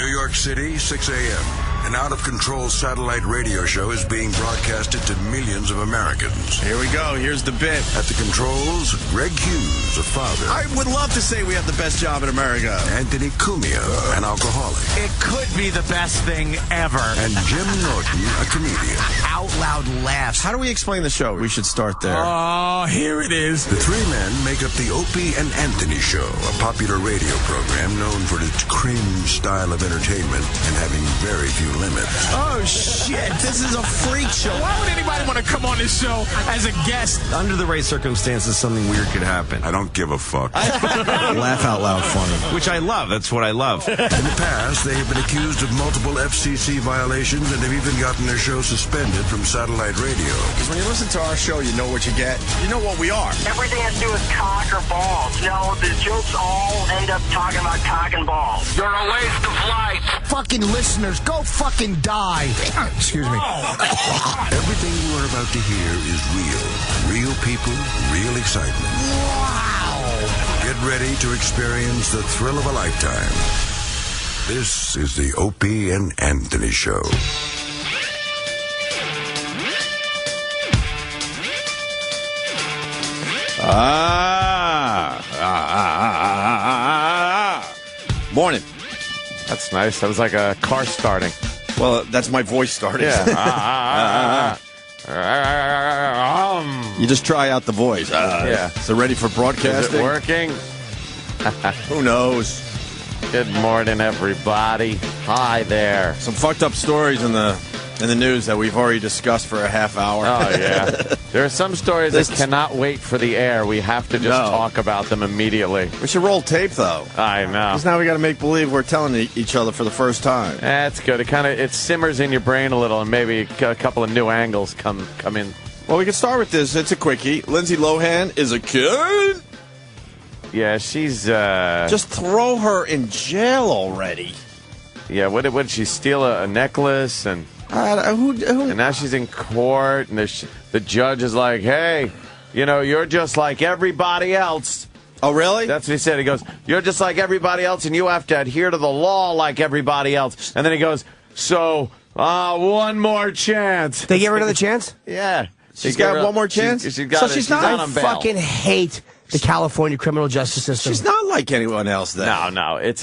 New York City, 6 a.m. An out-of-control satellite radio show is being broadcasted to millions of Americans. Here we go. Here's the bit. At the controls, Greg Hughes, a father. I would love to say we have the best job in America. Anthony Cumia, an alcoholic. It could be the best thing ever. And Jim Norton, a comedian. Out loud laughs. How do we explain the show? We should start there. Oh, here it is. The three men make up the Opie and Anthony Show, a popular radio program known for its cringe style of entertainment and having very few limits. Oh, shit. This is a freak show. Why would anybody want to come on this show as a guest? Under the right circumstances, something weird could happen. I don't give a fuck. Laugh out loud funny. Which I love. That's what I love. In the past, they have been accused of multiple FCC violations and have even gotten their show suspended from satellite radio. Because when you listen to our show, you know what you get. You know what we are. Everything has to do with cock or balls. You know, the jokes all end up talking about cock and balls. You're a waste of life. Fucking listeners, go fucking die. Excuse me. Everything you are about to hear is real. Real people, real excitement. Wow. Get ready to experience the thrill of a lifetime. This is the Opie and Anthony Show. Morning. That's nice. That was like a car starting. Well, that's my voice starting. Yeah. You just try out the voice. Yeah. So ready for Is broadcasting? it working? Who knows? Good morning, everybody. Hi there. Some fucked up stories in the news that we've already discussed for a half hour. Oh, yeah. There are some stories that cannot wait for the air. We have to just talk about them immediately. We should roll tape, though. I know. Because now we got to make believe we're telling each other for the first time. That's good. It simmers in your brain a little, and maybe a couple of new angles come in. Well, we can start with this. It's a quickie. Lindsay Lohan is a kid. Yeah, she's... Just throw her in jail already. Yeah, what did she steal a necklace and... And now she's in court, and the judge is like, hey, you know, you're just like everybody else. Oh, really? That's what he said. He goes, you're just like everybody else, and you have to adhere to the law like everybody else. And then he goes, so, one more chance. They gave her another chance? Yeah. She's got one more chance? She's she's not out I on bail. fucking hate the California criminal justice system. She's not like anyone else, then. No, it's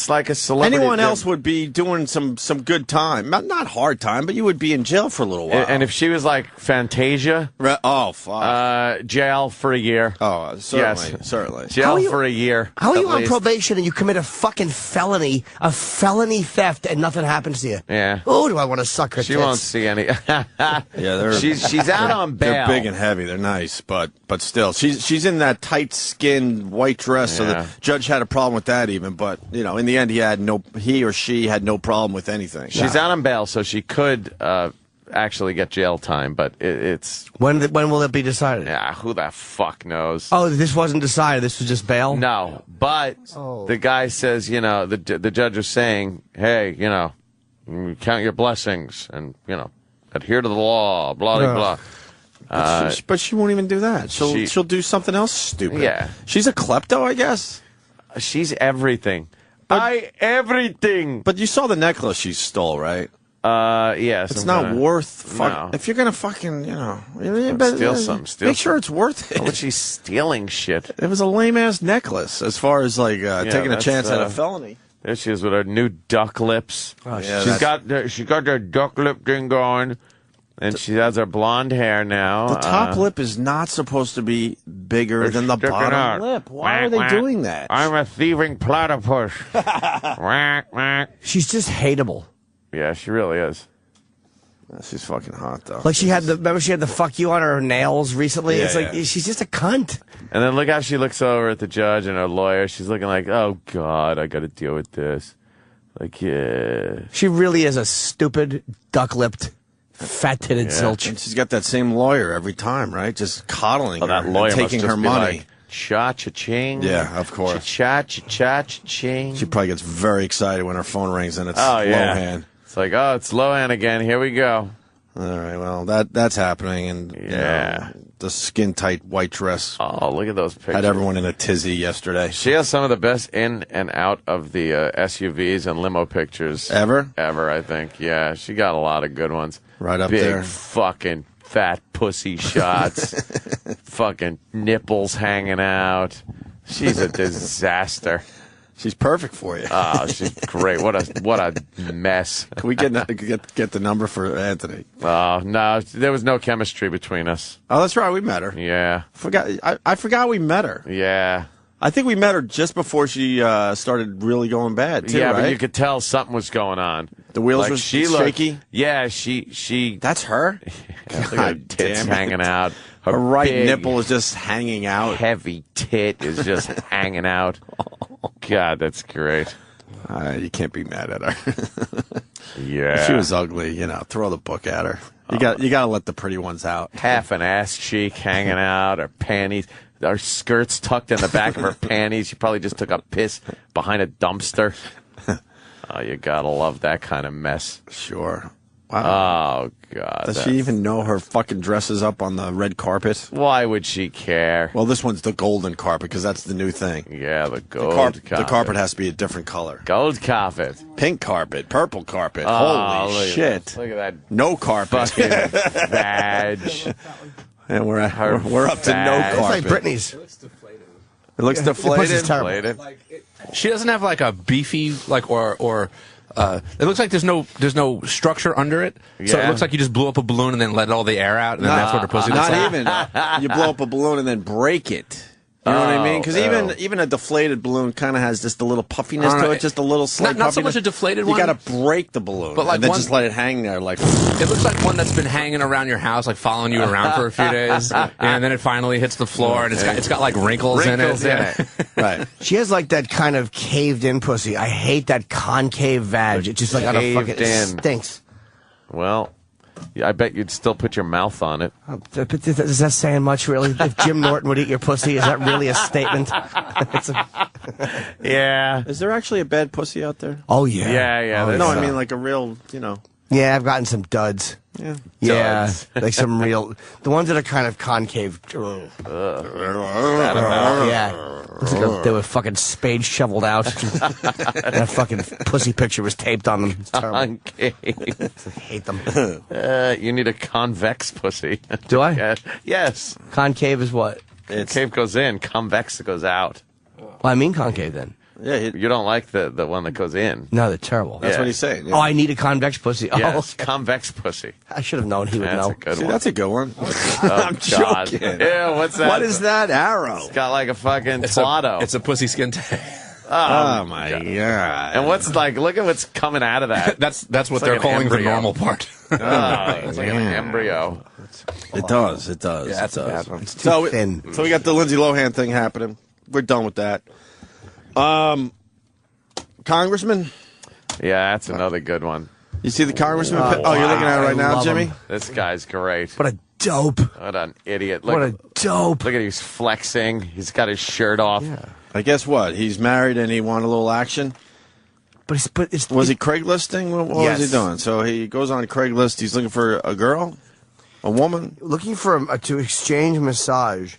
like a celebrity. Anyone else would be doing some good time. Not hard time, but you would be in jail for a little while. And if she was like Fantasia, oh, fuck. jail for a year. Oh, certainly. Yes. Certainly. Jail for a year. How are you at on least. probation and you commit a fucking felony theft, and nothing happens to you? Yeah. Oh, do I want to suck her She tits? won't see any. Yeah, she's out on bail. They're big and heavy. They're nice, but still, she's in that tight skin white dress. So Yeah. the judge had a problem with that even. But you know, in the end, he or she had no problem with anything. She's out on bail, so she could actually get jail time. But it's When will it be decided? who the fuck knows? Oh, this wasn't decided. This was just bail? No, but the guy says, you know, the judge is saying, hey, you know, count your blessings and, you know, adhere to the law, blah, blah, blah. But she won't even do that. She'll do something else stupid. Yeah. She's a klepto, I guess. She's everything. Everything. But you saw the necklace she stole, right? Yes. It's not worth. No. If you're gonna fucking, you know, Steal some. Make sure it's worth How it. is she stealing shit? It was a lame ass necklace, as far as like taking a that's, chance at a felony. There she is with her new duck lips. Oh, She's got her duck lip thing going, and she has her blonde hair now. The top lip is not supposed to be bigger than the sticking bottom out. lip. Why are they doing that? I'm a thieving platypus. Whack, whack. She's just hateable. Yeah, she really is. She's fucking hot though. Like she had the fuck you on her nails recently. Yeah, It's like yeah. she's just a cunt. And then look how she looks over at the judge and her lawyer. She's looking like, oh, God, I got to deal with this. Like, yeah. She really is a stupid, duck-lipped, fat-titted zilch. And she's got that same lawyer every time, right? Just coddling Oh, her that lawyer and taking must just her be money. like, cha-cha-ching. Yeah, of course. Cha-cha-cha-cha-ching. She probably gets very excited when her phone rings and it's Oh, yeah. Lohan. It's like, oh, it's Lohan again. Here we go. All right, well, that's happening, and you know, the skin-tight white dress Oh, look at those pictures. had everyone in a tizzy yesterday. She has some of the best in and out of the SUVs and limo pictures Ever, I think. Yeah, she got a lot of good ones. right up Big there. fucking fat pussy shots. Fucking nipples hanging out. She's a disaster. She's perfect for you. Oh, she's great. What a mess. Can we get the number for Anthony? Oh, no, there was no chemistry between us. Oh, that's right. We met her. Yeah. I forgot we met her. Yeah. I think we met her just before she started really going bad, too, Yeah, right? but you could tell something was going on. The wheels Like, were she looked- shaky? Yeah, she That's her? look at her God tits damn it. hanging out. Her right big, nipple is just hanging out. heavy tit is just hanging out. God, that's great. You can't be mad at her. Yeah. If she was ugly, throw the book at her. You got to let the pretty ones out. half an ass cheek hanging out, her panties, her skirts tucked in the back of her panties. She probably just took a piss behind a dumpster. Oh, you gotta love that kind of mess. Sure. Wow. Oh, God. Does she even know her fucking dresses up on the red carpet? Why would she care? Well, this one's the golden carpet because that's the new thing. Yeah, the gold The carpet. carpet has to be a different color. Gold carpet. Pink carpet, purple carpet. Oh, Holy look at shit. that. Look at that No carpet. fucking vag. And we're Her up to no fat. It's carpet. like Britney's. It looks pussy's deflated. terrible. She doesn't have like a beefy it looks like there's no structure under it, so it Yeah. looks like you just blew up a balloon and then let all the air out, and then that's what her pussy looks Not like. even. You blow up a balloon and then break it. You know what I mean? Because even a deflated balloon kind of has just a little puffiness to it, just a little slight Not so puffiness. much a deflated You one. got to break the balloon, But like and then one- just let it hang there, like. It looks like one that's been hanging around your house, like following you around for a few days, and then it finally hits the floor, and it's got like wrinkles in it. Yeah. Right. She has like that kind of caved-in pussy. I hate that concave vag. It's just like on a fucking. Caved in. It stinks. Well, I bet you'd still put your mouth on it. But is that saying much, really? If Jim Norton would eat your pussy, is that really a statement? Yeah. Is there actually a bad pussy out there? Oh yeah. Yeah. Oh, there's No, I some. mean like a real, Yeah, I've gotten some duds. Yeah. Yeah, Duds. like some real. The ones that are kind of concave. Yeah. It's like they were fucking spade shoveled out. That fucking pussy picture was taped on them. It's terrible. Concave. I hate them. You need a convex pussy. Do I? Yeah. Yes. Concave is what? Concave goes in, convex goes out. Well, I mean concave then. Yeah, You don't like the one that goes in. No, they're terrible. that's Yeah. what he's saying. Yeah. Oh, I need a convex pussy. Yes, Oh, convex pussy. I should have known he would That's know. a good See, one. that's a good one. I'm joking. Yeah, what's that? What is that arrow? It's got like a fucking It's Plotto. a pussy skin tag. Oh my god! And what's like? Look at what's coming out of that. That's what It's they're like an calling the embryo. normal part. It's like an embryo. It does. It does. Yeah, that's it a does. bad one. It's too So, thin. so we got the Lindsay Lohan thing happening. We're done with that. Congressman, Yeah, that's another good one. you see the congressman? Oh, you're looking at it right I now, love Jimmy. him. This guy's great. What a dope. What an idiot! Look, What a dope. look at he's flexing. He's got his shirt off. I guess what? He's married and he wanted a little action. But it's Was he Craigslisting? What was Yes. he doing? So he goes on Craigslist. He's looking for a girl, a woman. looking for to exchange massage,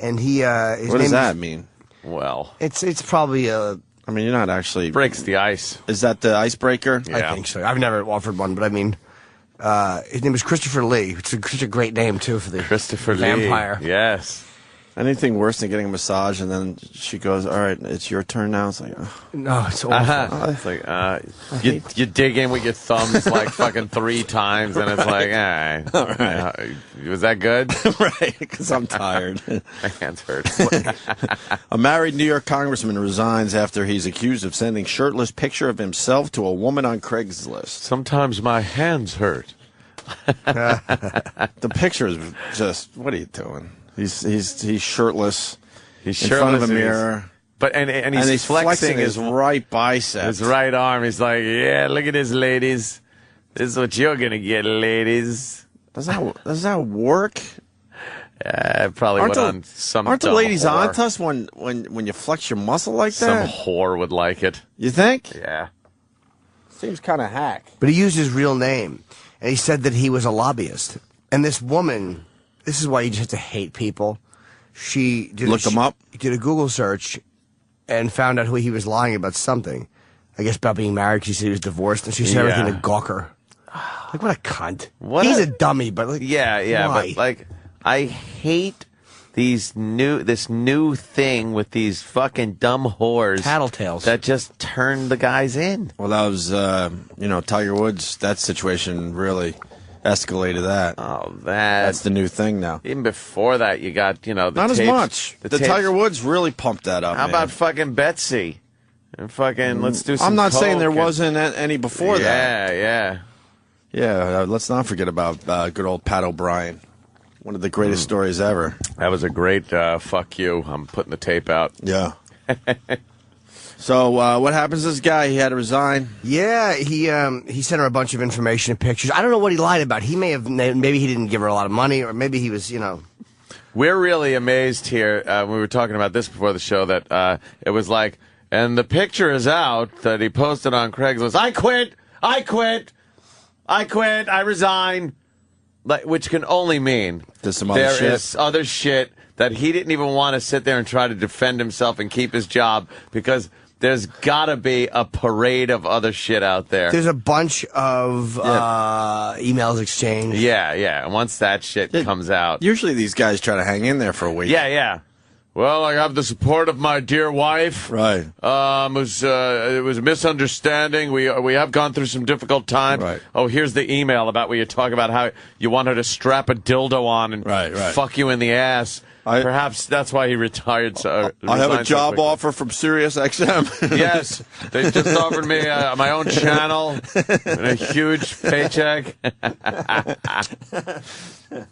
and he his What does name that is- mean? Well, It's probably a. I mean, you're not actually. breaks the ice. Is that the icebreaker? Yeah. I think so. I've never offered one, but I mean, his name is Christopher Lee. It's such a great name too for the Christopher Lee. vampire. Yes. Anything worse than getting a massage and then she goes, "All right, it's your turn now." It's like, ugh. No, it's awful. It's like you dig in with your thumbs like fucking 3 times, and it's like, all right. Was that good? right? Because I'm tired. My hands hurt. A married New York congressman resigns after he's accused of sending shirtless picture of himself to a woman on Craigslist. Sometimes my hands hurt. The picture is just, what are you doing? He's shirtless. He's in shirtless front of a and he's- mirror, and he's and he's flexing his right bicep. his right arm. He's like, yeah, look at this, ladies. This is what you're gonna get, ladies. Does that work? Probably Aren't went the, on some. aren't the dumb ladies whore. onto us when you flex your muscle like Some that? whore would like it. You think? Yeah. Seems kind of hack. But he used his real name, and he said that he was a lobbyist. And this woman, this is why you just have to hate people. She Looked him up? Did a Google search and found out who he was lying about something. I guess about being married, because he said he was divorced, and she said everything to Gawker. Like, what a cunt. He's a dummy, but like, yeah, why? but like, I hate this new thing with these fucking dumb whores. Tattletales. That just turned the guys in. Well, that was, Tiger Woods, that situation really escalated that. Oh, that's the new thing now. Even before that, you got, the Not tapes, as much. The tapes. Tiger Woods really pumped that up. How about fucking Betsy? And fucking, let's do some I'm not saying there coke wasn't any before that. Yeah. Let's not forget about good old Pat O'Brien. One of the greatest stories ever. That was a great fuck you. I'm putting the tape out. Yeah. So what happens to this guy? He had to resign. Yeah, he sent her a bunch of information and pictures. I don't know what he lied about. Maybe he didn't give her a lot of money, or maybe he was, We're really amazed here. We were talking about this before the show, that it was like, and the picture is out that he posted on Craigslist. I quit. I resign. Which can only mean there's some other shit. There is other shit that he didn't even want to sit there and try to defend himself and keep his job, because there's got to be a parade of other shit out there. There's a bunch of emails exchanged. Yeah. And once that shit comes out. Usually these guys try to hang in there for a week. Yeah. Well, I have the support of my dear wife. Right. It was a misunderstanding. We have gone through some difficult times. Right. Oh, here's the email about where you talk about how you want her to strap a dildo on and right. fuck you in the ass. Perhaps that's why he retired. I have a job offer from Sirius XM. Yes, they just offered me my own channel and a huge paycheck.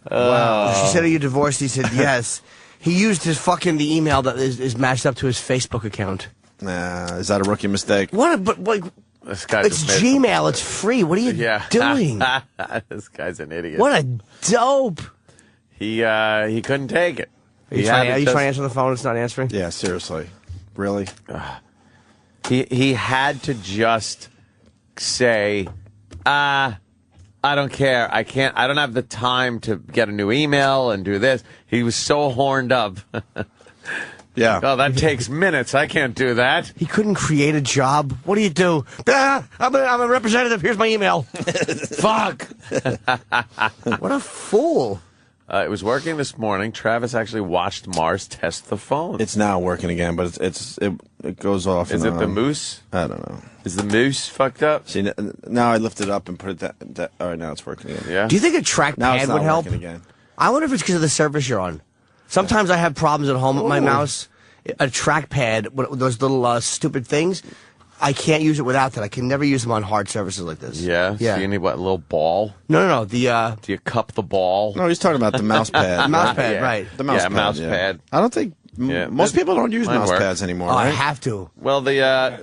Wow. She said, "Are you divorced?" He said, "Yes." He used the email that is matched up to his Facebook account. Nah, is that a rookie mistake? This guy it's Gmail. It's free. What are you doing? This guy's an idiot. What a dope. He couldn't take it. Are you trying to answer the phone? It's not answering? Yeah, seriously. Really? He had to just say, I don't care. I don't have the time to get a new email and do this. He was so horned up. Yeah. Oh, that takes minutes. I can't do that. He couldn't create a job. What do you do? I'm a representative. Here's my email. Fuck. What a fool. It was working this morning. Travis actually watched Mars test the phone. It's now working again, but it goes off. Is it the moose? I don't know. Is the moose fucked up? See, now I lift it up and put it that. All right, now it's working again. Yeah. Do you think a trackpad would help? Again. I wonder if it's because of the surface you're on. Sometimes I have problems at home with my mouse. A trackpad, those little stupid things, I can't use it without that. I can never use them on hard surfaces like this. Yeah? So you need what, a little ball? No. Do you cup the ball? No, he's talking about the mouse pad. The mouse pad, right. The mouse pad. Mouse pad. I don't think most people don't use mouse pads anymore, right? I have to. Well,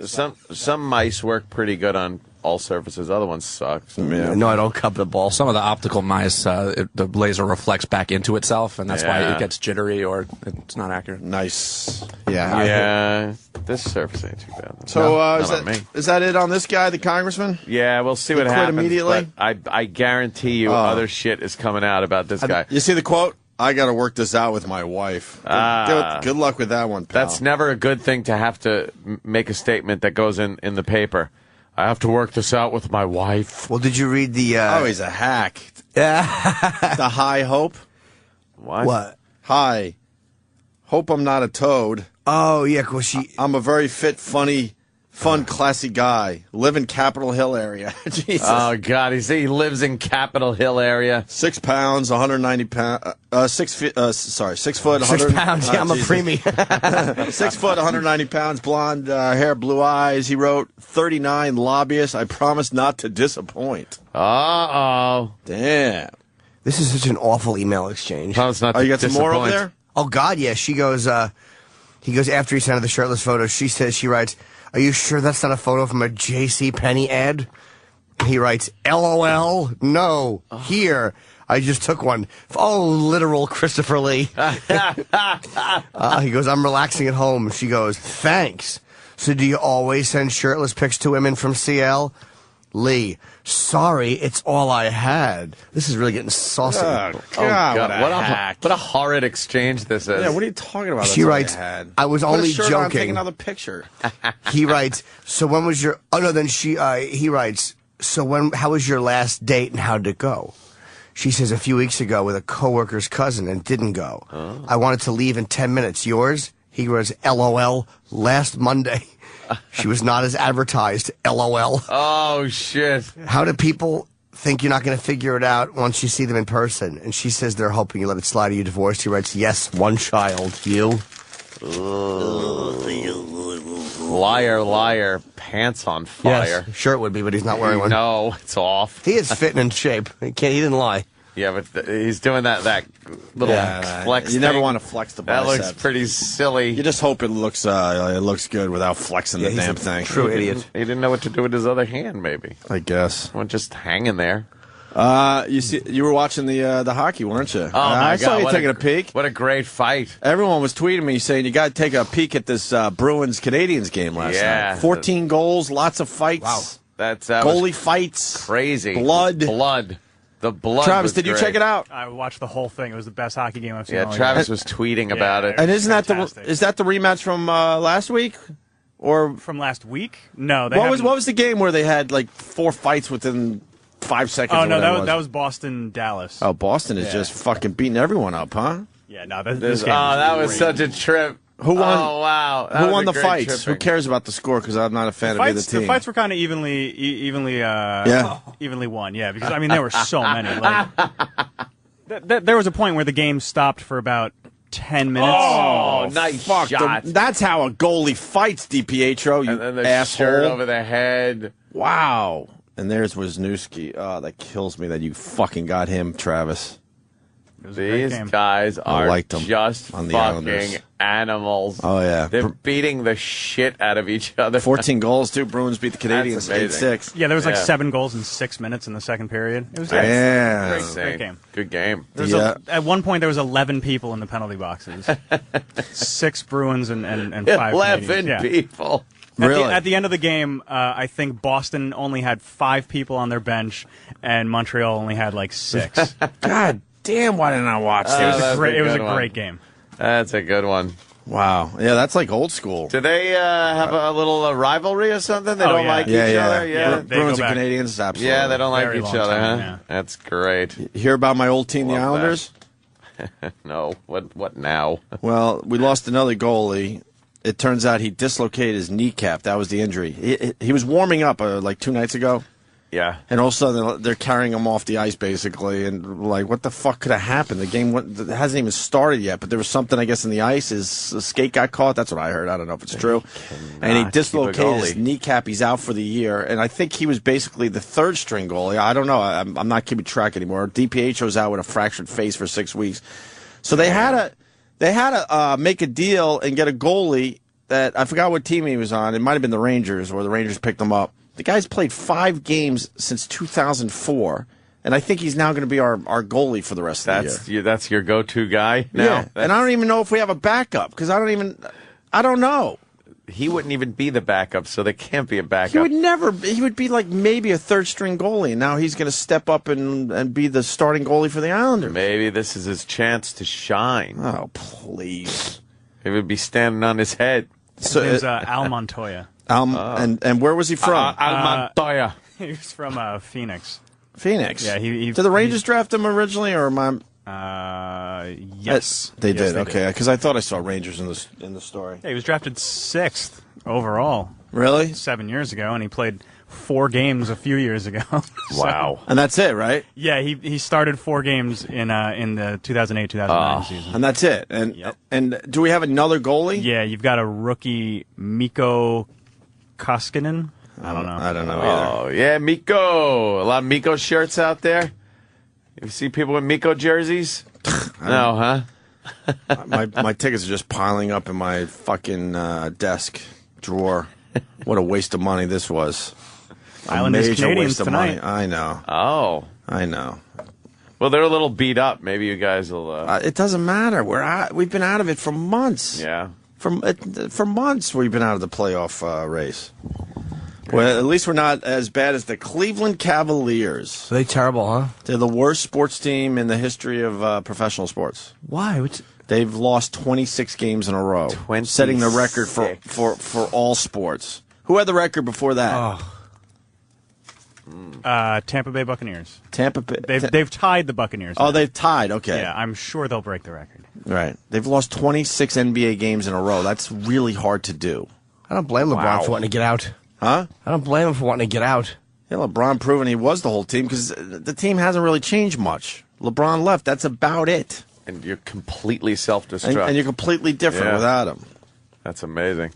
some mice work pretty good on all surfaces. Other ones suck. So. Yeah. No, I don't cup the ball. Some of the optical mice, the laser reflects back into itself, and that's why it gets jittery or it's not accurate. Nice. Yeah. This surface ain't too bad. So is that it on this guy, the congressman? Yeah, we'll see what happens. Immediately? But I guarantee you other shit is coming out about this guy. You see the quote? I got to work this out with my wife. Good luck with that one, pal. That's never a good thing to have to make a statement that goes in the paper. I have to work this out with my wife. Well, did you read the... he's a hack. The high hope? What? Hi. Hope I'm not a toad. Oh, yeah, well, I'm a very fit, fun, classy guy. Live in Capitol Hill area. Jesus. Oh, God. He lives in Capitol Hill area. 6 pounds, 190 pounds. 6 feet, 6 foot, 6 pounds. Yeah, I'm a preemie. 6 foot, 190 pounds, blonde hair, blue eyes. He wrote 39 lobbyists. I promise not to disappoint. Uh-oh. Damn. This is such an awful email exchange. Promise not to you got some more over there? Oh, God, yeah. She goes, he goes, after he sent her the shirtless photo, she writes, "Are you sure that's not a photo from a J.C. Penney ad?" He writes, "LOL, no, here. I just took one. Oh, literal Christopher Lee." He goes, "I'm relaxing at home." She goes, "Thanks. So do you always send shirtless pics to women from CL?" Lee, sorry, it's all I had. This is really getting saucy. God, what what a horrid exchange this is. Yeah, what are you talking about? She writes, I was Put only a shirt joking. On, take another picture. He writes, so when was your... Oh, no, then he writes, so how was your last date and how did it go? She says, a few weeks ago with a coworker's cousin and didn't go. Oh. I wanted to leave in 10 minutes. Yours? He was LOL last Monday. She was not as advertised. LOL. Oh, shit. How do people think you're not going to figure it out once you see them in person? And she says they're hoping you let it slide. Are you divorced? He writes, yes, one child. You? Liar, liar, pants on fire. Yes, sure it would be, but he's not wearing one. No, it's off. He is fit and in shape. He didn't lie. Yeah, but he's doing that little flex. You never thing. want to flex the That biceps. looks pretty silly. You just hope it looks good without flexing the damn thing. True idiot. He didn't know what to do with his other hand. Maybe. I guess. Well, just hanging there. You were watching the hockey, weren't you? Oh my I saw God, you taking a peek. What a great fight! Everyone was tweeting me saying you got to take a peek at this Bruins Canadians game last night. 14 goals, lots of fights. Wow, that's goalie fights, crazy. blood. The blood. Travis, did you check it out? I watched the whole thing. It was the best hockey game I've seen. Yeah, all Travis year. was tweeting about it. And isn't fantastic. that the rematch from last week? Or From last week? No. what was the game where they had like 4 fights within 5 seconds? Oh no, that was Boston Dallas. Oh, Boston is just fucking beating everyone up, huh? Yeah, no, this game that was great. such a trip. Who won? Oh wow! Who won the fights? Who cares about the score? Because I'm not a fan of either team. The fights were kind of evenly won. Yeah, because I mean there were so many. Like, there was a point where the game stopped for about 10 minutes. Oh, nice shot! That's how a goalie fights, DiPietro. You and then the asshole. shirt over the head. Wow. And there's Wisniewski. Oh, that kills me that you fucking got him, Travis. These guys are just on the fucking Islanders. Animals. Oh, yeah. They're beating the shit out of each other. 14 goals, too. Bruins beat the Canadians 8-6. Yeah, there was like 7 goals in 6 minutes in the second period. It was great game. Good game. At one point, there was 11 people in the penalty boxes. 6 Bruins and 5 11 people. Really? At the end of the game, I think Boston only had 5 people on their bench, and Montreal only had like 6. God damn, why didn't I watch this? It was a great game. That's a good one. Wow. Yeah, that's like old school. Do they have a little rivalry or something? They don't like each other? Yeah. Bruins and Canadians, absolutely. Yeah, they don't like Very each long other, time, huh? yeah. That's great. You hear about my old team, the Love Islanders? No. What now? Well, we lost another goalie. It turns out he dislocated his kneecap. That was the injury. He was warming up like 2 nights ago. Yeah. And all of a sudden, they're carrying him off the ice, basically. And, like, what the fuck could have happened? The game hasn't even started yet, but there was something, I guess, in the ice. His skate got caught. That's what I heard. I don't know if it's true. And he dislocated his kneecap. He's out for the year. And I think he was basically the third-string goalie. I don't know. I'm not keeping track anymore. DiPietro's out with a fractured face for 6 weeks. So they had to make a deal and get a goalie that, I forgot what team he was on. It might have been the Rangers, or the Rangers picked him up. The guy's played 5 games since 2004, and I think he's now going to be our goalie for the rest of the year. That's your go-to guy now? Yeah, and I don't even know if we have a backup, because I don't know. He wouldn't even be the backup, so there can't be a backup. He would be like maybe a third-string goalie, and now he's going to step up and be the starting goalie for the Islanders. Maybe this is his chance to shine. Oh, please. He would be standing on his head. His name's Al Montoya. And where was he from? Al Montoya. He was from Phoenix. Phoenix. Yeah, did the Rangers draft him originally, or am I? Yes, they did. Okay, because I thought I saw Rangers in the story. Yeah, he was drafted 6th overall. Really? 7 years ago, and he played 4 games a few years ago. Wow. And that's it, right? Yeah, he started 4 games in the 2008-2009 season. And that's it. And do we have another goalie? Yeah, you've got a rookie, Mikko Koskinen. I don't know. I don't know either. Oh, yeah, Mikko. A lot of Mikko shirts out there. You see people with Mikko jerseys? No, huh? My tickets are just piling up in my fucking desk drawer. What a waste of money this was. Islanders major Canadians waste of tonight. money. I know. Oh. I know. Well, they're a little beat up. Maybe you guys will... It doesn't matter. We've been out of it for months. Yeah. For months we've been out of the playoff race. Well, at least we're not as bad as the Cleveland Cavaliers. Are they terrible, huh? They're the worst sports team in the history of professional sports. Why? They've lost 26 games in a row, 26. setting the record for all sports. Who had the record before that? Tampa Bay Buccaneers. Tampa Bay. They've tied the Buccaneers. Oh, now. they've tied. Okay. Yeah, I'm sure they'll break the record. Right. They've lost 26 NBA games in a row. That's really hard to do. I don't blame LeBron for wanting to get out. Huh? I don't blame him for wanting to get out. Yeah, LeBron proving he was the whole team because the team hasn't really changed much. LeBron left. That's about it. And you're completely self-destruct. And you're completely different without him. That's amazing.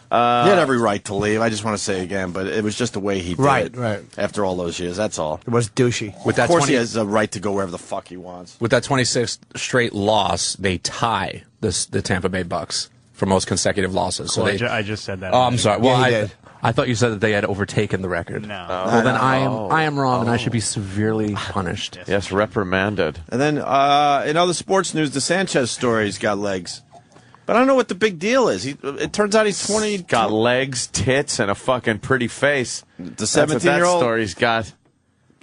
He had every right to leave. I just want to say again, but it was just the way he did. Right. After all those years, that's all. It was douchey. With that Of course, 20 he has a right to go wherever the fuck he wants. With that 26th straight loss, they tie the Tampa Bay Bucks for most consecutive losses. So Well, they, I just said that. oh, I'm sorry. Well, Yeah, he did. I thought you said that they had overtaken the record. No. Well, then I am wrong, and I should be severely punished. Yes, reprimanded. And then in other sports news, the Sanchez story's got legs. But I don't know what the big deal is. It turns out he's 20. Got legs, tits, and a fucking pretty face. The That's what that 17-year-old story's got.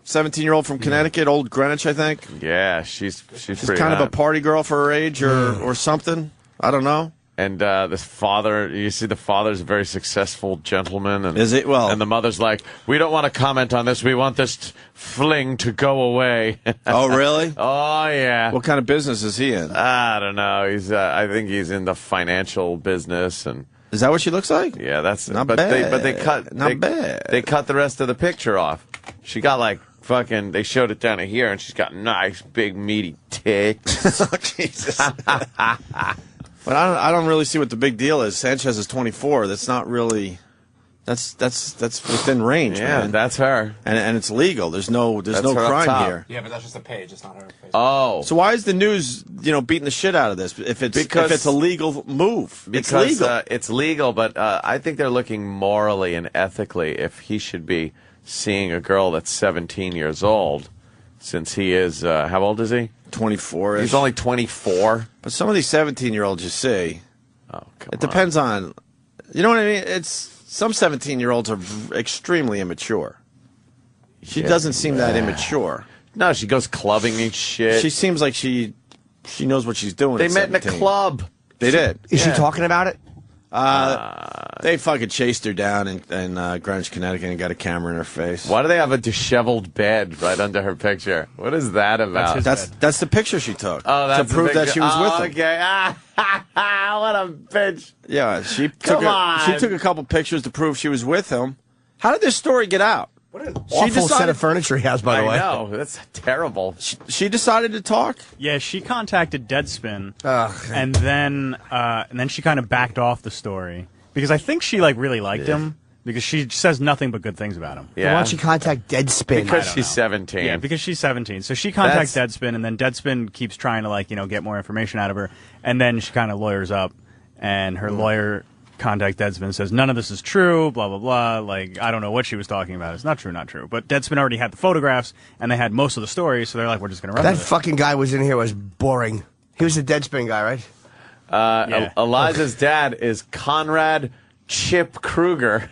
17-year-old from Connecticut, Old Greenwich, I think. Yeah, she's She's pretty kind of hot. a party girl for her age or something. I don't know. And this father, you see the father's a very successful gentleman. And, Is it? Well- and the mother's like, we don't want to comment on this. We want this fling to go away. Oh, really? Oh, yeah. What kind of business is he in? I don't know. He's. I think he's in the financial business, and Is that what she looks like? yeah, that's Not but bad. they cut Not they, bad. They cut the rest of the picture off. She got like fucking. They showed it down to here, and she's got nice big meaty tits. Oh, Jesus. But I don't really see what the big deal is. Sanchez is 24. That's not really. That's within range, Yeah, man. that's her. And it's legal. There's no That's her up crime top. here. Yeah, but that's just a page. It's not her face. Oh, So why is the news, beating the shit out of this? If it's a legal move, because it's legal. it's legal, but I think they're looking morally and ethically if he should be seeing a girl that's 17 years old, since he is how old is he? 24. He's only 24. But some of these 17-year-olds you see, Oh, come it depends on. You know what I mean? It's some 17-year-olds are extremely immature. She doesn't seem that immature. No, she goes clubbing and shit. She seems like she knows what she's doing. They at met in a 17. club. They did. Is she talking about it? They fucking chased her down in Greenwich, Connecticut, and got a camera in her face. Why do they have a disheveled bed right under her picture? What is that about? That's the picture she took. Oh, that's to prove the that picture. she was with him. Okay. What a bitch. Yeah, she Come on. She took a couple pictures to prove she was with him. How did this story get out? What an awful set of furniture he has, by the way. I know. That's terrible. She decided to talk. Yeah, she contacted Deadspin, and then she kind of backed off the story because I think she really liked him because she says nothing but good things about him. Why Yeah. don't you contact Deadspin? Because I don't she's know. 17. Yeah, because she's 17. So she contacts Deadspin, and then Deadspin keeps trying to get more information out of her, and then she kind of lawyers up, and her lawyer contacts Deadspin and says none of this is true, blah blah blah. I don't know what she was talking about. It's not true. But Deadspin already had the photographs, and they had most of the story, so they're like, we're just gonna run That with it. fucking guy was in here was boring. He was the Deadspin guy, right? Yeah. Eliza's dad is Conrad Chip Kruger.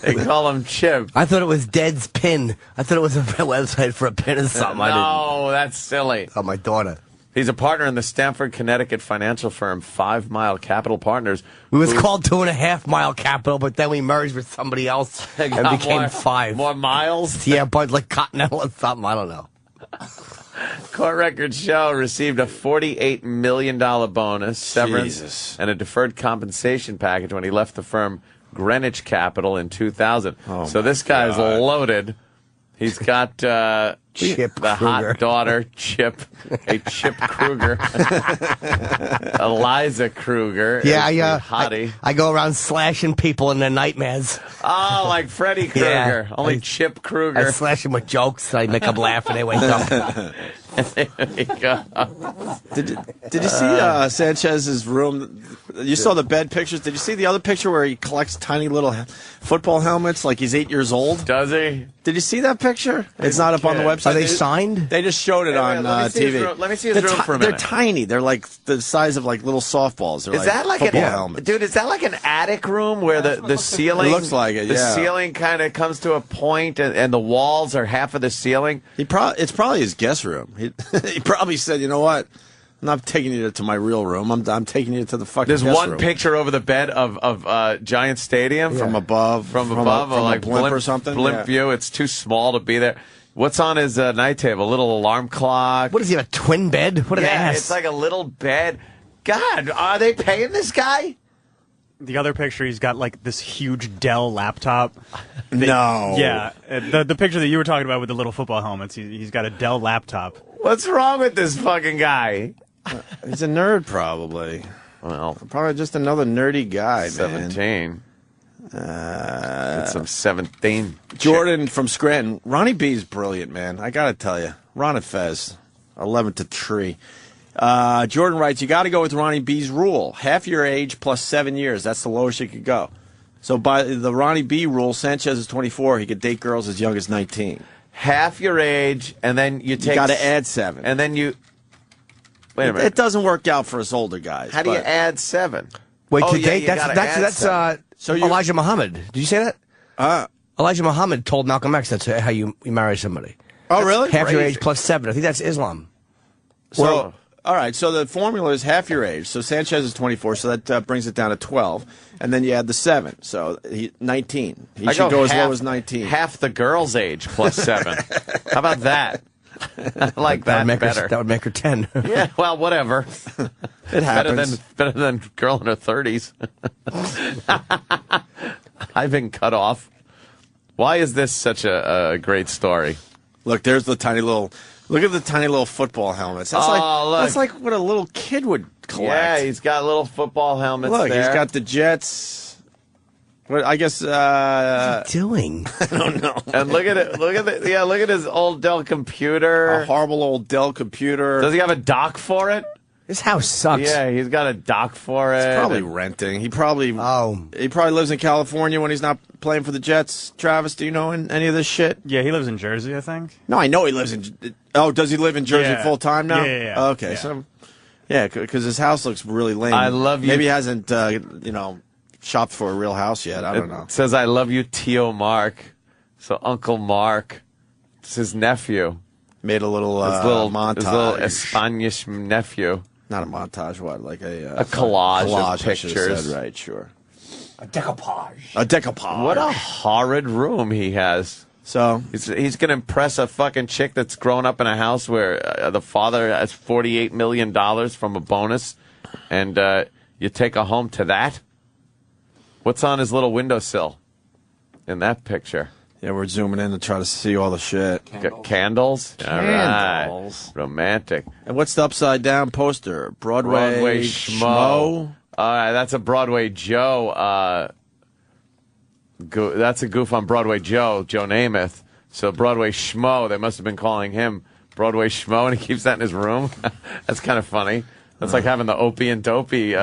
They call him Chip. I thought it was Dead's Pin. I thought it was a website for a pin or something. No, that's silly. Oh, my daughter. He's a partner in the Stamford, Connecticut financial firm 5 Mile Capital Partners. We was called 2.5 Mile Capital, but then we merged with somebody else and became 5. More miles? Yeah, but like Continental or something. I don't know. Court records show received a $48 million bonus, severance, Jesus. and a deferred compensation package when he left the firm Greenwich Capital in 2000. So this guy's loaded. He's got Chip the Kruger. hot daughter, Chip Kruger. Eliza Kruger. Yeah, is yeah. the hottie. I go around slashing people in their nightmares. Oh, like Freddy Krueger. Yeah. Only Chip I Kruger. slash them with jokes. I make them laugh and they wake up. There you go. Did you see Sanchez's room? You saw the bed pictures. Did you see the other picture where he collects tiny little football helmets like he's 8 years old? Does he? Did you see that picture? It's not up on the website. Are they signed? They just showed it on TV. Let me see his room for a minute. They're tiny. They're like the size of like little softballs. They're Is that like football helmets. Dude, is that like an attic room where the ceiling... It looks like it, The yeah. ceiling kind of comes to a point and the walls are half of the ceiling? It's probably his guest room. He probably said, you know what? I'm not taking you to my real room. I'm taking you to the fucking There's guest one room. picture over the bed of Giant Stadium. From above. From from above, a like blimp or something. Blimp Yeah. view. It's too small to be there. What's on his night table? A little alarm clock. What does he have, a twin bed? What an ass. It's like a little bed. God, are they paying this guy? The other picture, he's got like this huge Dell laptop. No. Yeah, the picture that you were talking about with the little football helmets, he's got a Dell laptop. What's wrong with this fucking guy? He's a nerd, probably. Well, Probably just another nerdy guy, 17. It's some 17. Jordan from Scranton. Ronnie B is brilliant, man. I got to tell you. Ron and Fez, 11-3. Jordan writes, you got to go with Ronnie B's rule. Half your age plus 7 years. That's the lowest you could go. So by the Ronnie B rule, Sanchez is 24. He could date girls as young as 19. Half your age, and then you take... You got to add 7. And then you... Wait a minute. It doesn't work out for us older guys. How do you but- add 7? Wait, Oh, to yeah, date? you gotta add That's seven. So you- Elijah Muhammad. Did you say that? Elijah Muhammad told Malcolm X that's how you marry somebody. Oh, really? Half your crazy. age plus 7. I think that's Islam. So, all right, so the formula is half your age. So Sanchez is 24, so that brings it down to 12. And then you add the 7, so 19. He should go as low as 19. Half the girl's age plus 7. How about that? I like that better. That would make her 10. Yeah, well, whatever. It happens. Better than girl in her 30s. I've been cut off. Why is this such a great story? Look, there's the tiny little. Look at the tiny little football helmets. That's look. That's like what a little kid would collect. Yeah, he's got little football helmets Look, there. he's got the Jets. What I guess. What's he doing? I don't know. And look at it. Look at his old Dell computer. A horrible old Dell computer. Does he have a dock for it? This house sucks. Yeah, he's got a dock for it. Probably renting. He probably Oh. he probably lives in California when he's not playing for the Jets. Travis, do you know any of this shit? Yeah, he lives in Jersey, I think. No, I know he lives in. Oh, does he live in Jersey Yeah. full time now? Yeah. Okay, Yeah. so yeah, because his house looks really lame. I love you. Maybe he hasn't, shopped for a real house yet. I don't know. It says, I love you, Tio Mark. So Uncle Mark, it's his nephew. Made a little His little montage. His little Spanish nephew. Not a montage. What? Like a collage of I should have pictures. said, right? Sure. A decoupage. A decoupage. What a horrid room he has. So He's going to impress a fucking chick that's grown up in a house where the father has $48 million from a bonus, and you take her home to that? What's on his little windowsill in that picture? yeah, we're zooming in to try to see all the shit. Candles? All Candles. right. Romantic. And what's the upside down poster? Broadway Schmo. All right, that's a Broadway Joe. That's a goof on Broadway Joe Namath. So Broadway Schmo, they must have been calling him Broadway Schmo, and he keeps that in his room. That's kind of funny. That's like having the Opie and Dopey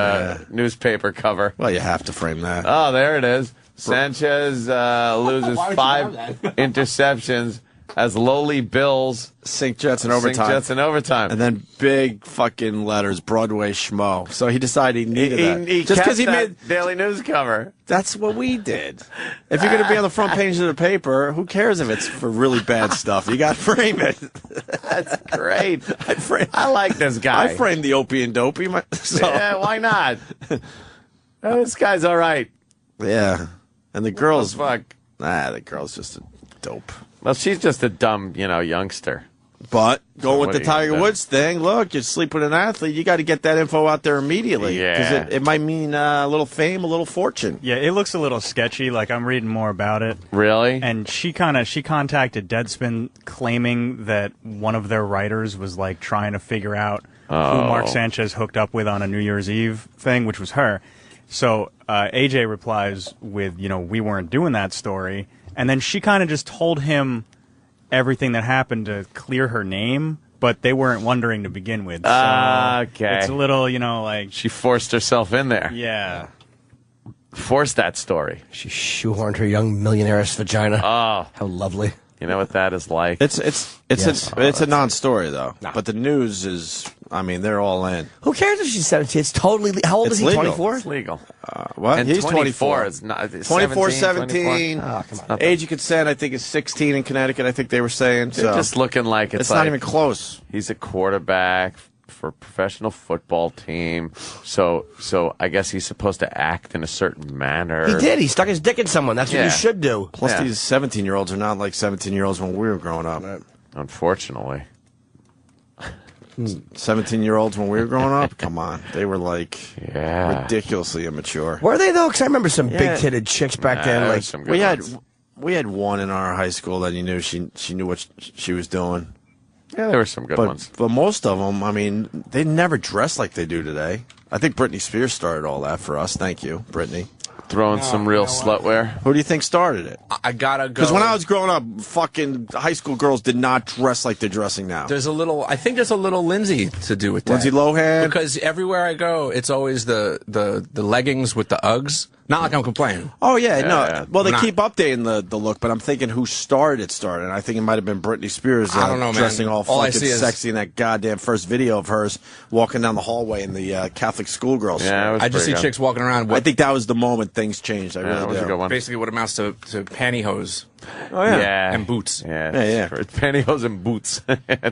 newspaper cover. Well, you have to frame that. Oh, there it is. Sanchez loses 5 interceptions as lowly Bills Sink Jets in overtime. sink Jets in overtime. And then big fucking letters, Broadway Schmo. So he decided he needed that. He Just because he kept that made. Daily News cover. That's what we did. If you're going to be on the front page of the paper, who cares if it's for really bad stuff? You got to frame it. That's great. I I like this guy. I framed the Opie and Dopey. Yeah, why not? This guy's all right. Yeah. And the girl's. Fuck. The girl's just a dope. Well, she's just a dumb, youngster. But going with what the are you gonna Tiger do? Woods thing, look, you sleep with an athlete, you got to get that info out there immediately. Yeah. Because it might mean a little fame, a little fortune. Yeah, it looks a little sketchy. Like, I'm reading more about it. Really? And she contacted Deadspin claiming that one of their writers was like trying to figure out who Mark Sanchez hooked up with on a New Year's Eve thing, which was her. So AJ replies with, we weren't doing that story. And then she kind of just told him everything that happened to clear her name, but they weren't wondering to begin with. So Okay. It's a little, like, She forced herself in there. yeah. Forced that story. She shoehorned her young millionaire's vagina. Oh. How lovely. You know what that is like? It's a non-story though. No. But the news is, I mean, they're all in. Who cares if she's 17? It's totally. How old It's is he? legal. 24. It's legal. What? And He's 24. 24. It's not 24, 17. 17. Oh, come on. Age of consent, I think, is 16 in Connecticut. I think they were saying. They're So just looking like it's like, not even close. He's a quarterback for a professional football team, so I guess he's supposed to act in a certain manner. He did. He stuck his dick in someone. That's what Yeah. you should do. Plus, Yeah. these 17-year-olds are not like 17-year-olds when we were growing up. Unfortunately. 17-year-olds when we were growing up? Come on. They were like Yeah. ridiculously immature. Were they though? Because I remember some Yeah. big-titted chicks back Nah, then. there Like was some good ones. We had one in our high school that you knew she knew what she was doing. Yeah, there were some good ones. But most of them, I mean, they never dress like they do today. I think Britney Spears started all that for us. Thank you, Britney. Throwing some real slutware. Who do you think started it? I gotta go. Because when I was growing up, fucking high school girls did not dress like they're dressing now. I think there's a little Lindsay to do with that. Lindsay Lohan? Because everywhere I go, it's always the leggings with the Uggs. Not like I'm complaining. Oh yeah, no. yeah. Well, they I'm not- keep updating the look, but I'm thinking who started it. And I think it might have been Britney Spears. I don't know, man. Dressing all All I fucking see is- sexy in that goddamn first video of hers walking down the hallway in the Catholic schoolgirl store. Yeah, it was I just see pretty good. chicks walking around I with think that was the moment things changed. I Yeah, really that was do. a good one. basically what amounts to pantyhose Oh yeah. Yeah. and boots. Yeah, Yeah. It's pantyhose and boots.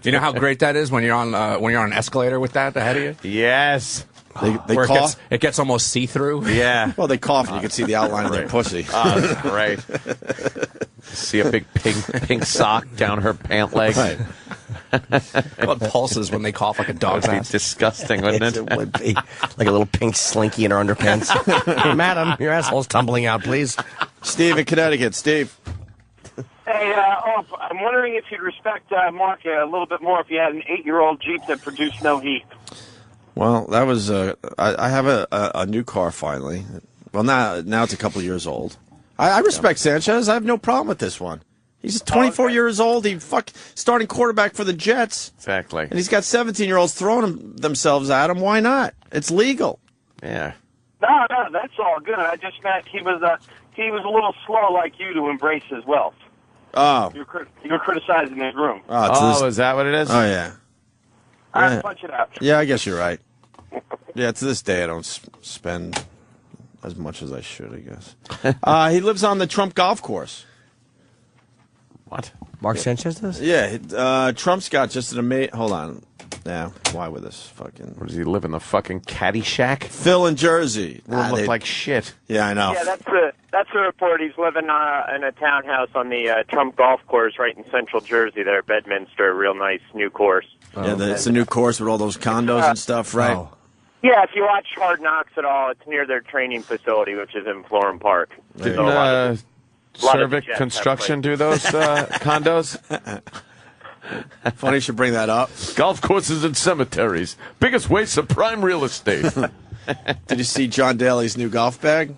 You know how great that is when you're on an escalator with that ahead of you. Yes. They Where cough. it gets almost see through. Yeah. Well, they cough and you can see the outline of their pussy. Oh, that's great. See a big pink sock down her pant leg. Right. It pulses when they cough like a dog's That'd be ass. disgusting, wouldn't Yes, it? it would be like a little pink slinky in her underpants. Hey, madam, your asshole's tumbling out, please. Steve in Connecticut. Steve. Hey, I'm wondering if you'd respect Mark a little bit more if you had an 8-year-old Jeep that produced no heat. Well, that was I have a new car finally. Well, now it's a couple years old. I respect Sanchez. I have no problem with this one. He's 24 years old. He starting quarterback for the Jets, Exactly. and he's got 17-year-olds throwing themselves at him. Why not? It's legal. Yeah. No, that's all good. I just meant he was a little slow like you to embrace his wealth. Oh, You were criticizing his room. Oh, is that what it is? oh yeah. All right, yeah. punch it out. Yeah, I guess you're right. Yeah, to this day, I don't spend as much as I should, I guess. He lives on the Trump golf course. What? Mark Sanchez does? Yeah, Trump's got just an amazing... Hold on. Yeah, why with this fucking... Where does he live, in the fucking caddy shack? Phil in Jersey. Room look like shit. Yeah, I know. Yeah, that's the report. He's living in a townhouse on the Trump golf course right in central Jersey there, Bedminster. A real nice new course. Yeah, it's a new course with all those condos and stuff, right? Oh. Yeah, if you watch Hard Knocks at all, it's near their training facility, which is in Florham Park. Didn't So a lot of the Cervic Jets Construction have do those condos? Funny you should bring that up. Golf courses and cemeteries. Biggest waste of prime real estate. Did you see John Daly's new golf bag?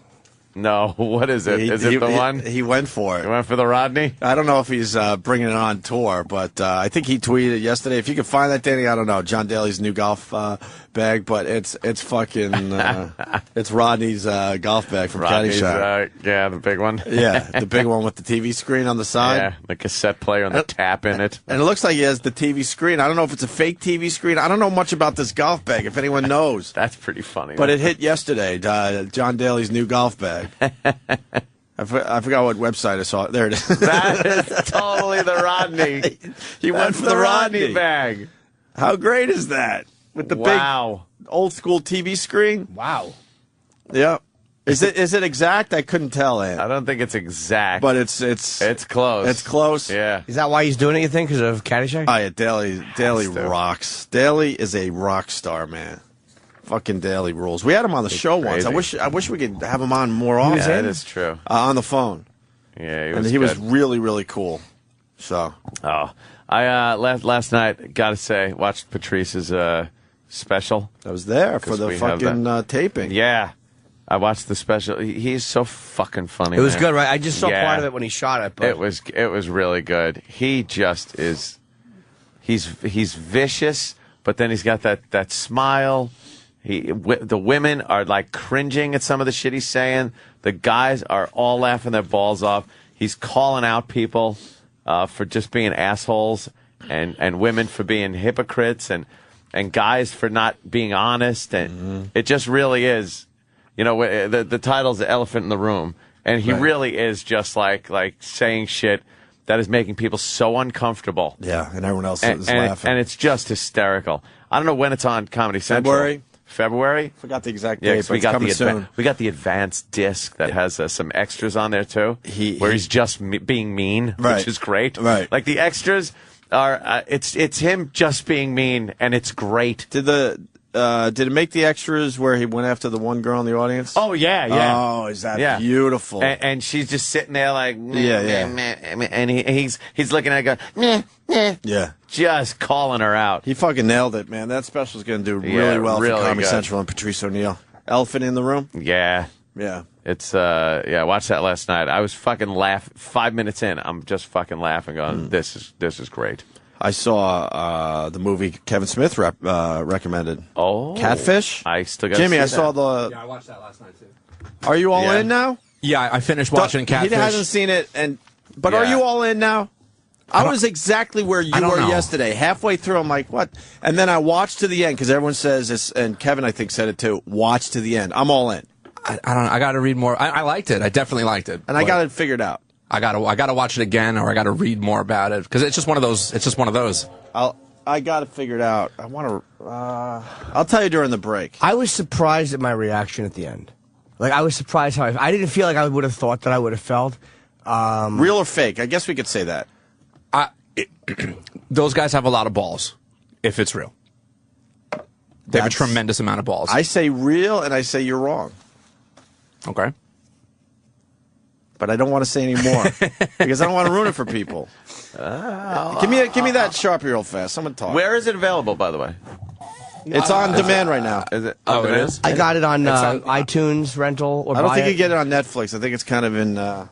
No, what is it? Is it the one? He went for it. You went for the Rodney? I don't know if he's bringing it on tour, but I think he tweeted yesterday. If you can find that, Danny, I don't know. John Daly's new golf bag, but it's fucking it's Rodney's golf bag from Rodney's, Caddyshack. yeah, the big one. Yeah, the big one with the TV screen on the side. Yeah, the cassette player and the tap in it. And it looks like he has the TV screen. I don't know if it's a fake TV screen. I don't know much about this golf bag, if anyone knows. That's pretty funny. But it hit yesterday, John Daly's new golf bag. I forgot what website I saw. There it is. That is totally the Rodney. He went That's for the the Rodney bag. How great is that? With the Wow. big old school TV screen? Wow. Yep. Is it exact? I couldn't tell, I Ant. don't think it's exact, But it's close. It's close. Yeah. Is that why he's doing it, you think, because of Caddyshack? Oh, yeah, Daly Has to. rocks. Daly is a rock star, man. Fucking Daly rules. We had him on the show once. crazy. I wish we could have him on more often. Yeah, that is true. On the phone. Yeah, And he was good. really, really cool. So, Oh, I last night, gotta say, watched Patrice's special. I was there for 'Cause the we have fucking taping. Yeah, I watched the special. He's so fucking funny. It was man. good, right? I just saw Yeah. part of it when he shot it. But It was really good. He just is. He's vicious, but then he's got that smile. The women are like cringing at some of the shit he's saying. The guys are all laughing their balls off. He's calling out people. for just being assholes, and women for being hypocrites, and guys for not being honest, and it just really is. You know, the title's The Elephant in the Room, and he really is just like saying shit that is making people so uncomfortable. Yeah, and everyone else is laughing. And it's just hysterical. I don't know when it's on Comedy Central. February? Forgot the exact date, but we it's got coming soon. we got the advanced disc that has some extras on there too, where he's just being mean, which is great. Right. Like the extras are, it's him just being mean, and it's great. Did it make the extras where he went after the one girl in the audience? Oh yeah. Oh, is that beautiful? And she's just sitting there like, and he's looking at her going, yeah, just calling her out. He fucking nailed it, man. That special's going to do really well for Comedy good. Central and Patrice O'Neill. Elephant in the Room? Yeah. Yeah. It's, I watched that last night. I was fucking laughing. 5 minutes in, I'm just fucking laughing on this is great. I saw the movie Kevin Smith recommended. Oh. Catfish? I still got Jimmy, to I see saw that. Yeah, I watched that last night, too. Are you all in now? Yeah, I finished watching Catfish. He hasn't seen it, but are you all in now? I was exactly where you were yesterday. Halfway through, I'm like, what? And then I watched to the end, because everyone says this, and Kevin, I think, said it too, watch to the end. I'm all in. I don't know. I got to read more. I liked it. I definitely liked it. And I got it figured out. I got to watch it again, or I got to read more about it, because it's just one of those. It's just one of those. I got it figured out. I want to. I'll tell you during the break. I was surprised at my reaction at the end. Like, I was surprised how I didn't feel like I would have thought that I would have felt. Real or fake? I guess we could say that. Those guys have a lot of balls, if it's real. They have a tremendous amount of balls. I say real, and I say you're wrong. Okay. But I don't want to say any more because I don't want to ruin it for people. Give me that Sharpie real fast. Someone talk. Where is it available, by the way? It's on demand right now. Is it? Oh, it is? I got it on iTunes rental. Or I don't think buy you get it on Netflix. I think it's kind of in. No,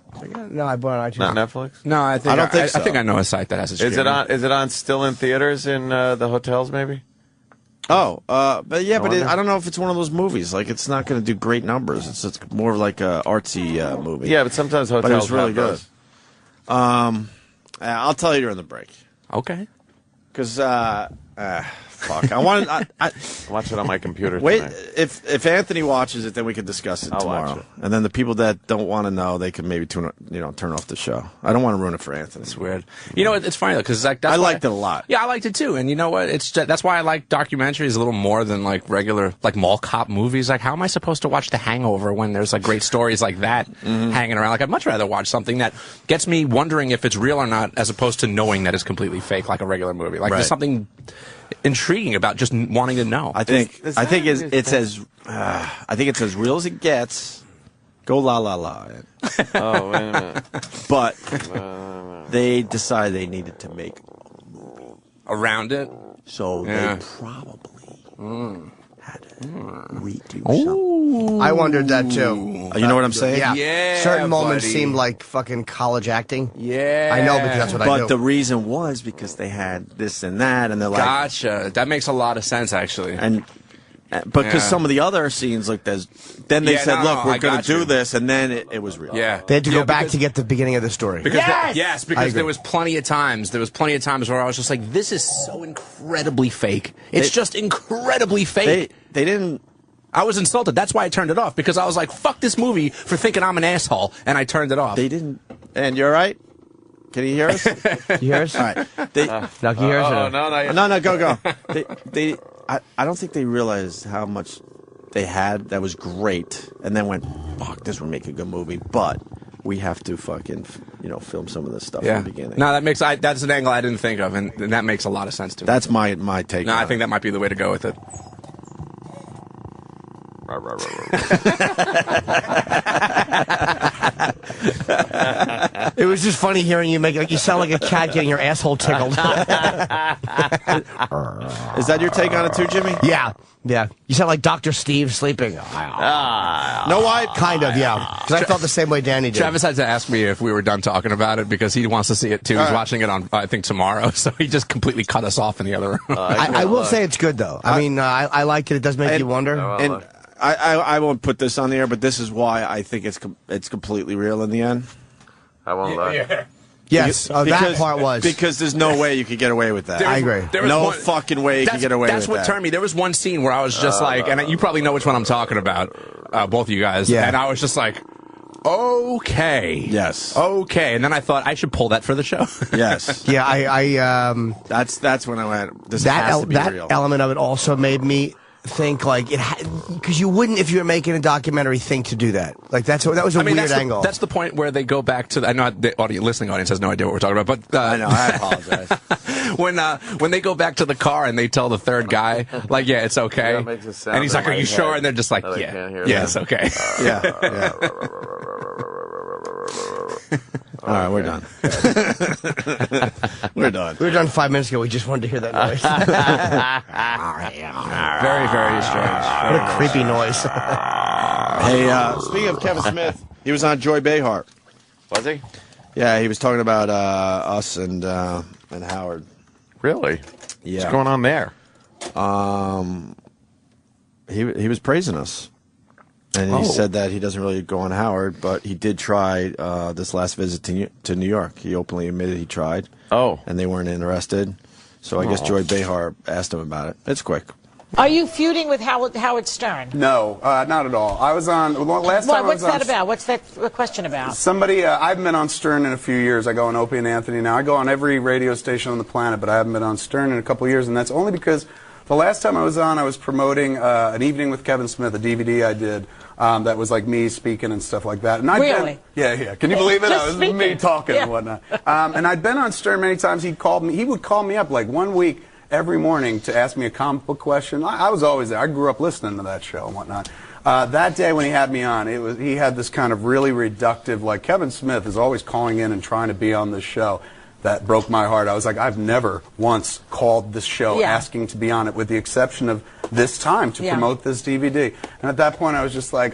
I bought it on iTunes. Not Netflix? No, I think I don't think so. I think I know a site that has a streaming. Is it on still in theaters in the hotels, maybe? Oh, but yeah, but I don't know if it's one of those movies. Like, it's not going to do great numbers. It's more like a artsy movie. Yeah, but sometimes hotels. But it was really have good. those. I'll tell you during the break. Okay. Because fuck, I want to watch it on my computer. Wait, tonight. if Anthony watches it, then we can discuss it I'll tomorrow. watch it. And then the people that don't want to know, they can maybe turn off the show. I don't want to ruin it for Anthony. It's weird. You know, it's funny though, because like I liked it a lot. Yeah, I liked it too. And you know what? That's why I like documentaries a little more than like regular like mall cop movies. Like, how am I supposed to watch The Hangover when there's like great stories like that hanging around? Like, I'd much rather watch something that gets me wondering if it's real or not, as opposed to knowing that it's completely fake, like a regular movie. Like, there's something intriguing about just wanting to know. I think it's as real as it gets. Go La La La. Oh, wait a minute. But they decided they needed to make around it, so they probably had to redo something. I wondered that too. You know what I'm saying? Yeah. Certain moments buddy. seemed like fucking college acting. Yeah. I know because that's what I do. But the reason was because they had this and that, and they're like, Gotcha. That makes a lot of sense, actually. and because some of the other scenes, like there's, then they said, look, we're going to do this, and then it was real. Yeah. They had to go back to get the beginning of the story. Because I because agree. there was plenty of times where I was just like, this is so incredibly fake. It's just incredibly fake. They didn't. I was insulted. That's why I turned it off, because I was like, fuck this movie for thinking I'm an asshole, and I turned it off. They didn't. And you're right. Can you hear us? You hear us? All right. Now, can you hear us? No, Go. I don't think they realized how much they had that was great, and then went, fuck, this would make a good movie, but we have to fucking, film some of this stuff from the beginning. No, that's an angle I didn't think of, and that makes a lot of sense to me. That's my take. No, I think that might be the way to go with it. It was just funny hearing you make you sound like a cat getting your asshole tickled. Is that your take on it too, Jimmy? Yeah. You sound like Dr. Steve sleeping. No, I kind of, yeah. Because I felt the same way Danny did. Travis had to ask me if we were done talking about it because he wants to see it too. He's watching it on, I think, tomorrow, so he just completely cut us off in the other room. I will say it's good, though. I mean, I liked it. It does make you wonder. And I won't put this on the air, but this is why I think it's completely real in the end. I won't look. Yes, that part was. Because there's no way you could get away with that. I agree. There was No one- fucking way you could get away with that. That's what turned me. There was one scene where I was just like, and you probably know which one I'm talking about, both of you guys. Yeah. And I was just like, okay. Yes. Okay. And then I thought I should pull that for the show. Yes. Yeah, That's when I went, this that has to be that real. element of it also made me think like because you wouldn't, if you were making a documentary, think to do that. Like that was a weird angle. That's the point where they go back to. I know the listening audience has no idea what we're talking about, but I know. I apologize. when they go back to the car and they tell the third guy, like, yeah, it's okay, That makes it sound and he's like, in "Are my you sure?" head And they're just like, that I "Yeah, can't hear yeah, that. it's okay." Yeah. All right, we're done. We're done. We were done 5 minutes ago. We just wanted to hear that noise. Very, very strange. What a creepy noise. Hey, speaking of Kevin Smith, he was on Joy Behar. Was he? Yeah, he was talking about us and Howard. Really? Yeah. What's going on there? He was praising us. And he said that he doesn't really go on Howard, but he did try this last visit to New York. He openly admitted he tried. Oh. And they weren't interested. So I guess Joy Behar asked him about it. It's quick. Are you feuding with Howard Stern? No, not at all. I was on last time. What's that about? What's that question about? Somebody, I haven't been on Stern in a few years. I go on Opie and Anthony now. I go on every radio station on the planet, but I haven't been on Stern in a couple of years, and that's only because the last time I was on, I was promoting an evening with Kevin Smith, a DVD I did. That was like me speaking and stuff like that. And Really? Yeah. Can you believe it? Just That was speaking. me talking Yeah. and whatnot. And I'd been on Stern many times. He would call me up like 1 week every morning to ask me a comic book question. I was always there. I grew up listening to that show and whatnot. That day when he had me on, he had this kind of really reductive, like Kevin Smith is always calling in and trying to be on this show. That broke my heart. I was like, I've never once called this show asking to be on it, with the exception of this time to promote this DVD. And at that point, I was just like,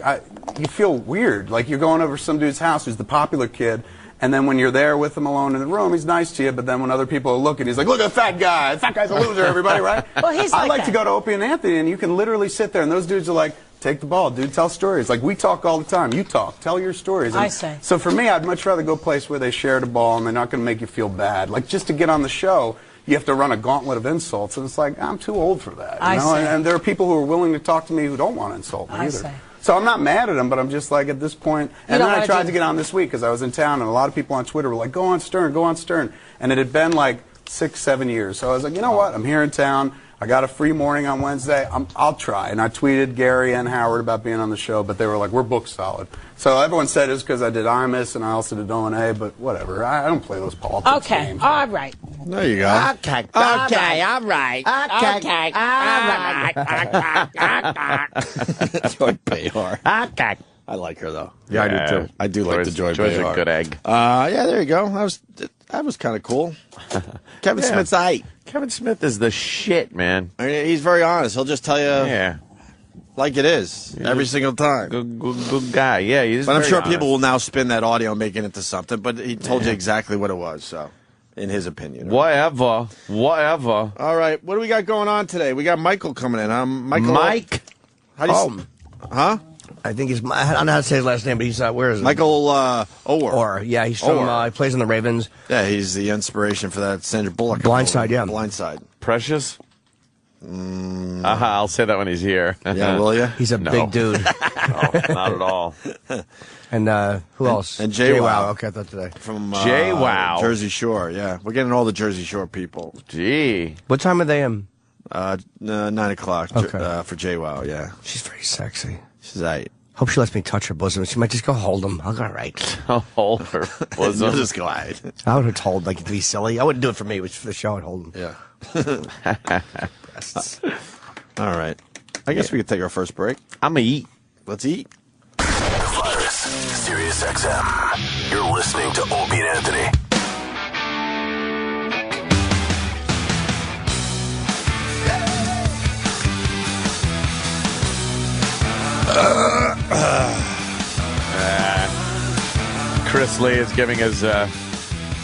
you feel weird. Like you're going over to some dude's house who's the popular kid, and then when you're there with him alone in the room, he's nice to you, but then when other people are looking, he's like, look at the fat guy. The fat guy's a loser, everybody, right? Well, he's I like like that. to go to Opie and Anthony, and you can literally sit there, and those dudes are like, take the ball, dude, tell stories. Like, we talk all the time. You talk. Tell your stories. And I see. So for me, I'd much rather go a place where they share the ball and they're not going to make you feel bad. Like, just to get on the show, you have to run a gauntlet of insults, and it's like, I'm too old for that. You know? see. And there are people who are willing to talk to me who don't want to insult me I either. see. So I'm not mad at them, but I'm just like, at this point. And don't then I wanna tried do- to get on this week because I was in town, and a lot of people on Twitter were like, go on Stern, go on Stern. And it had been like 6, 7 years. So I was like, you know what? I'm here in town. I got a free morning on Wednesday. I'll try. And I tweeted Gary and Howard about being on the show, but they were like, we're booked solid. So everyone said it was because I did Imus and I also did O&A, but whatever. I don't play those politics Okay, games. all right. There you go. Okay, all right. Okay, Joy Behar. Okay. I like her, though. Yeah, I do, too. I do like the Joy Joy's Behar. a good egg. Yeah, there you go. That was kind of cool. Kevin Yeah. Smith's aight. Kevin Smith is the shit, man. I mean, he's very honest. He'll just tell you like it is every single time. Good guy. Yeah, he's But I'm very sure honest. people will now spin that audio and make it into something. But he told you exactly what it was, so, in his opinion. Whatever. All right, what do we got going on today? We got Michael coming in. Michael. Mike? How do you Huh? I think he's. I don't know how to say his last name, but he's where is it? Michael Orr. Or yeah, he's from. Orr. He plays in the Ravens. Yeah, he's the inspiration for that Sandra Bullock. Blindside, yeah. Blindside. Precious? I'll say that when he's here. Yeah, will you? He's a big dude. No, not at all. And who else? And Jay Wow. Okay, I thought today. From Jay Wow. Jersey Shore, yeah. We're getting all the Jersey Shore people. Gee. What time are they in? 9 o'clock Okay. for Jay Wow, yeah. She's very sexy. She's aight. Hope she lets me touch her bosom. She might just go hold him. I'll go, all right. I'll hold her bosom. You'll just go aight. I would have told, like, to be silly. I wouldn't do it for me. It was for the show. I'd hold him. Yeah. Breasts. All right. I guess we could take our first break. I'm going to eat. Let's eat. The Virus, Sirius XM. You're listening to Opie and Anthony. Chris Lee is giving his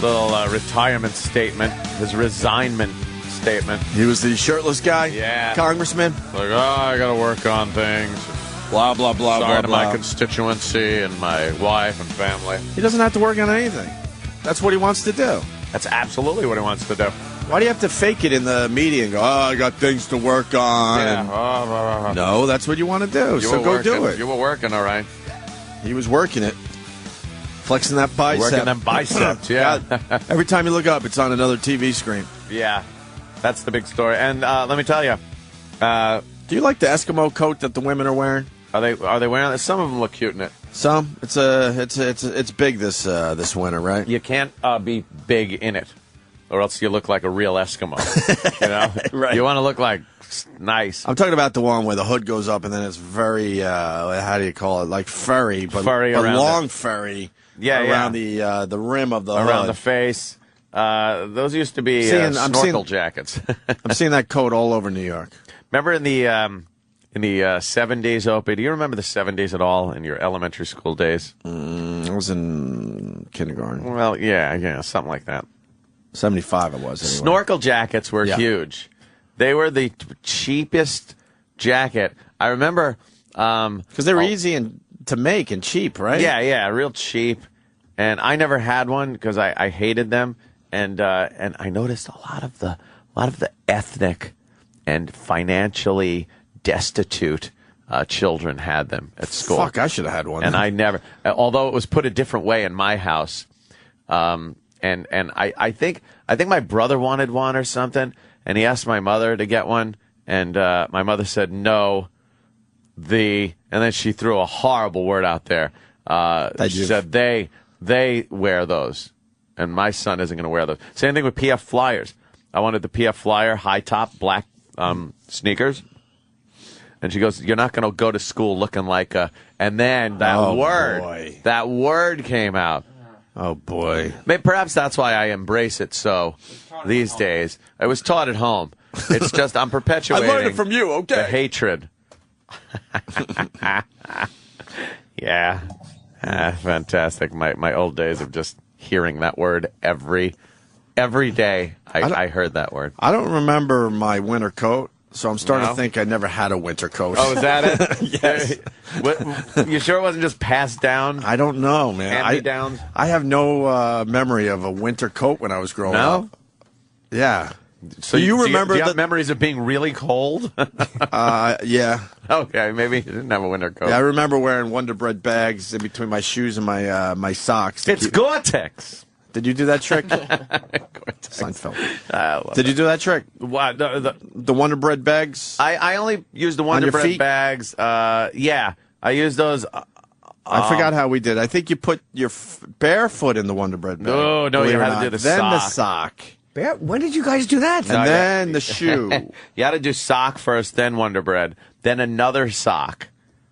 little retirement statement, his resignment statement. He was the shirtless guy? Yeah. Congressman? Like, I got to work on things. Blah, blah, blah, Sorry blah, to blah. my constituency and my wife and family. He doesn't have to work on anything. That's what he wants to do. That's absolutely what he wants to do. Why do you have to fake it in the media and go, I got things to work on? Yeah. No, that's what you want to do. So go do it. You were working, all right. He was working it. Flexing that bicep. Working them biceps, yeah. Every time you look up, it's on another TV screen. Yeah. That's the big story. And let me tell you. Do you like the Eskimo coat that the women are wearing? Are they wearing it? Some of them look cute in it. Some. It's big this winter, right? You can't be big in it, or else you look like a real Eskimo. You know, Right. You want to look like nice. I'm talking about the one where the hood goes up and then it's very how do you call it? Like furry, but around long furry. Around the rim of the around hood. the face. Those used to be snorkel jackets. I'm seeing that coat all over New York. Remember in the 70s, Opie? Do you remember the 70s at all in your elementary school days? I was in kindergarten. Well, yeah, something like that. 75 it was. Anyway. Snorkel jackets were huge. They were the cheapest jacket. I remember because they were easy to make and cheap, right? Yeah, real cheap. And I never had one because I hated them. And I noticed a lot of the ethnic and financially destitute children had them at school. Fuck, I should have had one. And I never, although it was put a different way in my house. And I think my brother wanted one or something, and he asked my mother to get one, and my mother said no. And then she threw a horrible word out there. She said they wear those, and my son isn't going to wear those. Same thing with PF Flyers. I wanted the PF Flyer high top black sneakers. And she goes, you're not going to go to school looking like a... And then that word came out. Oh, boy. Maybe, perhaps that's why I embrace it so these days. I was taught at home. It's just I'm perpetuating... I learned it from you, okay. The hatred. Yeah. Fantastic. My old days of just hearing that word every day. I heard that word. I don't remember my winter coat. So I'm starting to think I never had a winter coat. Oh, is that it? Yes. You sure it wasn't just passed down? I don't know, man. Hand-me-downs? I have no memory of a winter coat when I was growing up. Yeah. So do you remember do you have memories of being really cold? Yeah. Okay, maybe you didn't have a winter coat. Yeah, I remember wearing Wonder Bread bags in between my shoes and my socks. It's Gore-Tex. Did you do that trick? Seinfeld. Did you do that trick? What, the Wonder Bread bags? I only used the Wonder Bread feet? bags. Yeah, I used those. I forgot how we did. I think you put your bare foot in the Wonder Bread bag. No, you had to do the then sock. Then the sock. When did you guys do that? And then the shoe. You had to do sock first, then Wonder Bread, then another sock.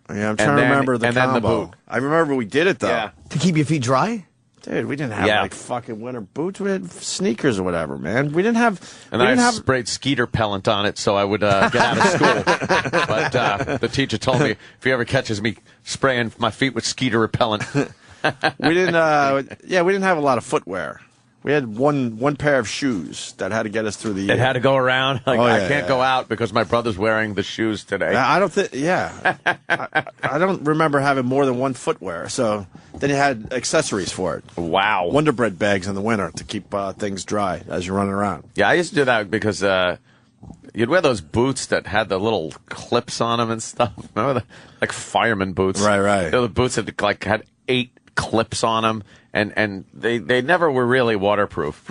Yeah, I'm trying to remember the combo. Then the boot. I remember we did it, though. Yeah. To keep your feet dry? Dude, we didn't have like fucking winter boots. We had sneakers or whatever, man. We didn't have. And I sprayed skeeter pellant on it so I would get out of school. But the teacher told me if he ever catches me spraying my feet with skeeter repellent. We didn't. We didn't have a lot of footwear. We had one pair of shoes that had to get us through the year. It had to go around. I can't go out because my brother's wearing the shoes today. I don't think. Yeah, I don't remember having more than one footwear. So then you had accessories for it. Wow. Wonder Bread bags in the winter to keep things dry as you're running around. Yeah, I used to do that because you'd wear those boots that had the little clips on them and stuff. Remember like fireman boots? Right. The boots that had 8 clips on them. And they never were really waterproof.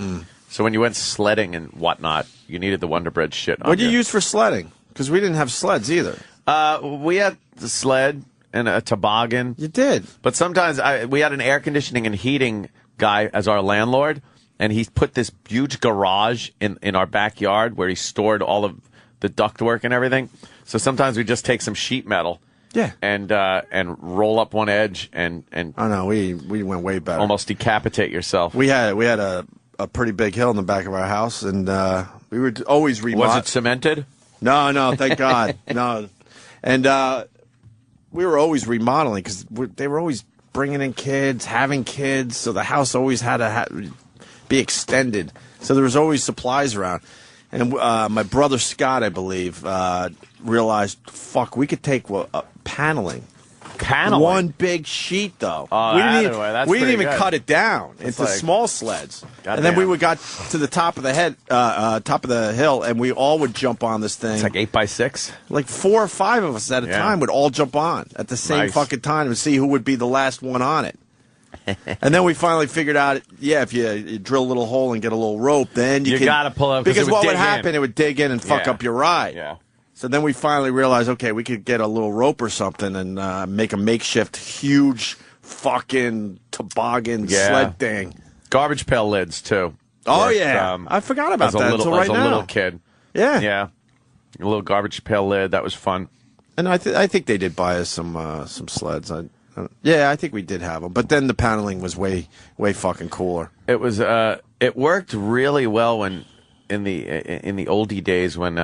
So when you went sledding and whatnot, you needed the Wonder Bread shit on What did you use for sledding? Because we didn't have sleds either. We had the sled and a toboggan. You did. But sometimes we had an air conditioning and heating guy as our landlord, and he put this huge garage in our backyard where he stored all of the ductwork and everything. So sometimes we just take some sheet metal. Yeah, and roll up one edge and oh no, we went way better. Almost decapitate yourself. We had a pretty big hill in the back of our house, and we were always Was it cemented? No, thank God, no. And we were always remodeling because they were always bringing in kids, having kids, so the house always had to be extended. So there was always supplies around. And my brother Scott, I believe, realized, fuck, we could take paneling, paneling. One big sheet, though. Oh, we didn't that even, way. That's we didn't pretty even good. cut it down into like- small sleds. Goddamn. And then we got to the top of the top of the hill, and we all would jump on this thing. It's like 8x6. Like 4 or 5 of us at a Yeah. time would all jump on at the same Nice. fucking time and see who would be the last one on it. And then we finally figured out, if you drill a little hole and get a little rope, then you You can, gotta pull up, 'cause because it would what would dig happen? in. It would dig in and fuck Yeah. up your ride. Yeah. So then we finally realized, okay, we could get a little rope or something and make a makeshift huge fucking toboggan Yeah. sled thing. Garbage pail lids, too. Oh, Worked, yeah. I forgot about as a that little, until right as a now. little kid. Yeah. Yeah. A little garbage pail lid. That was fun. And I think they did buy us some sleds. I think we did have them. But then the paneling was way fucking cooler. It was. It worked really well when in the oldie days when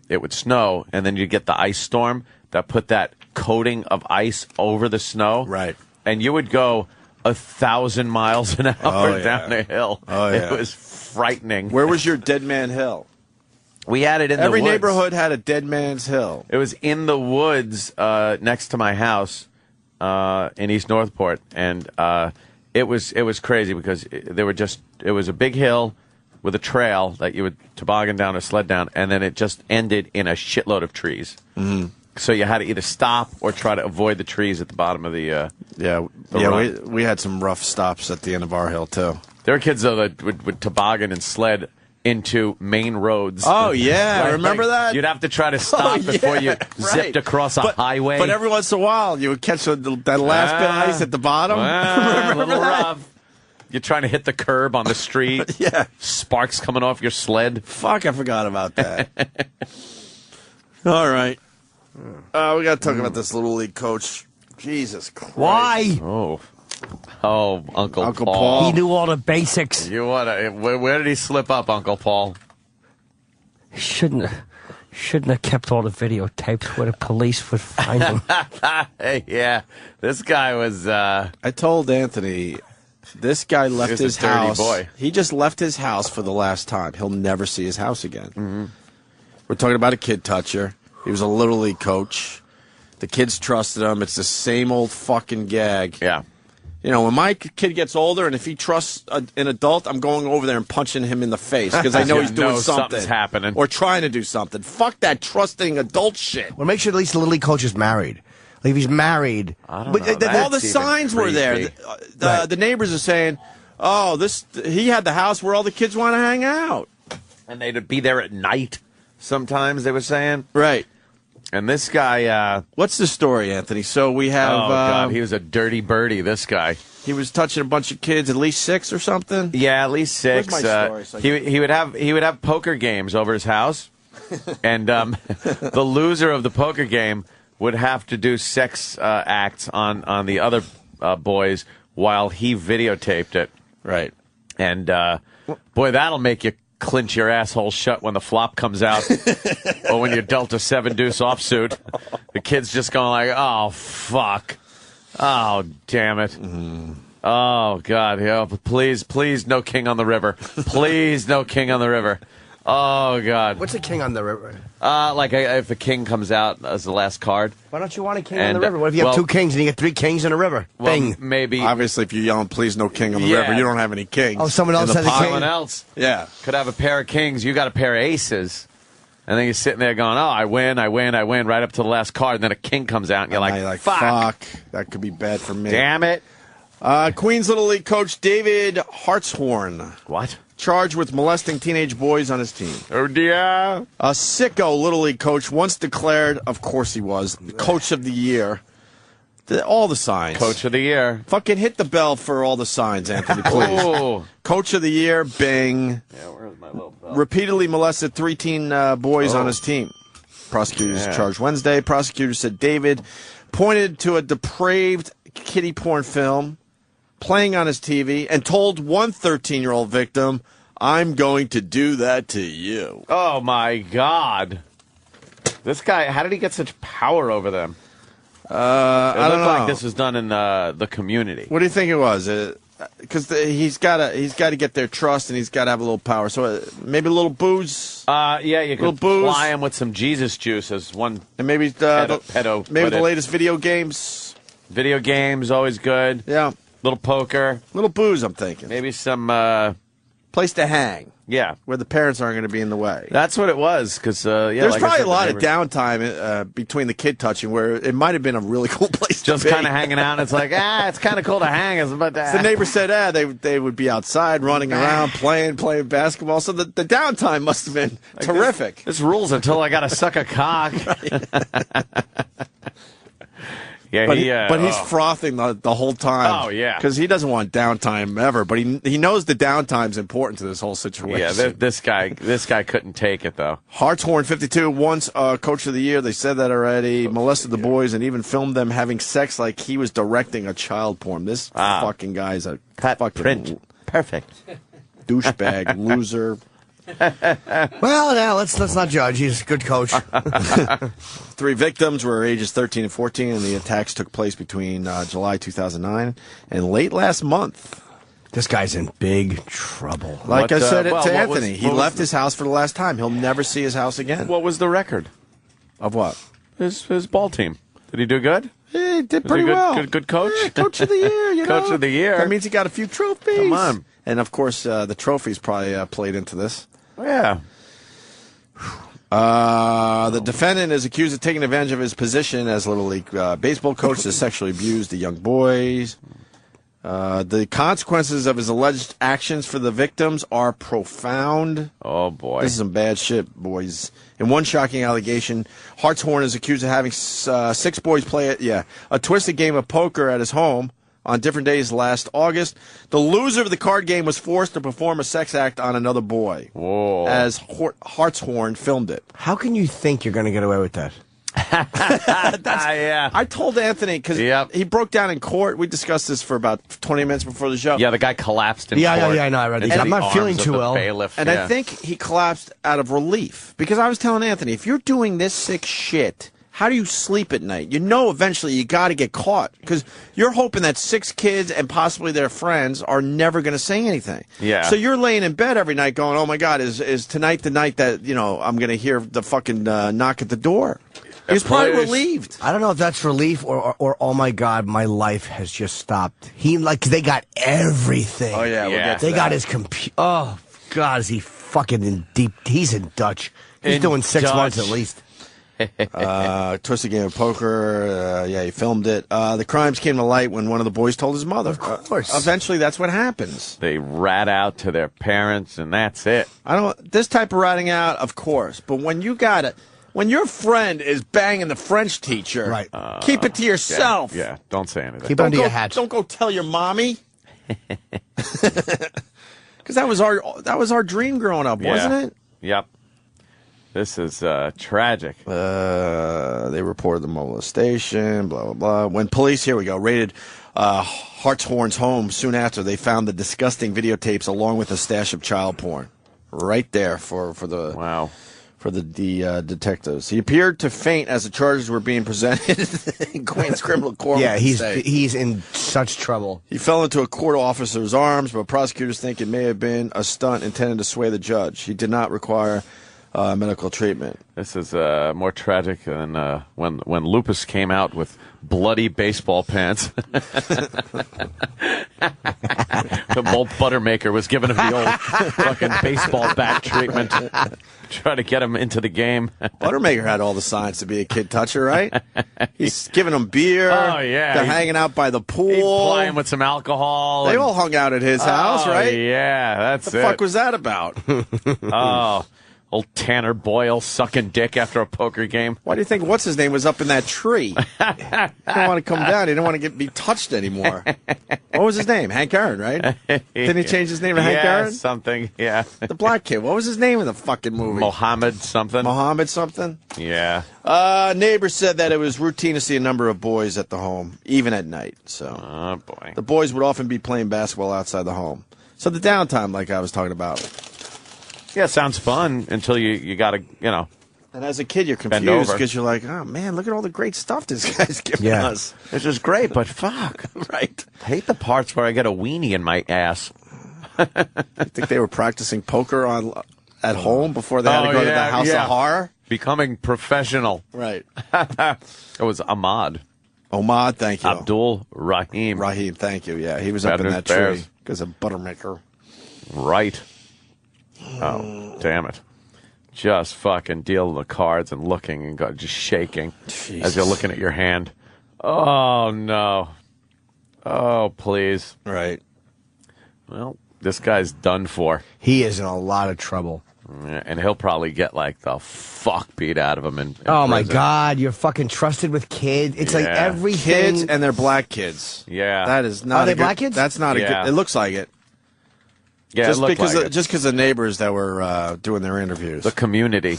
it would snow and then you'd get the ice storm that put that coating of ice over the snow. Right. And you would go 1,000 miles an hour down a hill. Oh, yeah. It was frightening. Where was your Dead Man Hill? We had it in Every the woods. neighborhood had a Dead Man's Hill. It was in the woods next to my house in East Northport, and it was crazy because it was a big hill with a trail that you would toboggan down or sled down, and then it just ended in a shitload of trees. Mm-hmm. So you had to either stop or try to avoid the trees at the bottom of the run. We had some rough stops at the end of our hill too. There were kids though that would toboggan and sled into main roads. Oh yeah, remember that? You'd have to try to stop before you zipped across a highway. But every once in a while, you would catch that last bit of ice at the bottom. A Remember little that? rough. You're trying to hit the curb on the street. Yeah. Sparks coming off your sled. Fuck, I forgot about that. All right. We got to talk about this Little League coach. Jesus Christ. Why? Oh, Uncle Paul. He knew all the basics. You wanna? Where did he slip up, Uncle Paul? Shouldn't have kept all the videotapes where the police would find him. Hey, yeah, this guy was. I told Anthony, this guy left He was a his dirty house. boy. He just left his house for the last time. He'll never see his house again. Mm-hmm. We're talking about a kid toucher. He was a Little League coach. The kids trusted him. It's the same old fucking gag. Yeah. You know, when my kid gets older and if he trusts an adult, I'm going over there and punching him in the face because I know You he's doing know something. something's happening. Or trying to do something. Fuck that trusting adult shit. Well, make sure at least the Little League coach is married. Like if he's married. I don't know. All the That's signs even were there. creepy. The neighbors are saying, "Oh, he had the house where all the kids want to hang out." And they'd be there at night. Sometimes they were saying. Right. And this guy. What's the story, Anthony? So we have. Oh God, he was a dirty birdie. This guy. He was touching a bunch of kids, at least 6 or something. Yeah, at least 6. Where's my story so I He would have poker games over his house, and the loser of the poker game would have to do sex acts on the other boys while he videotaped it. Right. And boy, that'll make you clinch your asshole shut when the flop comes out, or when you dealt a 7 deuce offsuit. The kid's just going like, "Oh fuck." Oh, damn it. Mm-hmm. Oh, God. Yeah, please, no king on the river. Please, no king on the river. Oh, God. What's a king on the river? If a king comes out as the last card. Why don't you want a king on the river? What if you have 2 kings and you get 3 kings in a river? Well, Bing. maybe. Obviously, if you're yelling, "Please, no king on the river," you don't have any kings. Oh, someone else has a king? Someone else. Yeah. Could have a pair of kings. You got a pair of aces. And then you're sitting there going, "Oh, I win, right up to the last card." And then a king comes out, and you're like, fuck. That could be bad for me. Damn it. Queens Little League coach David Hartshorn. What? Charged with molesting teenage boys on his team. Oh, dear. A sicko Little League coach once declared, of course he was, Coach of the Year. All the signs. Coach of the Year. Fucking hit the bell for all the signs, Anthony, please. Oh. Coach of the Year, bing. Yeah, where's my little bell? Repeatedly molested 3 teen boys on his team. Prosecutors charged Wednesday. Prosecutors said David pointed to a depraved kiddie porn film playing on his TV and told one 13-year-old victim, "I'm going to do that to you." Oh, my God. This guy, how did he get such power over them? I It don't looked know. like this was done in the community. What do you think it was? Because he's got to get their trust and he's got to have a little power. So maybe a little booze. Yeah, you Little could booze. fly him with some Jesus juice as one. And maybe pedo maybe put the it. latest video games. Video games, always good. Yeah. Little poker. Little booze, I'm thinking. Maybe some... place to hang. Yeah. Where the parents aren't going to be in the way. That's what it was, because, There's like probably I said, a lot the of neighbors- downtime between the kid touching where it might have been a really cool place Just to be. kind of hanging out. It's like, it's kind of cool to hang. But The neighbor said, they would be outside running around, playing basketball. So the downtime must have been terrific. This rules until I got to suck a cock. Yeah, but he's frothing the whole time. Oh, yeah. Because he doesn't want downtime ever. But he knows the downtime's important to this whole situation. Yeah, this guy couldn't take it though. Hartshorn, 52, once Coach of the Year. They said that already. Molested the boys and even filmed them having sex like he was directing a child porn. This fucking guy's a fucking print. Perfect. douchebag, loser. Well, now let's not judge. He's a good coach. 3 victims were ages 13 and 14, and the attacks took place between July 2009 and late last month. This guy's in big trouble. Like I said to what Anthony, was- he what was left the- his house for the last time. He'll never see his house again. What was the record? Of what? His ball team. Did he do good? He did Was pretty he good, well. Good coach. Yeah, coach of the year, you know. Coach of the year. That means he got a few trophies. Come on. And, of course, the trophies probably played into this. Yeah. The defendant is accused of taking advantage of his position as Little League baseball coach to sexually abuse the young boys. The consequences of his alleged actions for the victims are profound. Oh, boy. This is some bad shit, boys. In one shocking allegation, Hartshorn is accused of having 6 boys play a twisted game of poker at his home on different days last August. The loser of the card game was forced to perform a sex act on another boy. Whoa. As Hartshorn filmed it. How can you think you're going to get away with that? Yeah. I told Anthony because he broke down in court. We discussed this for about 20 minutes before the show. Yeah, the guy collapsed in Yeah, court. I know. I read into that. I'm the not feeling arms of too the well. bailiff. And Yeah. I think he collapsed out of relief because I was telling Anthony, if you're doing this sick shit, how do you sleep at night? You know eventually you got to get caught because you're hoping that 6 kids and possibly their friends are never going to say anything. Yeah. So you're laying in bed every night going, oh, my God, is tonight the night that, I'm going to hear the fucking knock at the door? He was probably relieved. I don't know if that's relief or oh my God, my life has just stopped. They got everything. Oh, yeah. We'll get to They got that. his computer. Oh, God, is he fucking in deep? He's in Dutch. He's In doing 6 months Dutch. at least. Twisted game of poker. He filmed it. The crimes came to light when one of the boys told his mother. Of course. Eventually, that's what happens. They rat out to their parents, and that's it. This type of ratting out, of course. But when you got it, when your friend is banging the French teacher, Right. keep it to yourself. Yeah, don't say anything. Keep it under your hat. Don't go tell your mommy. Because that was our dream growing up, wasn't it? Yep. This is tragic. They reported the molestation, blah, blah, blah. When police, here we go, raided Hartshorn's home soon after, they found the disgusting videotapes along with a stash of child porn. Right there for the detectives. He appeared to faint as the charges were being presented in Queens criminal court. Yeah, with the state. he's in such trouble. He fell into a court officer's arms, but prosecutors think it may have been a stunt intended to sway the judge. He did not require medical treatment. This is more tragic than when Lupus came out with bloody baseball pants. The old Buttermaker was giving him the old fucking baseball bat treatment. Try to get him into the game. Buttermaker had all the signs to be a kid toucher, right? He's giving them beer. Oh, yeah. They're hanging out by the pool. He's playing with some alcohol. They and- all hung out at his house, Oh, right? Yeah, that's What the it. fuck was that about? Oh, old Tanner Boyle sucking dick after a poker game. Why do you think what's his name was up in that tree? He didn't want to come down. He didn't want to be touched anymore. What was his name? Hank Aaron, right? Didn't he change his name to Hank Aaron? Something, yeah. The black kid. What was his name in the fucking movie? Mohammed something. Mohammed something? Yeah. Neighbors said that it was routine to see a number of boys at the home, even at night. So Oh, boy. the boys would often be playing basketball outside the home. So the downtime, like I was talking about. Yeah, sounds fun until you got to, And as a kid, you're Bend confused over. because you're like, oh, man, look at all the great stuff this guy's giving Yeah. us. This is great, but fuck. Right. I hate the parts where I get a weenie in my ass. I think they were practicing poker at home before they had to go to the House of Horror. Becoming professional. Right. It was Ahmad. Omad, thank you. Abdul Rahim. Rahim, thank you. Yeah, he was up in Veterans that tree Bears. because of Buttermaker. Right. Oh, damn it. Just fucking dealing the cards and looking and just shaking as you're looking at your hand. Oh, no. Oh, please. Right. Well, this guy's done for. He is in a lot of trouble. Yeah, and he'll probably get, like, the fuck beat out of him in Oh, my prison. God. You're fucking trusted with kids. It's like Yeah. everything. Kids, and they're black kids. Yeah. That is not Are they a good, black kids? That's not a Yeah. good. It looks like it. Yeah, just it looked because like it. just because the neighbors that were doing their interviews. The community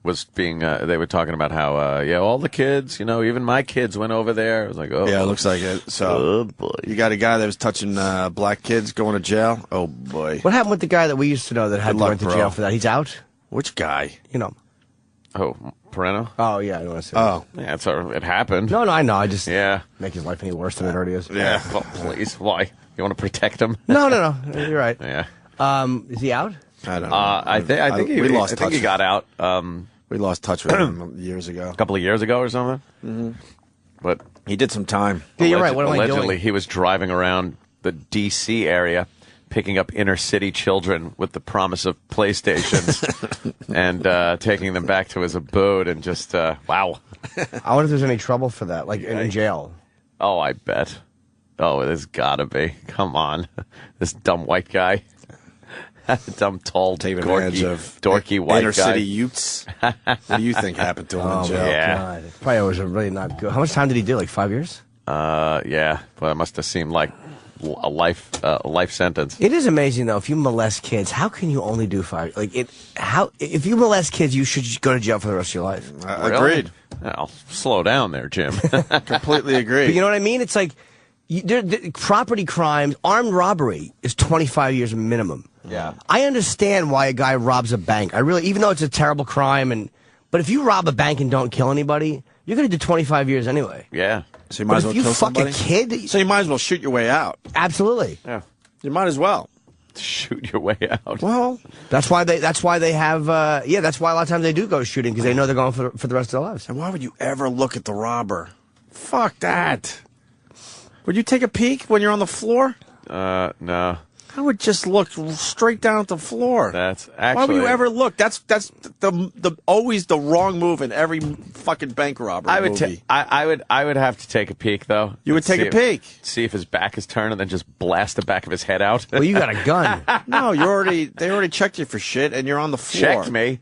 was being, they were talking about how, all the kids, even my kids went over there. It was like, oh. Yeah, it looks like it. So, oh, boy. You got a guy that was touching black kids going to jail? Oh, boy. What happened with the guy that we used to know that had Good to luck, went to bro. jail for that? He's out? Which guy? You know. Oh, Pereno? Oh, yeah. I don't want to say Oh. Yeah, it happened. No, I know. I just Yeah. make his life any worse than it already is. Yeah. Well, please. Why? You want to protect him? No. You're right. Yeah. Is he out? I don't know. I think we lost I think he touch. got out We lost touch with him years ago. a couple of years ago or something. Mm-hmm. But He did some time. Yeah, you're right. What am I allegedly, doing? he was driving around the D.C. area, picking up inner city children with the promise of PlayStations, and taking them back to his abode, and just wow. I wonder if there's any trouble for that, like in jail. Oh, I bet. Oh, there's gotta be. Come on, this dumb white guy, dumb tall, Take advantage dorky, of dorky white inner guy. city youths. What do you think happened to him in jail? yeah. God, it probably was a really not good. How much time did he do? Like 5 years? Yeah, but it must have seemed like a life sentence. It is amazing though. If you molest kids, how can you only do 5? Like it. How if you molest kids, you should go to jail for the rest of your life. Really? Agreed. Well, slow down there, Jim. Completely agree. But you know what I mean? It's like property crimes, armed robbery is 25 years minimum. Yeah. I understand why a guy robs a bank. I really, even though it's a terrible crime, but if you rob a bank and don't kill anybody, you're going to do 25 years anyway. Yeah. So you might But as well if you kill fuck somebody. a kid, So you might as well shoot your way out. absolutely. Yeah. You might as well. Shoot your way out. Well, That's why they have. That's why a lot of times they do go shooting because they know they're going for the rest of their lives. and why would you ever look at the robber? Fuck that. Would you take a peek when you're on the floor? No. I would just look straight down at the floor. That's Why would actually. you ever look? That's the always the wrong move in every fucking bank robbery I would. movie. I would have to take a peek though. You would See take a peek. See if his back is turned, and then just blast the back of his head out. Well, you got a gun. No, they already checked you for shit, and you're on the floor. Checked me.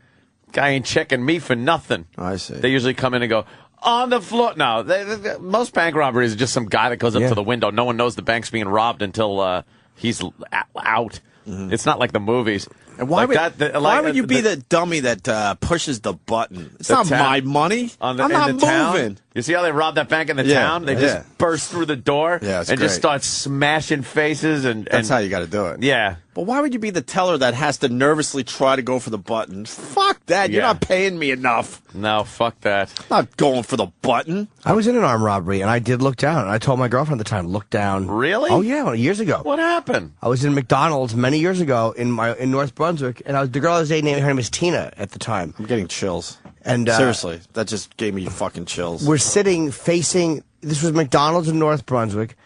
Guy ain't checking me for nothing. I see. They usually come in and go on the floor. No, most bank robberies are just some guy that goes up Yeah. to the window. No one knows the bank's being robbed until he's out. It's not like the movies. And why Like would that- why like would you be the- the dummy that pushes the button? It's The not town- my money. on the, I'm in not the town? moving. You see how they robbed that bank in the Yeah, town? They yeah. just burst through the door Yeah, it's and just great. start smashing faces and That's how you got to do it. yeah. But why would you be the teller that has to nervously try to go for the button? Fuck that. You're Yeah. not paying me enough. No, fuck that. I'm not going for the button. I was in an armed robbery and I did look down. And I told my girlfriend at the time, look down. Really? Oh yeah, years ago. What happened? I was in McDonald's many years ago in North Brunswick, and the girl I was dating, her name was Tina at the time. I'm getting chills. And Seriously, that just gave me fucking chills. we're sitting facing. This was McDonald's in North Brunswick,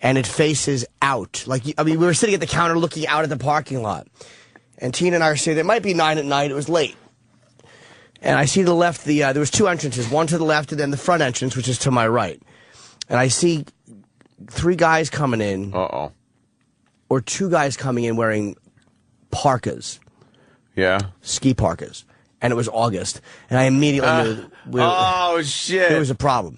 and it faces out. We were sitting at the counter looking out at the parking lot, and Tina and I are sitting. It might be 9 at night. It was late, and I see to the left. There was 2 entrances, one to the left, and then the front entrance, which is to my right. And I see 3 guys coming in, Uh-oh. or 2 guys coming in wearing parkas. Yeah. Ski parkas, and it was August, and I immediately knew Oh shit. there was a problem.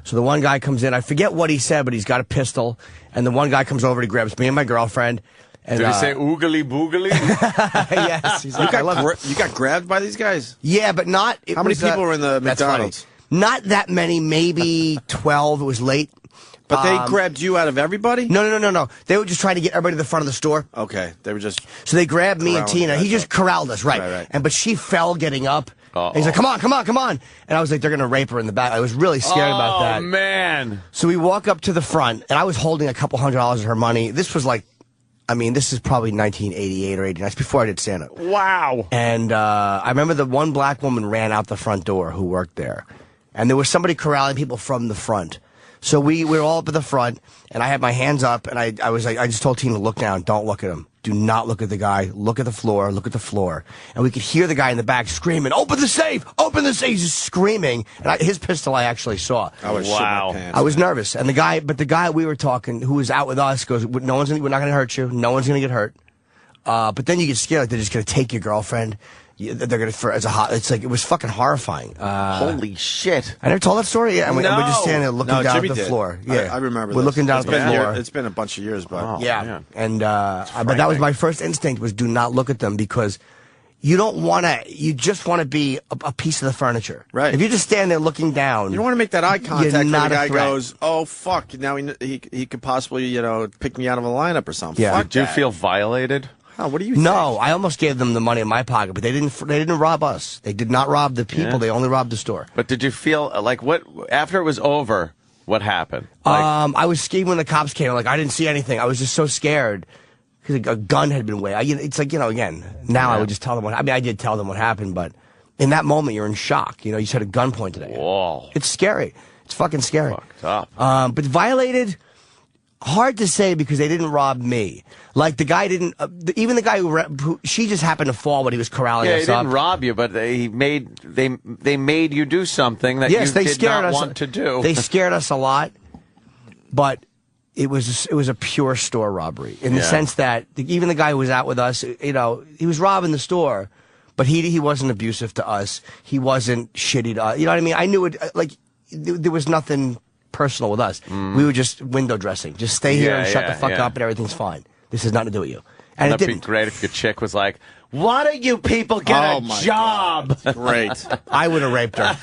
So the one guy comes in, I forget what he said, but he's got a pistol, and the one guy comes over, he grabs me and my girlfriend. And, Did he say oogly boogly? yes, he's like, I love it. You got grabbed by these guys? Yeah, but not. How many people were in the that's funny. McDonald's? Not that many, maybe 12. It was late. But they grabbed you out of everybody? No. They were just trying to get everybody to the front of the store. Okay, they were just. So they grabbed me and Corralling Tina. you He guys just up. corralled us, right? Right. But she fell getting up. And he's like, come on. And I was like, they're going to rape her in the back. I was really scared about that. Oh man. So we walk up to the front, and I was holding a couple $100 of her money. This was like, this is probably 1988 or 89. It's before I did stand-up. Wow. And I remember the one black woman ran out the front door who worked there. and there was somebody corralling people from the front. So we were all up at the front, and I had my hands up, and I was like, I just told Tina, look down, don't look at him. Do not look at the guy. Look at the floor. Look at the floor. And we could hear the guy in the back screaming, open the safe! Open the safe! He's just screaming. And his pistol I actually saw. I was shitting my pants, I was nervous. And the guy we were talking, who was out with us, goes, we're not going to hurt you. No one's going to get hurt. But then you get scared, like they're just going to take your girlfriend. They're going to, it's like, it was fucking horrifying. Holy shit. I never told that story? Yeah, and we're just standing there looking down Jimmy at the did. floor. Yeah. I remember We're this. looking down at the floor. It's been a bunch of years, but. Yeah. Man. And, but that was my first instinct, was do not look at them, because you don't want to, you just want to be a piece of the furniture. Right. If you just stand there looking down. You don't want to make that eye contact you're when not the a guy threat. goes, oh, fuck, now he could possibly, pick me out of a lineup or something. Yeah. Fuck Did you that. feel violated? Oh, what do you No, think? I almost gave them the money in my pocket, but they didn't rob us. They did not rob the people. Yeah. They only robbed the store. But did you feel like what after it was over? What happened? I was scared when the cops came. Like, I didn't see anything. I was just so scared because a gun had been waved. It's like, again, now I would just tell them I did tell them what happened, but in that moment you're in shock. You just had a gun pointed at you. Whoa. It's scary. It's fucking scary. Fucked up. But violated, hard to say because they didn't rob me. Like, the guy didn't, even the guy who she just happened to fall when he was corralling Yeah, us he didn't up. rob you, but they made you do something that Yes, you they did scared not us. want to do. They scared us a lot, but it was a pure store robbery in the sense that even the guy who was out with us, he was robbing the store, but he wasn't abusive to us. He wasn't shitty to us. You know what I mean? I knew it. Like, there was nothing personal with us. We were just window dressing. Just stay here and shut the fuck up, and everything's fine. This has nothing to do with you. And it That'd didn't. be great if your chick was like, "Why don't you people get a job?" Great. I would have raped her.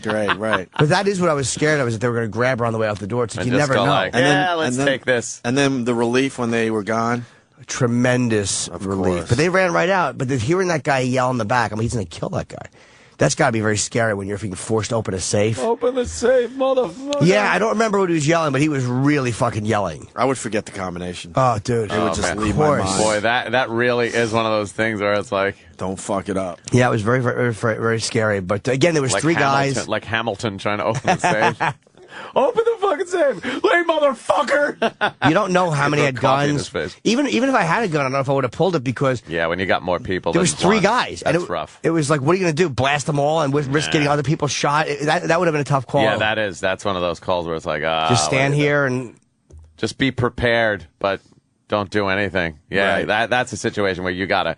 Great, right. But that is what I was scared of, is that they were going to grab her on the way out the door. It's like, And you just never go know. like, let's take this. And then the relief when they were gone. Tremendous relief. course. But they ran right out. But hearing that guy yell in the back, he's going to kill that guy. That's got to be very scary when you're being forced to open a safe. Open the safe, motherfucker. Yeah, I don't remember what he was yelling, but he was really fucking yelling. I would forget the combination. Oh, dude. It would just man. leave my mind. Boy, that really is one of those things where it's like, don't fuck it up. Yeah, it was very, very, very, very scary. But again, there was like three Hamilton, guys. like Hamilton trying to open the safe. Open the fucking safe, lay motherfucker. You don't know how many Throw had coffee in his guns. face. Even if I had a gun, I don't know if I would have pulled it, because Yeah, when you got more people, there than was three one, guys. That's and rough. It was like, what are you going to do? Blast them all and risk getting other people shot? That would have been a tough call. Yeah, that's one of those calls where it's like, Just stand here and just be prepared, but don't do anything. Yeah, Right. that's a situation where you gotta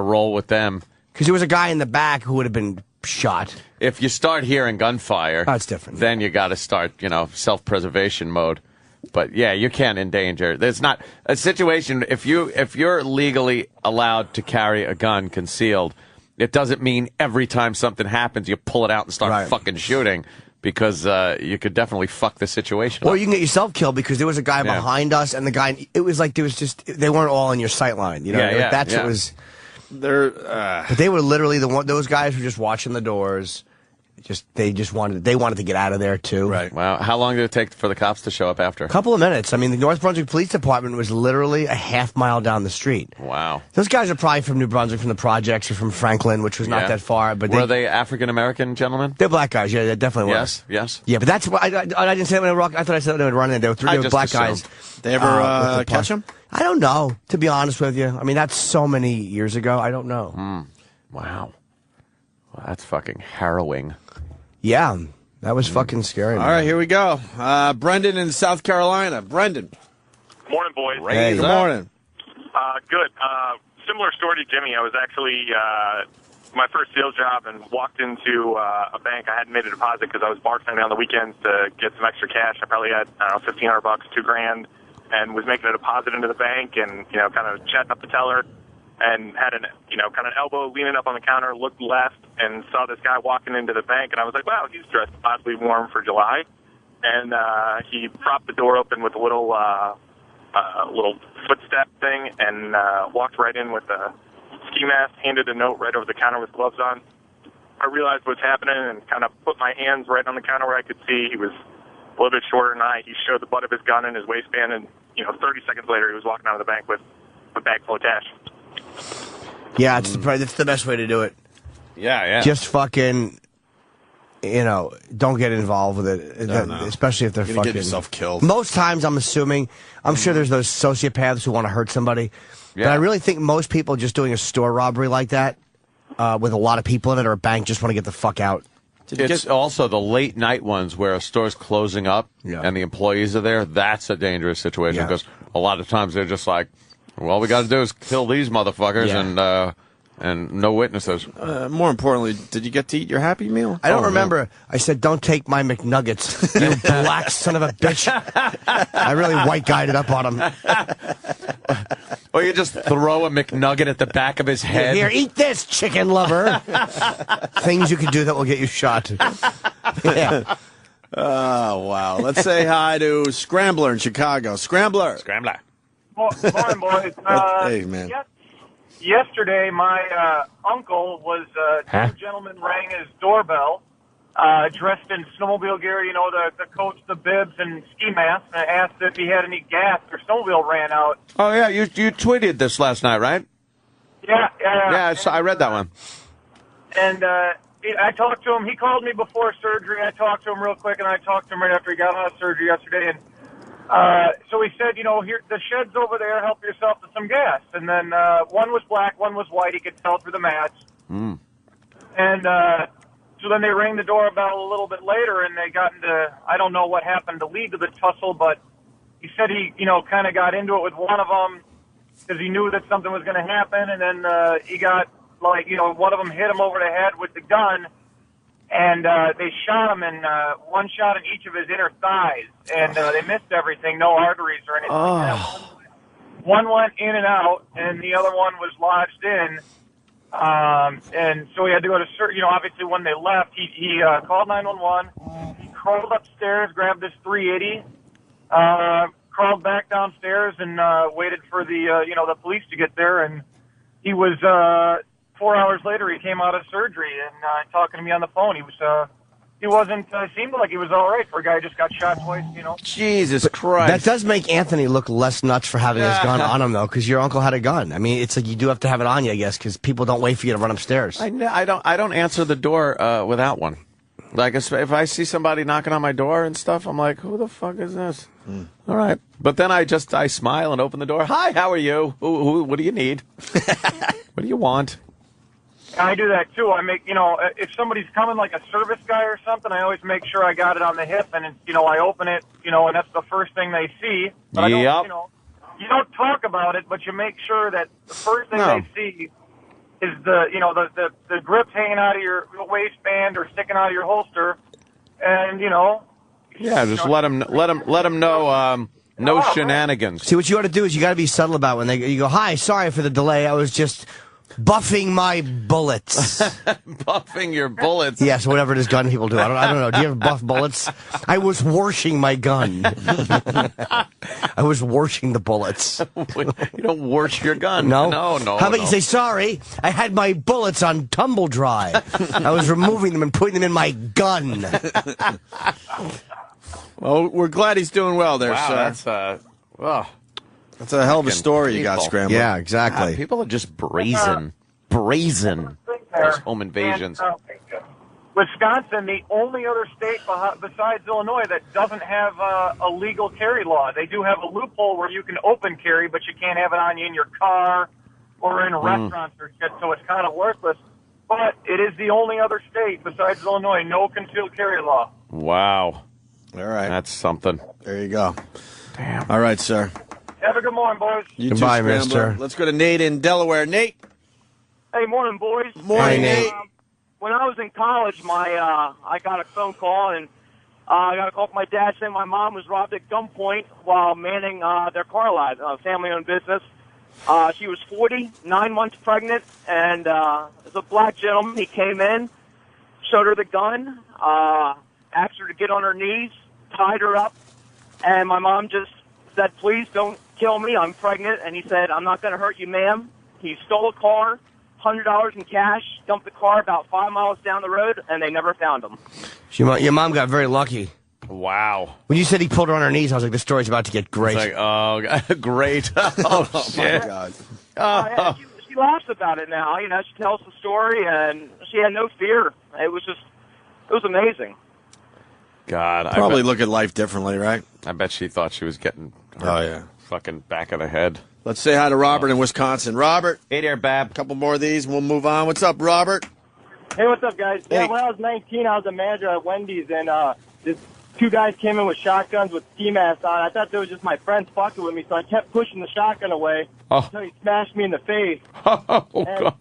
roll with them. because there was a guy in the back who would have been shot. If you start hearing gunfire, Oh, it's different. Then you got to start, self-preservation mode. But yeah, you can't endanger. There's not a situation if you're legally allowed to carry a gun concealed. It doesn't mean every time something happens you pull it out and start fucking shooting, because you could definitely fuck the situation Or up. you can get yourself killed, because there was a guy behind us, and the guy, it was like, they weren't all in your sight line. That's what was. But they were literally those guys were just watching the doors. They wanted to get out of there too. Right. Wow. How long did it take for the cops to show up after? A couple of minutes. I mean, the North Brunswick Police Department was literally a half mile down the street. Wow. Those guys are probably from New Brunswick, from the projects, or from Franklin, which was not that far. But were they African American gentlemen? They're black guys. Yeah, they definitely were. Yes. Yeah, but that's what I didn't say that when I thought I said they would run in. They were three just black guys. assumed. They ever catch him? I don't know, to be honest with you. I mean, that's so many years ago. I don't know. Wow. Well, that's fucking harrowing. Yeah, that was fucking scary. All right, here we go. Brendan in South Carolina. Brendan. Morning, boys. Hey, good morning. Good. Similar story to Jimmy. I was actually my first sales job and walked into a bank. I hadn't made a deposit because I was bartending on the weekends to get some extra cash. I probably had, $1,500, $2,000, and was making a deposit into the bank and, kind of chatting up the teller, and had an elbow leaning up on the counter, looked left, and saw this guy walking into the bank, and I was like, wow, he's dressed oddly warm for July. And he propped the door open with a little footstep thing, and walked right in with a ski mask, handed a note right over the counter with gloves on. I realized what's happening and kind of put my hands right on the counter where I could see. He was a little bit shorter than I. He showed the butt of his gun in his waistband, and 30 seconds later he was walking out of the bank with a bag full of cash. Yeah, it's the best way to do it. Yeah. Just fucking don't get involved with it, especially if they're You're gonna fucking. get yourself killed. Most times, I'm sure there's those sociopaths who want to hurt somebody, but I really think most people just doing a store robbery like that with a lot of people in it or a bank just want to get the fuck out. It's also the late night ones where a store's closing up and the employees are there. That's a dangerous situation because a lot of times they're just like, well, we got to do is kill these motherfuckers and no witnesses. More importantly, did you get to eat your Happy Meal? I don't remember. I said, don't take my McNuggets, you black son of a bitch. I really white guided up on him. Or you just throw a McNugget at the back of his head. Here, eat this, chicken lover. Things you can do that will get you shot. Yeah. Oh, wow. Let's say hi to Scrambler in Chicago. Scrambler. Morning, boys. Hey, man. Yesterday, my uncle was, two gentlemen rang his doorbell, dressed in snowmobile gear, the coats, the bibs, and ski masks, and asked if he had any gas. Their snowmobile ran out. Oh, yeah, you tweeted this last night, right? Yeah. Yeah, I read that one. And I talked to him. He called me before surgery. I talked to him real quick, and I talked to him right after he got out of surgery yesterday, and so he said, here, the shed's over there, help yourself to some gas. And then one was black, one was white. He could tell through the mats. Mm. And so then they rang the doorbell a little bit later, and they got into, I don't know what happened to lead to the tussle, but he said he, kind of got into it with one of them because he knew that something was going to happen. And then he got, one of them hit him over the head with the gun. And they shot him in one shot in each of his inner thighs, and they missed everything, no arteries or anything. One went in and out, and the other one was lodged in. And so he had to go to surgery. Obviously when they left, he called 911. He crawled upstairs, grabbed his 380, crawled back downstairs, and waited for the police to get there. And he was 4 hours later, he came out of surgery and talking to me on the phone. He wasn't, seemed like he was all right for a guy who just got shot twice, Jesus Christ. That does make Anthony look less nuts for having his gun on him, though, because your uncle had a gun. I mean, it's like you do have to have it on you, I guess, because people don't wait for you to run upstairs. I don't answer the door without one. Like, if I see somebody knocking on my door and stuff, I'm like, who the fuck is this? All right. But then I smile and open the door. Hi, how are you? What do you need? What do you want? I do that too. I make, if somebody's coming like a service guy or something, I always make sure I got it on the hip and, I open it, and that's the first thing they see. But I don't, you don't talk about it, but you make sure that the first thing they see is the grips hanging out of your waistband or sticking out of your holster. And, Yeah, just let them know, no shenanigans. See, what you ought to do is you got to be subtle about when you go, hi, sorry for the delay. I was just buffing my bullets. Buffing your bullets? Yes, whatever it is gun people do. I don't know. Do you ever buff bullets? I was washing my gun. I was washing the bullets. You don't wash your gun. No? No. How about you say, sorry, I had my bullets on tumble dry. I was removing them and putting them in my gun. Well, we're glad he's doing well there, wow, sir. That's a hell of a story you got, Scrambler. Yeah, exactly. People are just brazen. Those home invasions. And, Wisconsin, the only other state besides Illinois that doesn't have a legal carry law. They do have a loophole where you can open carry, but you can't have it on you in your car or in restaurants or shit, so it's kind of worthless. But it is the only other state besides Illinois, no concealed carry law. Wow. All right. That's something. There you go. Damn. All right, sir. Have a good morning, boys. You Goodbye, too, Scrambler. mister. Let's go to Nate in Delaware. Nate. Hey, morning, boys. Morning, Nate. When I was in college, I got a phone call, and I got a call from my dad saying my mom was robbed at gunpoint while manning their car lot, family-owned business. She was 40, 9 months pregnant, and there's a black gentleman. He came in, showed her the gun, asked her to get on her knees, tied her up, and my mom just said, please don't kill me, I'm pregnant. And he said, I'm not going to hurt you, ma'am. He stole a car, $100 in cash, dumped the car about 5 miles down the road, and they never found him. Your mom got very lucky. Wow. When you said he pulled her on her knees, I was like, this story's about to get great. It's like, oh, great. Oh, shit. My God. Yeah, she laughs about it now. She tells the story, and she had no fear. It was just It was amazing. God, Probably look at life differently, right? I bet she thought she was getting her Oh, yeah. fucking back of the head. Let's say hi to Robert in Wisconsin. Robert. Hey there, Bab. A couple more of these and we'll move on. What's up, Robert? Hey, what's up, guys? Hey. Yeah, when I was 19, I was a manager at Wendy's, and this two guys came in with shotguns with ski masks on. I thought they were just my friends fucking with me, so I kept pushing the shotgun away until he smashed me in the face. Oh, God.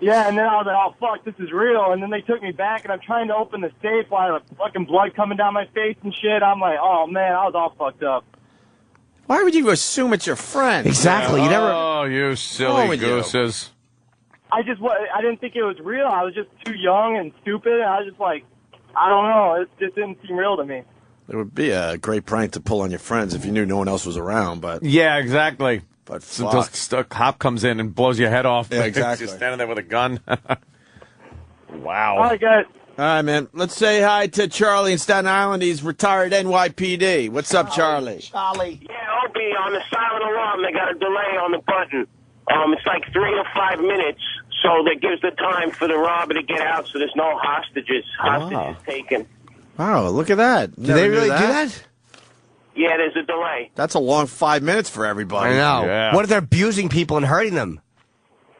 Yeah, and then I was like, oh, fuck, this is real. And then they took me back, and I'm trying to open the safe while the fucking blood coming down my face and shit. I'm like, oh, man, I was all fucked up. Why would you assume it's your friend? Exactly. You never. Oh, you silly gooses. I didn't think it was real. I was just too young and stupid, and I was just like, I don't know. It just didn't seem real to me. It would be a great prank to pull on your friends if you knew no one else was around, but... Yeah, exactly. But until fuck. a cop comes in and blows your head off. Yeah, exactly. You're standing there with a gun. Wow. All right, guys. All right, man. Let's say hi to Charlie in Staten Island. He's retired NYPD. What's up, Charlie? Charlie. Yeah, Opie, on the silent alarm, they got a delay on the button. It's like 3 to 5 minutes, so that gives the time for the robber to get out, so there's no hostages taken. Wow, look at that. Do they really do that? Yeah, there's a delay. That's a long 5 minutes for everybody. I know. Yeah. What if they're abusing people and hurting them?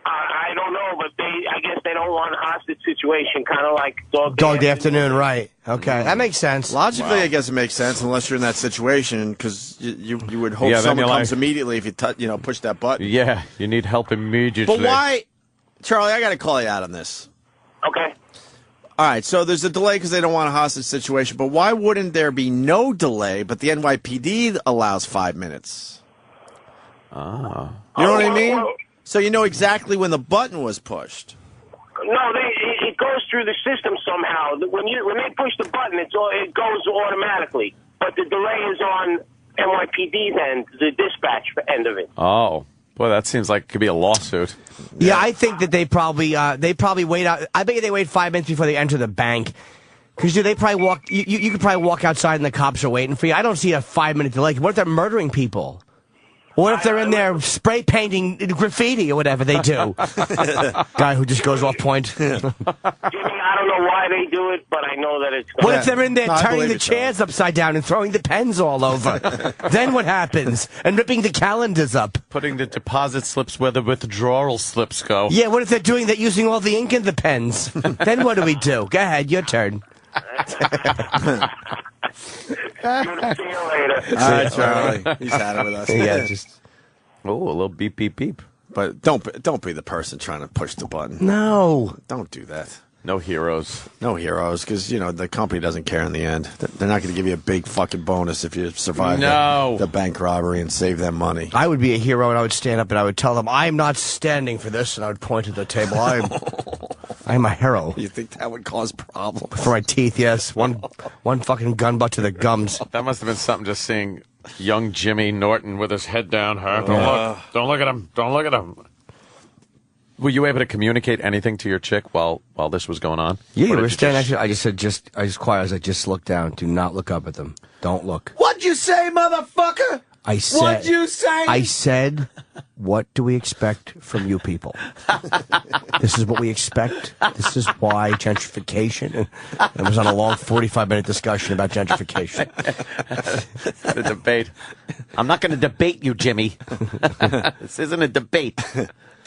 I don't know, but I guess they don't want a hostage situation, kind of like Dog Day Afternoon, right. Okay, that makes sense. Logically, I guess it makes sense unless you're in that situation, because you would hope Yeah, then someone you're comes like- immediately if you push that button. Yeah, you need help immediately. But why, Charlie? I got to call you out on this. Okay. All right, so there's a delay because they don't want a hostage situation, but why wouldn't there be no delay, but the NYPD allows 5 minutes? Ah. You know what I mean? So you know exactly when the button was pushed. No, it goes through the system somehow. When they push the button, it goes automatically. But the delay is on NYPD's end, the dispatch end of it. Oh. Boy, that seems like it could be a lawsuit. Yeah, I think that they probably wait out. I bet they wait 5 minutes before they enter the bank. Because they probably walk. You could probably walk outside and the cops are waiting for you. I don't see a 5 minute delay. What if they're murdering people? What if they're in there spray painting graffiti or whatever they do? Guy who just goes off point. Jimmy, I don't know why they do it, but I know that it's... What if they're in there No, I turning believe the it, chairs upside down and throwing the pens all over? Then what happens? And ripping the calendars up? Putting the deposit slips where the withdrawal slips go. Yeah, what if they're doing that using all the ink in the pens? Then what do we do? Go ahead, your turn. See you later. All right, Charlie. He's had it with us. Yeah, just Oh, a little beep, beep, beep. But don't be the person trying to push the button. no. Don't do that. No heroes. No heroes, because the company doesn't care in the end. They're not going to give you a big fucking bonus if you survive the bank robbery and save them money. I would be a hero, and I would stand up and I would tell them, "I'm not standing for this," and I would point to the table. I'm a hero. You think that would cause problems? For my teeth, yes. One fucking gun butt to the gums. That must have been something just seeing young Jimmy Norton with his head down. Huh? Don't look at him. Don't look at him. Were you able to communicate anything to your chick while this was going on? Yeah, Or we did were you standing just- next to I just quiet. I was like, just look down. Do not look up at them. Don't look. What'd you say, motherfucker? I said. What'd you say? I said, what do we expect from you people? This is what we expect. This is why gentrification. And it was on a long 45-minute discussion about gentrification. The debate. I'm not going to debate you, Jimmy. This isn't a debate.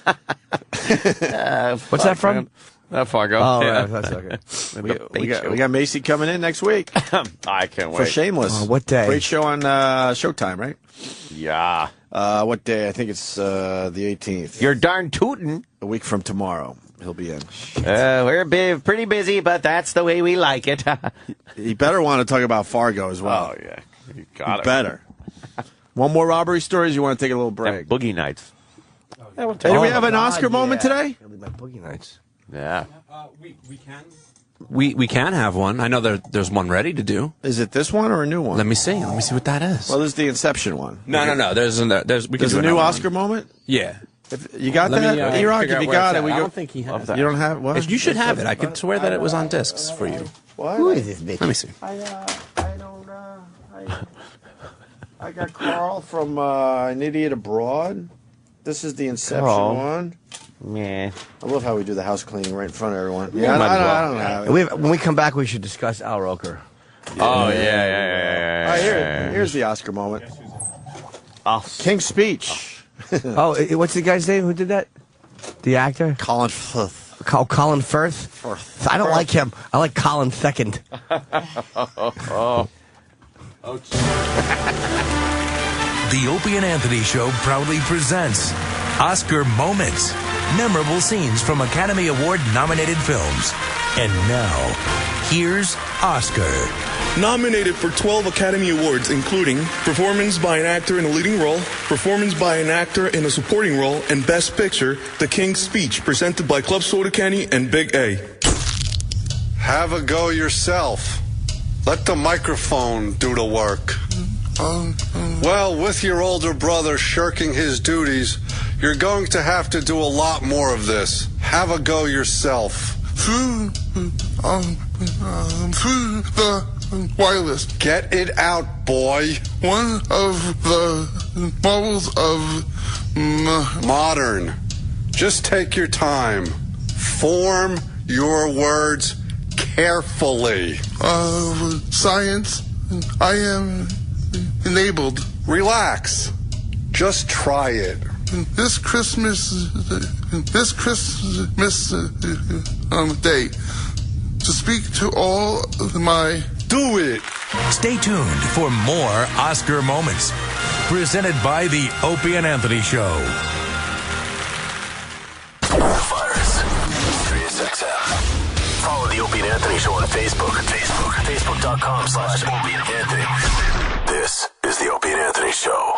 What's that from? Fargo. Oh, Yeah. right, that's okay. We got Macy coming in next week I can't wait. for Shameless. What day? Great show on Showtime, right? Yeah. What day? I think it's the 18th. You're darn tootin'. A week from tomorrow. He'll be in. We're pretty busy, but that's the way we like it. He better want to talk about Fargo as well. Oh, yeah. You He got it. better. One more robbery stories? You want to take a little break? Boogie Nights. Hey, do we have an Oscar moment today? It'll be my boogie nights. Yeah. We can have one. I know there's one ready to do. Is it this one or a new one? Let me see. Let me see what that is. Well, this is the Inception one. No. There's we can There's do a new another one. Oscar moment? Yeah. You got Let that? me, E-Rock, figure if out you where got it's it, at. we I go. don't think he has You don't have what? You should have it. I could swear that it was on discs for you. What? Who is this bitch? Let me see. I got Carl from An Idiot Abroad. This is the Inception Carl. one. Yeah. I love how we do the house cleaning right in front of everyone. Yeah, I don't know. When we come back, we should discuss Al Roker. Oh, yeah. All right, here's the Oscar moment. King's Speech. What's the guy's name who did that? The actor? Colin Firth. Colin Firth? I don't like him. I like Colin Second. The Opie and Anthony Show proudly presents Oscar Moments. Memorable scenes from Academy Award-nominated films. And now, here's Oscar. Nominated for 12 Academy Awards, including Performance by an Actor in a Leading Role, Performance by an Actor in a Supporting Role, and Best Picture, The King's Speech, presented by Club Soda Kenny and Big A. Have a go yourself. Let the microphone do the work. Well, with your older brother shirking his duties, you're going to have to do a lot more of this. Have a go yourself. Through the wireless. Get it out, boy. One of the models of modern. Just take your time. Form your words carefully. Science. I am enabled. Relax. Just try it. This Christmas day, to speak to all of my... Do it! Stay tuned for more Oscar Moments. Presented by the Opie and Anthony Show. Fires. SiriusXM. Follow the Opie and Anthony Show on Facebook. Facebook.com/Opie and Anthony. This is the Opie and Anthony Show.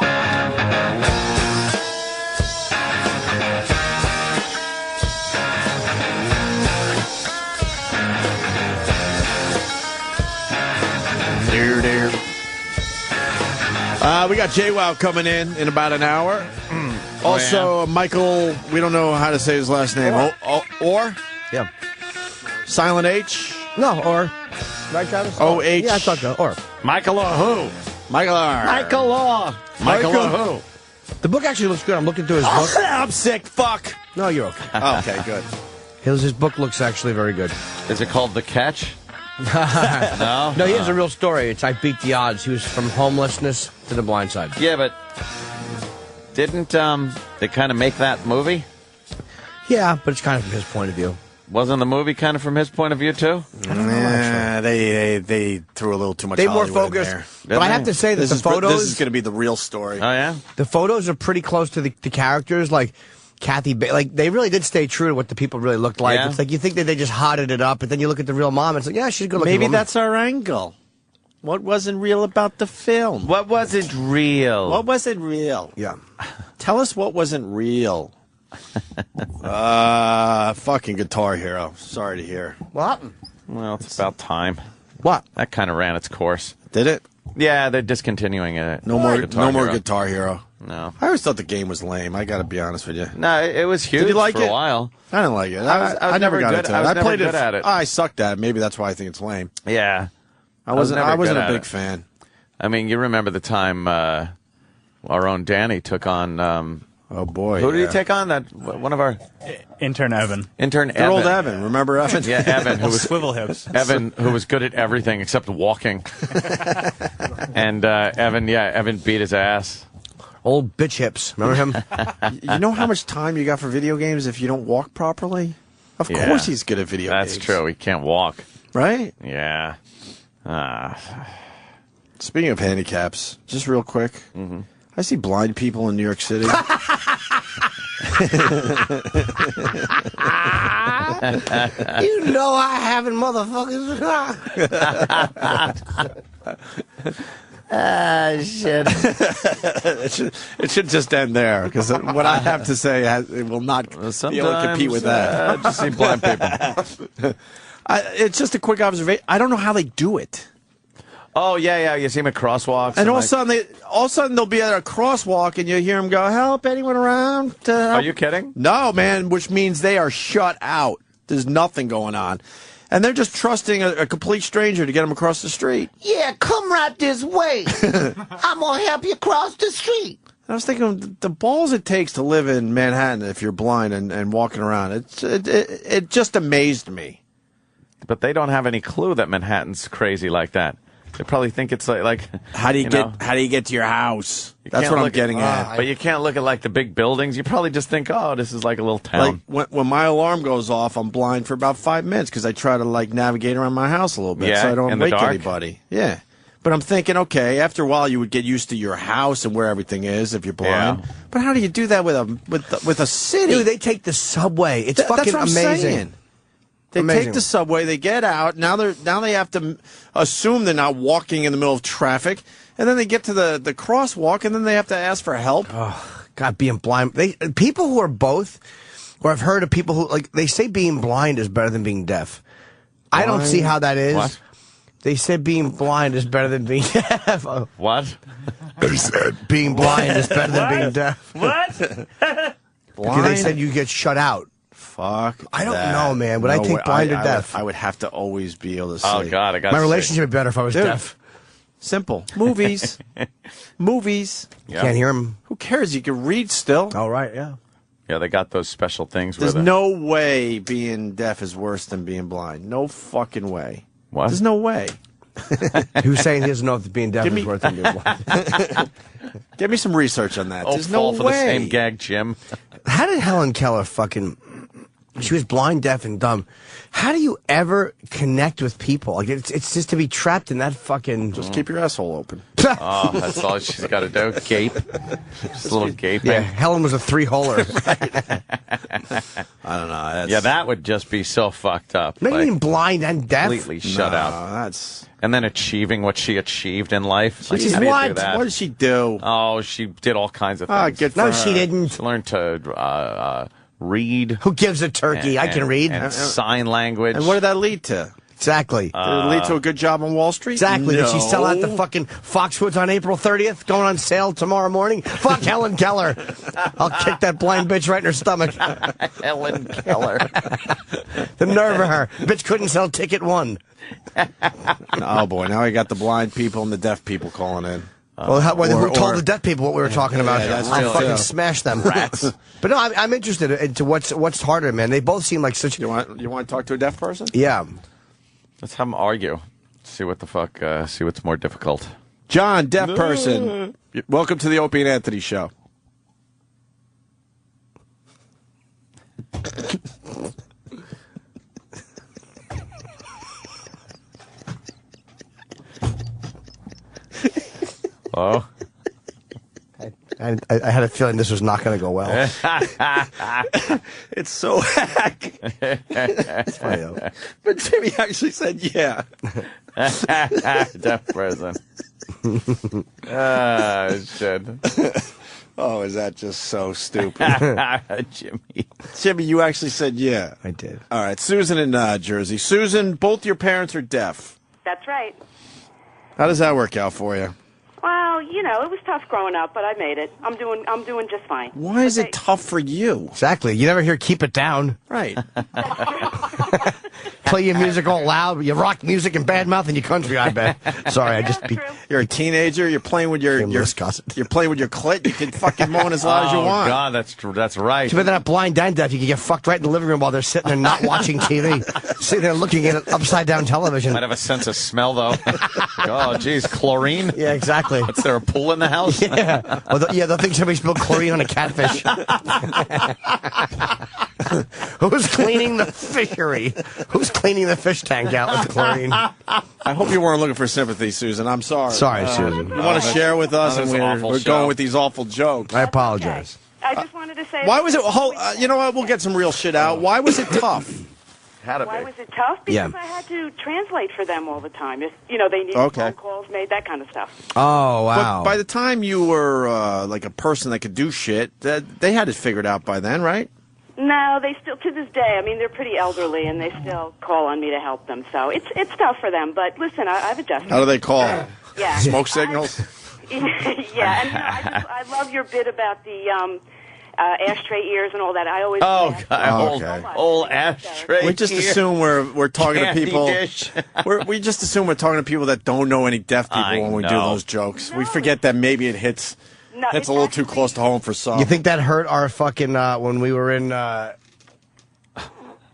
We got JWoww coming in about an hour. Also, Michael, we don't know how to say his last name. Or? Yeah. Silent H? No, or. Right, Travis? O-H? Yeah, I thought so. Or. Michael or who? Michael or. Michael Law. Michael or who? The book actually looks good. I'm looking through his book. I'm sick. Fuck. No, you're okay. Oh, okay, good. His book looks actually very good. Is it called The Catch? No? No, he has a real story. It's I Beat the Odds. He was from homelessness to the blind side. Yeah, but didn't they kind of make that movie? Yeah, but it's kind of from his point of view. Wasn't the movie kind of from his point of view, too? Nah, they threw a little too much They more Hollywood in focused. there. But I have to say that the photos... This is going to be the real story. Oh, yeah? The photos are pretty close to the characters. Like, Kathy, they really did stay true to what the people really looked like. Yeah. It's like you think that they just hotted it up, but then you look at the real mom, and it's like, yeah, she's a good-looking Maybe woman. that's our angle. What wasn't real about the film? What wasn't real? What wasn't real? Yeah. Tell us what wasn't real. Fucking Guitar Hero. Sorry to hear. What happened? Well, it's about time. What? That kind of ran its course. Did it? Yeah, they're discontinuing it. No more Hero. Guitar Hero. No. I always thought the game was lame. I got to be honest with you. No, it was huge Did you like for it? a while. I didn't like it. I was never got good. into it. I was I never played good at it. I sucked at it. Maybe that's why I think it's lame. Yeah. I wasn't a good big at fan. I mean, you remember the time our own Danny took on... oh, boy. Who did he take on? That one of our... Intern Evan. Good old Evan. Remember Evan? Yeah, Evan, who was swivel hips. Evan, who was good at everything except walking. And Evan beat his ass. Old bitch hips. Remember him? You know how much time you got for video games if you don't walk properly? Of course he's good at video games. That's true. He can't walk. Right? Yeah. Speaking of handicaps, just real quick, I see blind people in New York City. You know I haven't, motherfuckers. Shit. it should just end there, because what I have to say it will not be able to compete with that. Just see blind people. It's just a quick observation. I don't know how they do it. Oh, yeah. You see them at crosswalks. And all of a sudden they'll be at a crosswalk and you hear them go, "Help, anyone around?" Are you kidding? No, man, which means they are shut out. There's nothing going on. And they're just trusting a complete stranger to get them across the street. Yeah, come right this way. I'm going to help you cross the street. And I was thinking, the balls it takes to live in Manhattan if you're blind and walking around, it just amazed me. But they don't have any clue that Manhattan's crazy like that. They probably think it's like how do you get to your house? That's what I'm getting at. But you can't look at like the big buildings. You probably just think, oh, this is like a little town. Like when my alarm goes off, I'm blind for about 5 minutes because I try to like navigate around my house a little bit so I don't wake anybody. Yeah. But I'm thinking, okay, after a while you would get used to your house and where everything is if you're blind. Yeah. But how do you do that with a city? Dude, they take the subway. It's fucking that's what I'm amazing. Saying. They take the subway, they get out. Now they have to assume they're not walking in the middle of traffic, and then they get to the crosswalk, and then they have to ask for help. Oh, God, being blind. People who are both, or I've heard of people who like they say being blind is better than being deaf. I don't see how that is. What? They said being blind is better than being deaf. What? They said being blind is better than being deaf. What? Because they said you get shut out. Fuck. I don't know, man. Would I take blind or deaf? I would have to always be able to see. Oh, God. My relationship would be better if I was deaf. Simple. Movies. Movies. Yeah. Can't hear them. Who cares? You can read still. Oh, right, yeah. Yeah, they got those special things. There's no way being deaf is worse than being blind. No fucking way. What? There's no way. Who's saying he doesn't know if being deaf is worse than being blind? Give me some research on that. There's fall no for way. the same gag, Jim. How did Helen Keller fucking... She was blind, deaf, and dumb. How do you ever connect with people? Like it's just to be trapped in that fucking... Just keep your asshole open. Oh, that's all she's got to do. Gape. Just a little gaping. Yeah, Helen was a 3-holer. I don't know. Yeah, that would just be so fucked up. Not even blind and deaf. Completely shut out. That's... And then achieving what she achieved in life. Like, what? What did she do? Oh, she did all kinds of things. Good for her. she didn't. She learned to read. Who gives a turkey? I can read. And sign language. And what did that lead to? Exactly. Did it lead to a good job on Wall Street? Exactly. No. Did she sell out the fucking Foxwoods on April 30th? Going on sale tomorrow morning? Fuck Helen Keller. I'll kick that blind bitch right in her stomach. Helen Keller. The nerve of her. Bitch couldn't sell ticket 1. Oh, boy. Now I got the blind people and the deaf people calling in. Who told the deaf people what we were talking about? I'll fucking smash them. Rats. But no, I'm interested into what's harder, man. They both seem like such... You want to talk to a deaf person? Yeah. Let's have them argue. See what the fuck, see what's more difficult. John, deaf person. Welcome to the Opie and Anthony Show. Oh. I had a feeling this was not going to go well. It's so hack. It's funny, though. But Jimmy actually said, yeah. Deaf person. Shit. Oh, is that just so stupid? Jimmy, you actually said yeah. I did. All right, Susan in Jersey. Susan, both your parents are deaf. That's right. How does that work out for you? Well, you know, it was tough growing up, but I made it. I'm doing just fine. Why is it tough for you? Exactly. You never hear "Keep It Down." Right. Play your music all loud. You rock music and badmouth in your country. I bet. Sorry, You're a teenager. You're playing with your you're playing with your clit. You can fucking moan as loud as you want. Oh God, that's right. Too bad they're not blind and deaf. You can get fucked right in the living room while they're sitting there not watching TV, sitting there looking at upside down television. Might have a sense of smell though. Oh, geez, chlorine. Yeah, exactly. Is there a pool in the house? Yeah. They'll think somebody spilled chlorine on a catfish. Who's cleaning the fishery? Who's cleaning the fish tank out with chlorine? I hope you weren't looking for sympathy, Susan. I'm sorry. Sorry, Susan. You want to share with us, and we're going with these awful jokes. I apologize. I just wanted to say... Why was it... you know what? We'll get some real shit out. Why was it tough? Why was it tough? Because I had to translate for them all the time. If they needed phone calls made, that kind of stuff. Oh, wow. But by the time you were like a person that could do shit, they had it figured out by then, right? No, they still, to this day, I mean, they're pretty elderly, and they still call on me to help them. So it's tough for them. But listen, I've adjusted. How do they call? Yeah. Smoke signals? Yeah, and I love your bit about the... ashtray ears and all that. I always old ashtray. We just assume we're talking to people. We just assume we're talking to people that don't know any deaf people when we do those jokes. We forget that maybe it hits No, That's a little too close to home for some. You think that hurt our fucking when we were in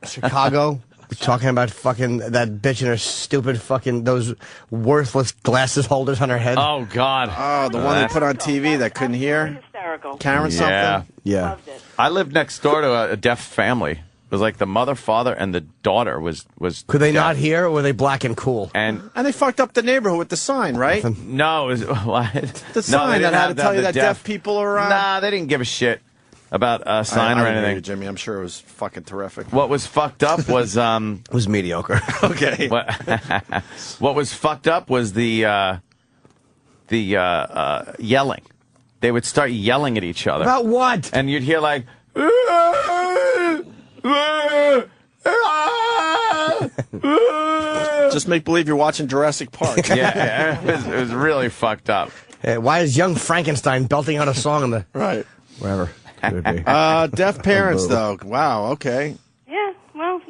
Chicago? Talking about fucking that bitch and her stupid fucking those worthless glasses holders on her head. Oh God! Oh, the one they put on TV that couldn't hear. Hysterical. Karen something. Yeah. I lived next door to a deaf family. It was like the mother, father, and the daughter was. Could they deaf. not hear, or were they black and cool? And they fucked up the neighborhood with the sign, right? No, it was what? The sign that had to tell you that deaf people are around. Nah, they didn't give a shit about a sign or I anything. agree, Jimmy, I'm sure it was fucking terrific. What was fucked up was was mediocre. Okay. What was fucked up was the yelling. They would start yelling at each other. About what? And you'd hear like. Just make believe you're watching Jurassic Park. Yeah, it was really fucked up. Why is young Frankenstein belting out a song in the right wherever? Deaf parents, though. Wow. Okay. Yeah, well,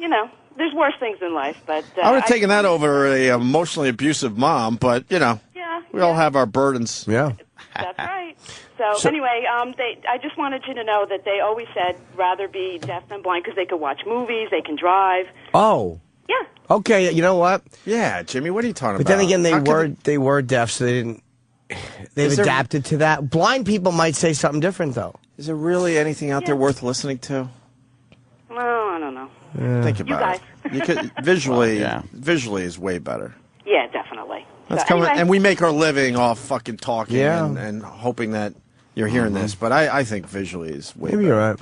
there's worse things in life, but... I would have taken that over a emotionally abusive mom, but, we all have our burdens. Yeah. That's right. So anyway, I just wanted you to know that they always said rather be deaf than blind because they could watch movies, they can drive. Oh. Yeah. Okay, you know what? Yeah, Jimmy, what are you talking But about? then again, they were deaf, so they didn't... They've adapted to that. Blind people might say something different, though. Is there really anything out there worth listening to? Well, I don't know. Think about it. You could visually is way better. Yeah, definitely. That's So coming, anyway. and we make our living off fucking talking Yeah. and hoping that you're hearing this. But I think visually is way Maybe better. you're right.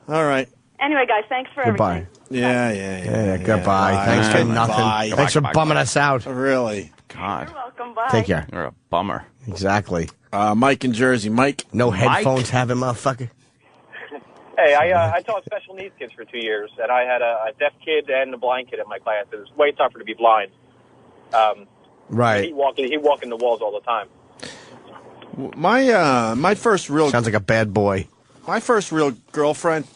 All right. Anyway, guys, thanks for Goodbye. everything. Yeah. Goodbye. Thanks for nothing. Bye. Thanks for bumming us out. Really? God. You're welcome. Bye. Take care. You're a bummer. Exactly. Mike in Jersey. Mike. No headphones having, motherfucker. Hey, I taught special needs kids for 2 years, and I had a deaf kid and a blind kid in my class. It was way tougher to be blind. Right. He'd walk in the walls all the time. My first real... Sounds like a bad boy. My first real girlfriend,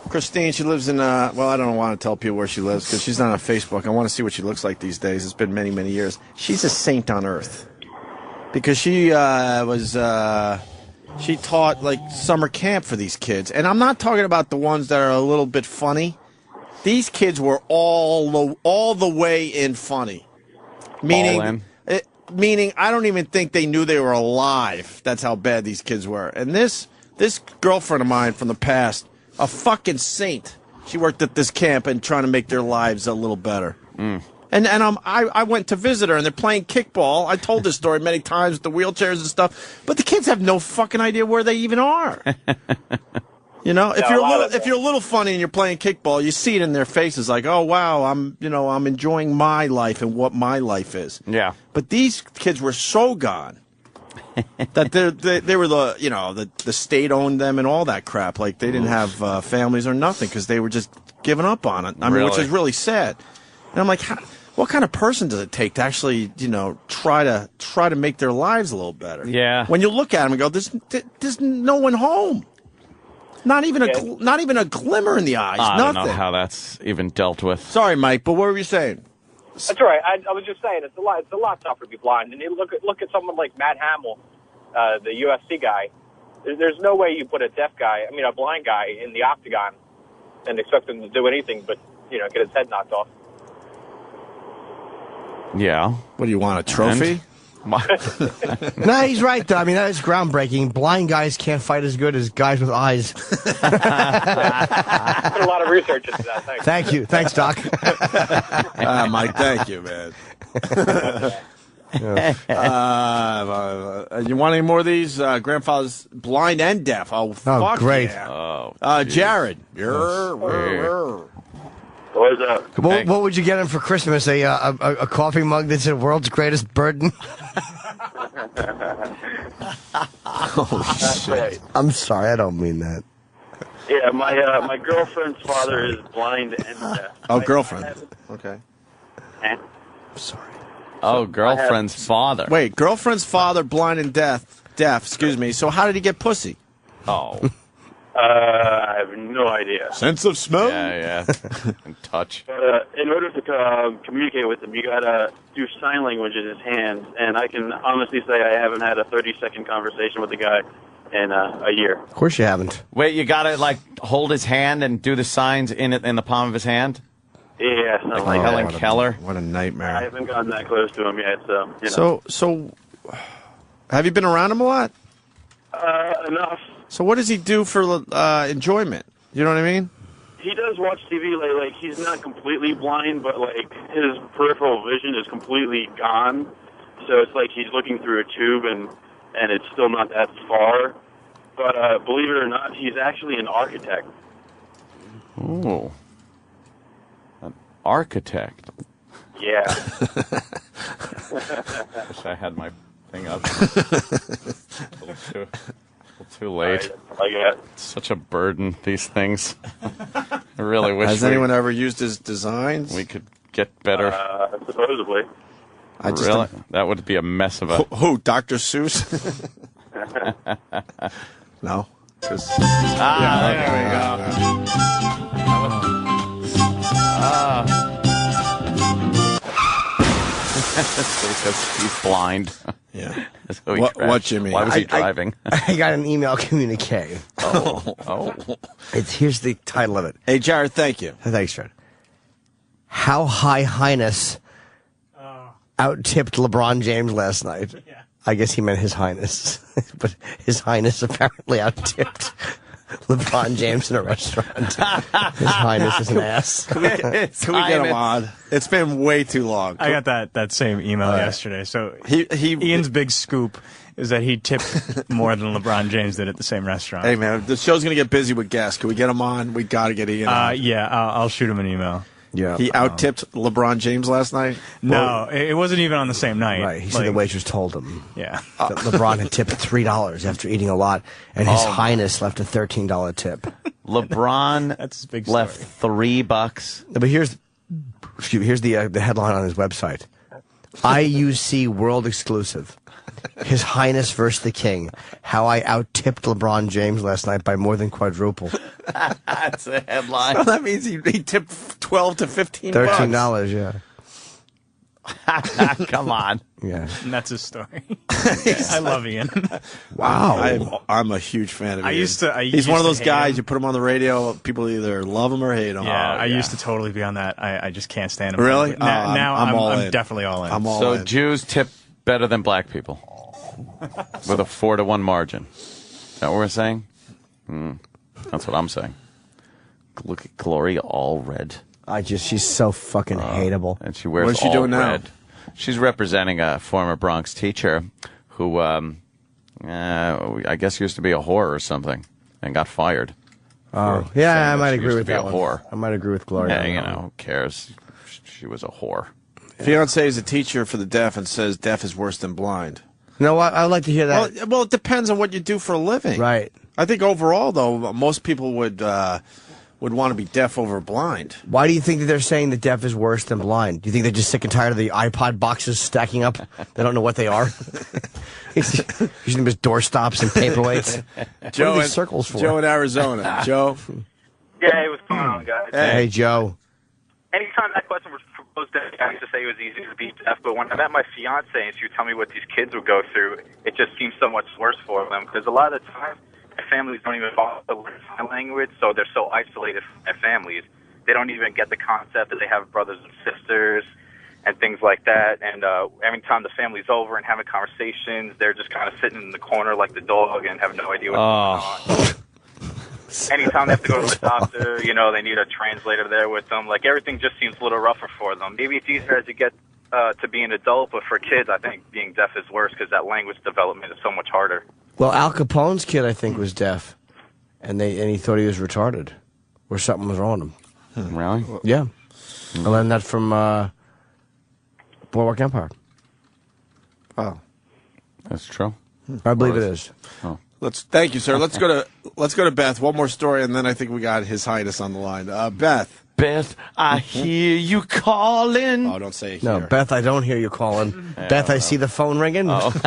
Christine, she lives in, well, I don't want to tell people where she lives because she's not on Facebook. I want to see what she looks like these days. It's been many, many years. She's a saint on earth because she she taught, like, summer camp for these kids. And I'm not talking about the ones that are a little bit funny. These kids were all the way in funny. Meaning I don't even think they knew they were alive. That's how bad these kids were. And this girlfriend of mine from the past, a fucking saint. She worked at this camp and trying to make their lives a little better. And I went to visit her, and they're playing kickball. I told this story many times with the wheelchairs and stuff, but the kids have no fucking idea where they even are. If you're a little funny and you're playing kickball, you see it in their faces, like, oh wow, I'm enjoying my life and what my life is. Yeah. But these kids were so gone that they were the state owned them and all that crap. Like they didn't have families or nothing because they were just giving up on it. I mean, which is really sad. And I'm like, what kind of person does it take to actually, try to make their lives a little better? Yeah. When you look at them and go, there's no one home. Not even a glimmer in the eyes. I Nothing. don't know how that's even dealt with. Sorry, Mike, but what were you saying? That's all right. I was just saying it's a lot tougher to be blind. And you look at someone like Matt Hamill, the UFC guy. There's no way you put a blind guy in the octagon and expect him to do anything but get his head knocked off. Yeah. What do you want, a trophy? No, he's right, though. I mean, that is groundbreaking. Blind guys can't fight as good as guys with eyes. Put a lot of research into that. Thanks. Thank you. Thanks, Doc. Mike, thank you, man. You want any more of these? Grandfather's blind and deaf. Oh, fuck great. Yeah. Jared. What's up? What would you get him for Christmas? A coffee mug that said "World's Greatest Burden"? Oh shit! I'm sorry, I don't mean that. Yeah, my girlfriend's father is blind and deaf. Oh, girlfriend. Okay. Sorry. Oh, girlfriend's father. Wait, girlfriend's father, blind and deaf. Excuse me. So how did he get pussy? Oh. I have no idea. Sense of smell. Yeah. And touch. But in order to communicate with him, you gotta do sign language in his hands. And I can honestly say I haven't had a 30-second conversation with the guy in a year. Of course you haven't. Wait, you gotta like hold his hand and do the signs in the palm of his hand? Yeah, something like Helen that. Keller. What a nightmare. I haven't gotten that close to him yet, so you know. So, have you been around him a lot? Enough. So what does he do for enjoyment? You know what I mean? He does watch TV. Like he's not completely blind, but like his peripheral vision is completely gone. So it's like he's looking through a tube, and it's still not that far. But believe it or not, he's actually an architect. Ooh. An architect. Yeah. Wish I had my thing up. a little too late. Such a burden, these things. I really wish. Has anyone ever used his designs? We could get better. Supposedly. I just really? That would be a mess of a... Who? Dr. Seuss? No. There we because he's blind. Yeah. So he What, crashed. Jimmy? Why was he driving? I got an email communique. Oh. Here's the title of it. Hey, Jared, thank you. Thanks, Jared. How High Highness out-tipped LeBron James last night. I guess he meant His Highness. But His Highness apparently out-tipped LeBron James in a restaurant. His Highness is an ass. Can we get him on? It's been way too long. I got that same email yesterday. So Ian's big scoop is that he tipped more than LeBron James did at the same restaurant. Hey, man, the show's going to get busy with guests. Can we get him on? We got to get Ian on. Yeah, I'll shoot him an email. Yeah, he out-tipped LeBron James last night? No, it wasn't even on the same night. Right, he said the waitress told him Yeah. that LeBron had tipped $3 after eating a lot, and His Highness left a $13 tip. LeBron That's his big left $3. No, but here's the headline on his website. IUC World Exclusive. His Highness versus the King. How I out-tipped LeBron James last night by more than quadruple. That's a headline. So that means he tipped $12 to $15. $13, yeah. Come on. Yeah. And that's his story. I love Ian. Wow. I'm a huge fan of Ian. He's one of those guys, you put him on the radio, people either love him or hate him. Yeah, I used to totally be on that. I just can't stand him. Really? Now I'm all in. definitely all in. I'm all So in. Jews tip better than black people with a 4-to-1 margin. Is that what we're saying? That's what I'm saying. Look at Gloria Allred. She's so fucking hateable. And she wears What's she all doing now? red. She's representing a former Bronx teacher who, I guess used to be a whore or something and got fired. Oh, yeah, I might She agree used with to be that a one. whore. I might agree with Gloria. Yeah, who cares? She was a whore. Fiance is a teacher for the deaf and says deaf is worse than blind. No, I'd like to hear that. Well, it depends on what you do for a living. Right. I think overall, though, most people would want to be deaf over blind. Why do you think that they're saying that deaf is worse than blind? Do you think they're just sick and tired of the iPod boxes stacking up? They don't know what they are? Using them as doorstops and paperweights. What are these circles for? Joe in Arizona. Joe? Yeah, hey, what's going on, guys? Hey, Joe. Anytime that question was proposed, I used to say it was easy to be deaf, but when I met my fiance and she would tell me what these kids would go through, it just seems so much worse for them, because a lot of the time, their families don't even bother to learn sign language, so they're so isolated from their families. They don't even get the concept that they have brothers and sisters and things like that, and every time the family's over and having conversations, they're just kind of sitting in the corner like the dog and have no idea what's going on. Anytime they have to go to the doctor, they need a translator there with them. Like, everything just seems a little rougher for them. Maybe it's easier as you get to be an adult, but for kids, I think being deaf is worse because that language development is so much harder. Well, Al Capone's kid, I think, was deaf, and he thought he was retarded, or something was wrong with him. Really? Yeah. I learned that from Boardwalk Empire. Oh, that's true. I believe it is. Oh. Thank you, sir. Let's go to Beth. One more story, and then I think we got His Highness on the line. Beth. Beth, I hear you calling. Oh, don't say No, here. Beth, I don't hear you calling. Beth, I see the phone ringing, and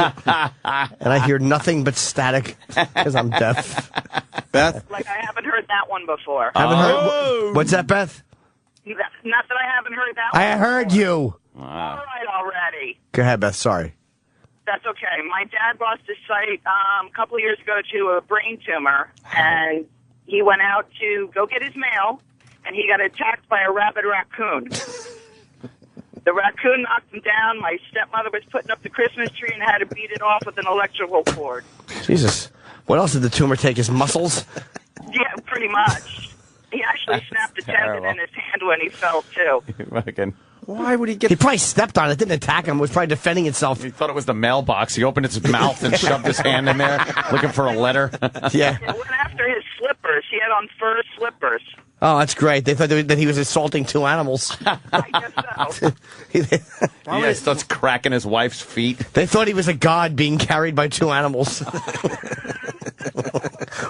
I hear nothing but static because I'm deaf. Beth? Like, I haven't heard that one before. Haven't heard. What's that, Beth? Not that I haven't heard that one. I heard you. All right already. Go ahead, Beth. Sorry. That's okay. My dad lost his sight a couple of years ago to a brain tumor, and he went out to go get his mail, and he got attacked by a rabid raccoon. The raccoon knocked him down. My stepmother was putting up the Christmas tree and had to beat it off with an electrical cord. Jesus. What else did the tumor take? His muscles? Yeah, pretty much. He actually snapped a tendon in his hand when he fell, too. Why would he get... He probably stepped on it. Didn't attack him. Was probably defending itself. He thought it was the mailbox. He opened its mouth and shoved his hand in there, looking for a letter. Yeah. It went after his slippers. He had on fur slippers. Oh, that's great. They thought that he was assaulting two animals. I guess so. He starts cracking his wife's feet. They thought he was a god being carried by two animals.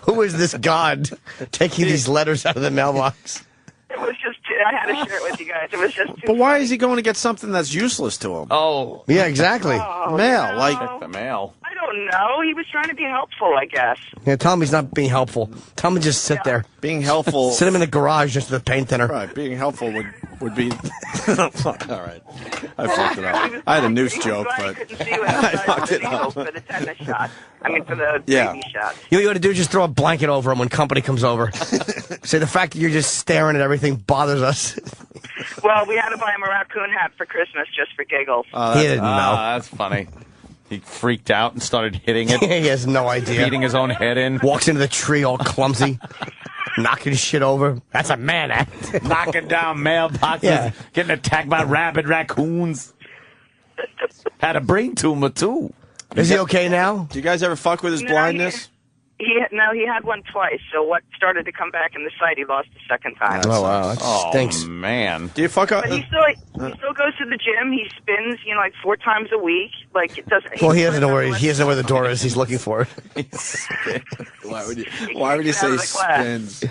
Who is this god taking these letters out of the mailbox? It was just, I had to share it with you guys. It was just too But why is he going to get something that's useless to him? Oh. Yeah, exactly. Mail, no. like... The mail. I don't know. He was trying to be helpful, I guess. Yeah, tell him he's not being helpful. Tell him to just sit there. Being helpful... Sit him in the garage just with a paint thinner. Right, being helpful would be... All right. I fucked it up. I had a noose joke, but... Couldn't see what I fucked it up. For the tetanus shot. I mean, for the baby shot. You know what you ought to do? Just throw a blanket over him when company comes over. Say the fact that you're just staring at everything bothers us. Well, we had to buy him a raccoon hat for Christmas just for giggles. He didn't know. That's funny. He freaked out and started hitting it. He has no idea. Beating his own head in. Walks into the tree all clumsy. Knocking shit over. That's a man act. Knocking down mailboxes. Yeah. Getting attacked by rabid raccoons. Had a brain tumor, too. Is he okay now? Do you guys ever fuck with his blindness? He had one twice. So what started to come back in the sight, he lost the second time. Oh, wow. That stinks. Oh, man. Do you fuck up? But he still goes to the gym. He spins, like 4 times a week. Like it doesn't. Well, he doesn't know where the door is. He's looking for it. Why would you say spins?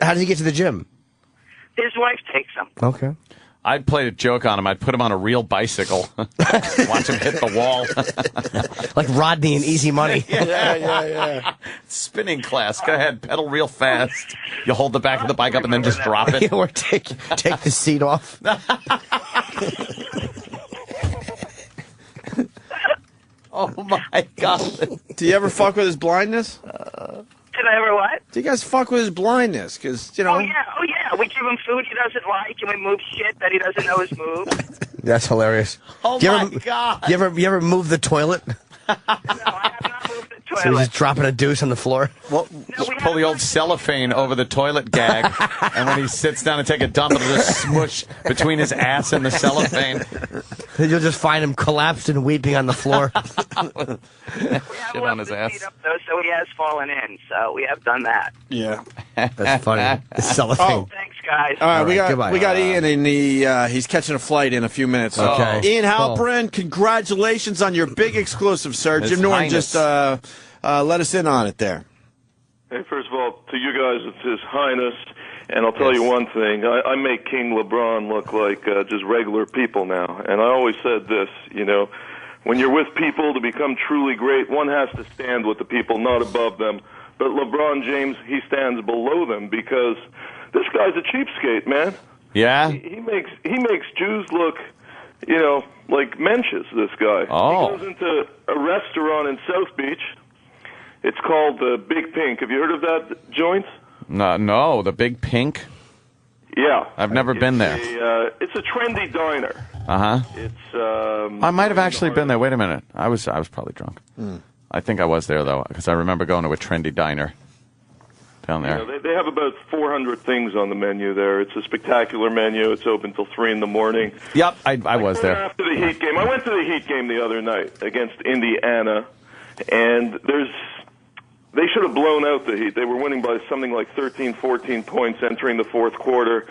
How did he get to the gym? His wife takes him. Okay. I'd play a joke on him. I'd put him on a real bicycle. Watch him hit the wall. Like Rodney in Easy Money. Yeah. Spinning class. Go ahead. Pedal real fast. You hold the back of the bike up and then just drop it. Or take the seat off. Oh, my God. Do you ever fuck with his blindness? Did I ever what? Do you guys fuck with his blindness? Because, Oh yeah. We give him food he doesn't like, and we move shit that he doesn't know is moved. That's hilarious. Oh, God. You ever move the toilet? No, I have not moved the So toilet. he's just dropping a deuce on the floor? Pull the old cellophane over the toilet gag, and when he sits down to take a dump, it'll just smush between his ass and the cellophane. Then you'll just find him collapsed and weeping on the floor. Shit on his ass. Up, though, so he has fallen in. So we have done that. Yeah. That's funny. The cellophane. Thanks, guys. All right, goodbye. we got Ian, and he's catching a flight in a few minutes. Okay. Ian Halperin, congratulations on your big exclusive, sir. His Jim Norton Highness. just let us in on it there. Hey, first of all, to you guys, it's His Highness, and I'll tell you one thing. I make King LeBron look like just regular people now, and I always said this, when you're with people to become truly great, one has to stand with the people, not above them. But LeBron James, he stands below them because this guy's a cheapskate, man. Yeah? He makes Jews look, like menches, this guy. Oh. He goes into a restaurant in South Beach. It's called the Big Pink. Have you heard of that joint? No, the Big Pink? Yeah. I've never been there. It's a trendy diner. Uh-huh. It's I might have actually been there. Wait a minute. I was probably drunk. I think I was there, though, because I remember going to a trendy diner down there. They have about 400 things on the menu there. It's a spectacular menu. It's open till 3 in the morning. Yep, I was there. After the Heat game. I went to the Heat game the other night against Indiana, and they should have blown out the Heat. They were winning by something like 13, 14 points entering the fourth quarter,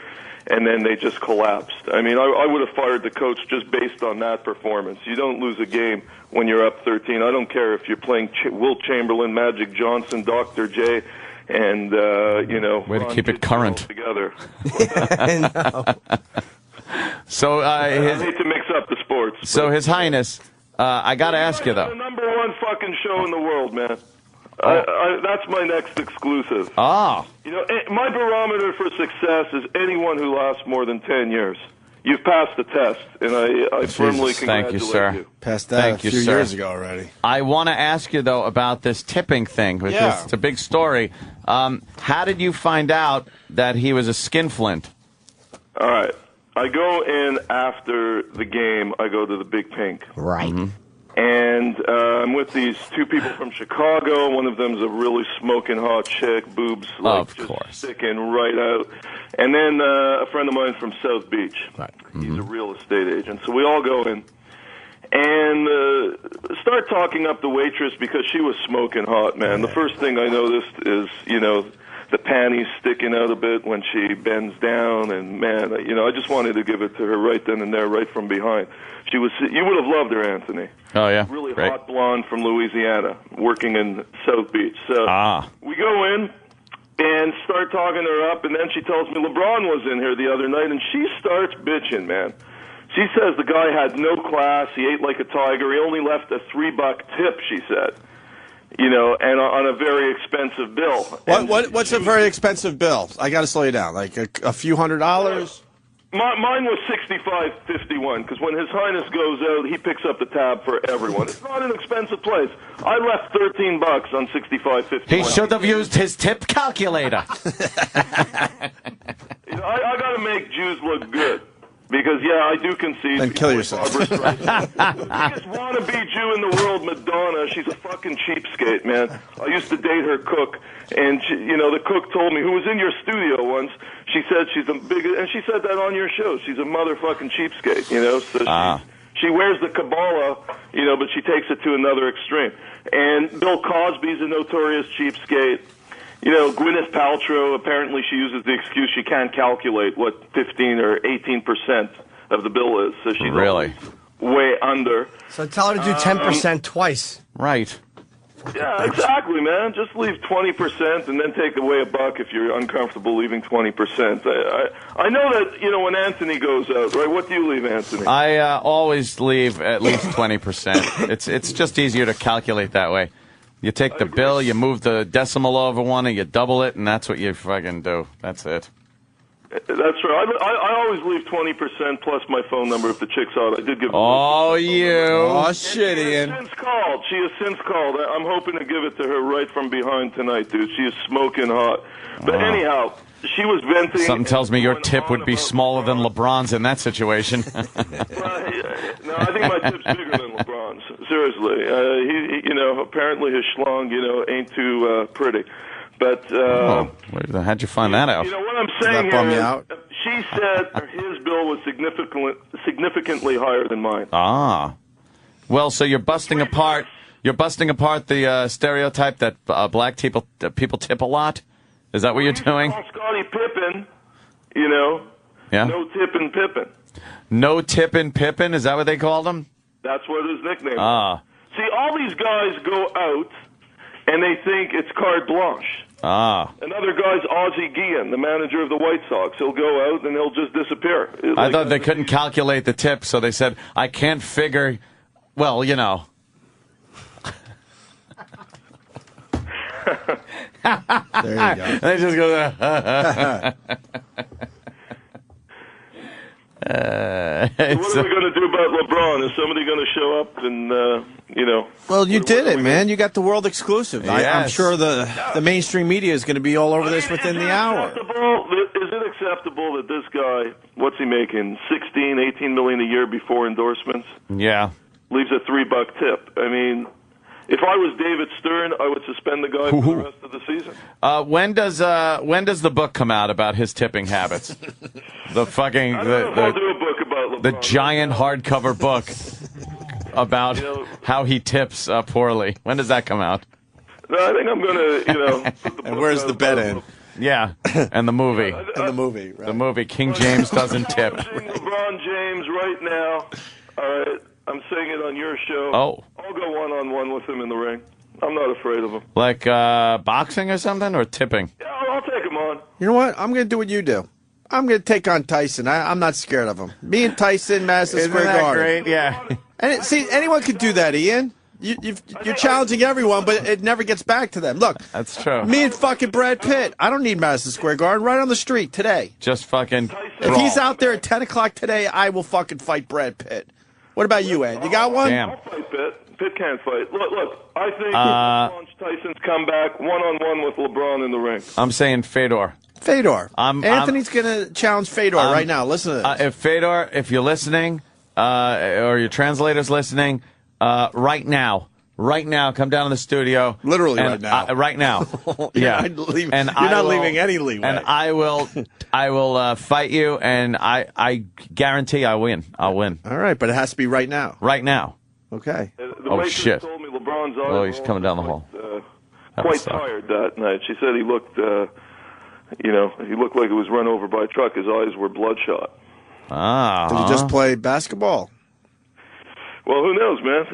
and then they just collapsed. I mean, I would have fired the coach just based on that performance. You don't lose a game when you're up 13. I don't care if you're playing Wilt Chamberlain, Magic Johnson, Dr. J, and, Way to keep it current. Together. So, I hate to mix up the sports. So, His Highness, I got to ask you, though. The number one fucking show in the world, man. That's my next exclusive. Ah. You know, my barometer for success is anyone who lasts more than 10 years. You've passed the test, and I firmly congratulate Thank you, sir. you. Passed that Thank a you, few sir. years ago already. I want to ask you, though, about this tipping thing, because Yeah. it's a big story. How did you find out that he was a skinflint? All right. I go in after the game. I go to the Big Pink. Right. And I'm with these two people from Chicago. One of them's a really smoking hot chick, boobs like just sticking right out. And then a friend of mine from South Beach. Right. He's a real estate agent. So we all go in and start talking up the waitress because she was smoking hot, man. The first thing I noticed is, you know, the panties sticking out a bit when she bends down, and man, you know, I just wanted to give it to her right then and there, right from behind. She was, you would have loved her, Anthony. Oh, yeah? Really Great. hot blonde from Louisiana, working in South Beach. So we go in and start talking her up, and then she tells me LeBron was in here the other night, and she starts bitching, man. She says the guy had no class, he ate like a tiger, he only left a $3 tip, she said. You know, and on a very expensive bill. What's a very expensive bill? I got to slow you down. Like a few $100s? Mine was $65.51 because when His Highness goes out, he picks up the tab for everyone. It's not an expensive place. I left $13 on $65.51. He should have used his tip calculator. You know, I got to make Jews look good. Because, yeah, I do concede. Then kill yourself. The biggest wannabe Jew in the world, Madonna, she's a fucking cheapskate, man. I used to date her cook, and, she, you know, the cook told me, who was in your studio once, she said she's the biggest, and she said that on your show, she's a motherfucking cheapskate, you know, so she wears the Kabbalah, you know, but she takes it to another extreme. And Bill Cosby's a notorious cheapskate. You know, Gwyneth Paltrow, apparently she uses the excuse she can't calculate what 15 or 18% of the bill is. So she's really way under. So tell her to do 10% twice. Right. Yeah, exactly, man. Just leave 20% and then take away $1 if you're uncomfortable leaving 20%. I know that, you know, when Anthony goes out, right? What do you leave, Anthony? I always leave at least 20%. It's just easier to calculate that way. You take the bill, you move the decimal over one, and you double it, and that's what you fucking do. That's it. That's right. I always leave 20% plus my phone number if the chick's out. I did give. Oh, you. Oh, shit, Ian. She has since called. I'm hoping to give it to her right from behind tonight, dude. She is smoking hot. But anyhow, she was venting. Something tells me your tip would be smaller than LeBron's in that situation. No, I think my tip's bigger than LeBron's. Seriously, he, you know, apparently his schlong, you know, ain't too pretty. But how'd you find that out? You know what I'm saying here is, she said his bill was significantly higher than mine. Ah, well, so you're busting apart. You're busting apart the stereotype that black people tip a lot. Is that what you're doing? Scottie Pippen, you know. Yeah. No tippin' Pippen. No tippin' Pippen. Is that what they called him? That's what his nickname is. Ah. See, all these guys go out and they think it's carte blanche. Ah. Another guy's Ozzie Guillen, the manager of the White Sox. He'll go out and he'll just disappear. I thought they couldn't calculate the tip, so they said, I can't figure. Well, you know. There you go. They just go what are we going to do about LeBron? Is somebody going to show up and, you know? Well, you did it, man. You got the world exclusive. I'm Yes. sure the mainstream media is going to be all over this within the hour. Is it acceptable that this guy, what's he making, 16, 18 million a year before endorsements? Yeah. Leaves a $3 tip. I mean, if I was David Stern, I would suspend the guy for the rest of the season. When does the book come out about his tipping habits? The fucking I don't know if I'll do a book about LeBron. the giant hardcover book about how he tips poorly. When does that come out? No, I think I'm going to, you know. Put the And where's the bet in? Yeah, and the movie. And the movie, right? The movie King James doesn't tip. I'm seeing LeBron James right now. All right. I'm saying it on your show. Oh. I'll go one-on-one with him in the ring. I'm not afraid of him. Like boxing or something, or tipping? Yeah, I'll take him on. You know what? I'm going to do what you do. I'm going to take on Tyson. I'm not scared of him. Me and Tyson, Madison Isn't Square that Garden. great? Yeah. And see, anyone could do that, Ian. you're challenging everyone, but it never gets back to them. Look, that's true. Me and fucking Brad Pitt. I don't need Madison Square Garden. Right on the street today. Just fucking. If he's out there at 10 o'clock today, I will fucking fight Brad Pitt. What about you, Ed? You got one? Damn. I'll fight Pitt. Pitt can't fight. Look. I think launch Tyson's comeback one-on-one with LeBron in the ring. I'm saying Fedor. Anthony's going to challenge Fedor right now. Listen to this. If Fedor, if you're listening, or your translator's listening, right now, come down to the studio. Literally right now. Right now. Yeah. You're not leaving any leeway. And I will fight you, and I guarantee I win. I'll win. All right, but it has to be right now. Right now. Okay. The shit. told me LeBron's eyes Oh, he's coming down the hall. Quite tired that night. She said he looked, he looked like he was run over by a truck. His eyes were bloodshot. Ah. Did he just play basketball? Well, who knows, man?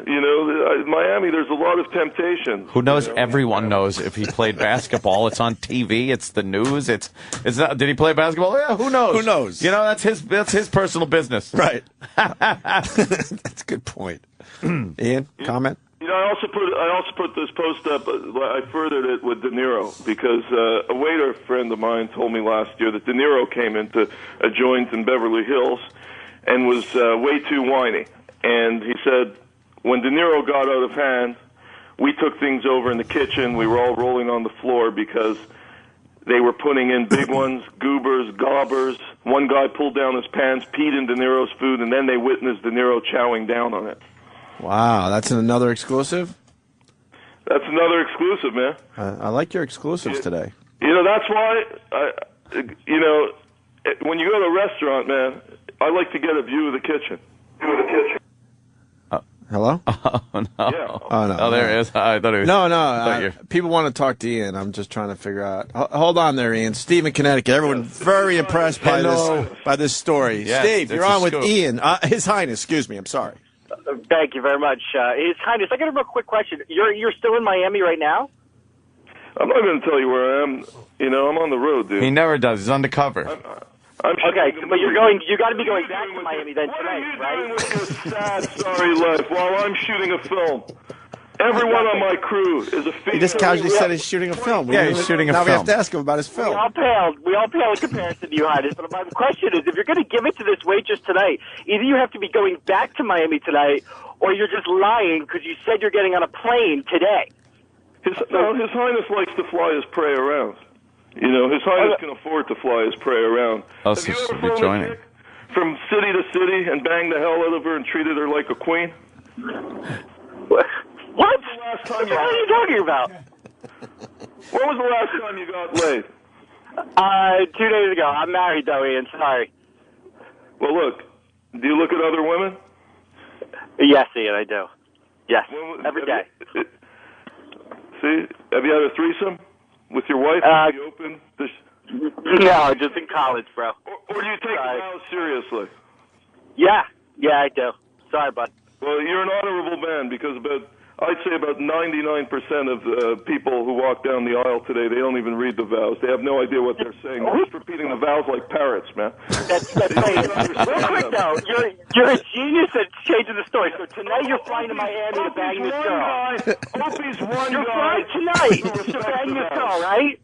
Miami, there's a lot of temptation. Who knows? Everyone knows if he played basketball. It's on TV. It's the news. It's not, did he play basketball? Yeah, who knows? Who knows? That's his personal business. Right. That's a good point. Ian, comment? I also put this post up. I furthered it with De Niro because a waiter friend of mine told me last year that De Niro came into a joint in Beverly Hills and was way too whiny. And he said when De Niro got out of hand, we took things over in the kitchen. We were all rolling on the floor because they were putting in big ones, goobers, gobbers. One guy pulled down his pants, peed in De Niro's food, and then they witnessed De Niro chowing down on it. Wow, that's another exclusive? That's another exclusive, man. I like your exclusives today. That's why, when you go to a restaurant, man, I like to get a view of the kitchen. Hello? Oh, no. Yeah. Oh, no. Oh, there it is. I thought it was. No. People want to talk to Ian. I'm just trying to figure out. Hold on there, Ian. Steve in Connecticut. Everyone very impressed by this story. Yes, Steve, you're on with scoop. Ian. His Highness, excuse me. I'm sorry. Thank you very much. His Highness, I got a real quick question. You're still in Miami right now? I'm not going to tell you where I am. I'm on the road, dude. He never does. He's undercover. Okay, but you got to be going back to Miami then tonight, right? With your sad, sorry life while I'm shooting a film. Everyone on my crew is a feature. He just casually said he's shooting a film. Yeah, he's shooting a film. Now we have film. to ask him about his film. We all pale in comparison to you, Highness. But my question is, if you're going to give it to this waitress tonight, either you have to be going back to Miami tonight, or you're just lying because you said you're getting on a plane today. His Highness likes to fly his prey around. His Highness can afford to fly his prey around. Oh, Have so you ever she'll be flown a joining. chick from city to city and banged the hell out of her and treated her like a queen? What? What are you talking about? When was the last time you got laid? 2 days ago. I'm married, though, Ian. Sorry. Well, look. Do you look at other women? Yes, Ian, I do. Yes, every day. See? Have you had a threesome with your wife? Are you open? No, just in college, bro. Or do you take it now seriously? Yeah, I do. Sorry, bud. Well, you're an honorable man because I'd say about 99% of people who walk down the aisle today, they don't even read the vows. They have no idea what they're saying. They're just repeating the vows like parrots, man. That's real quick, though. You're a genius at changing the story. So tonight you're flying to Miami to bang this girl. Opie's one You're guy. flying tonight to bang this girl, right?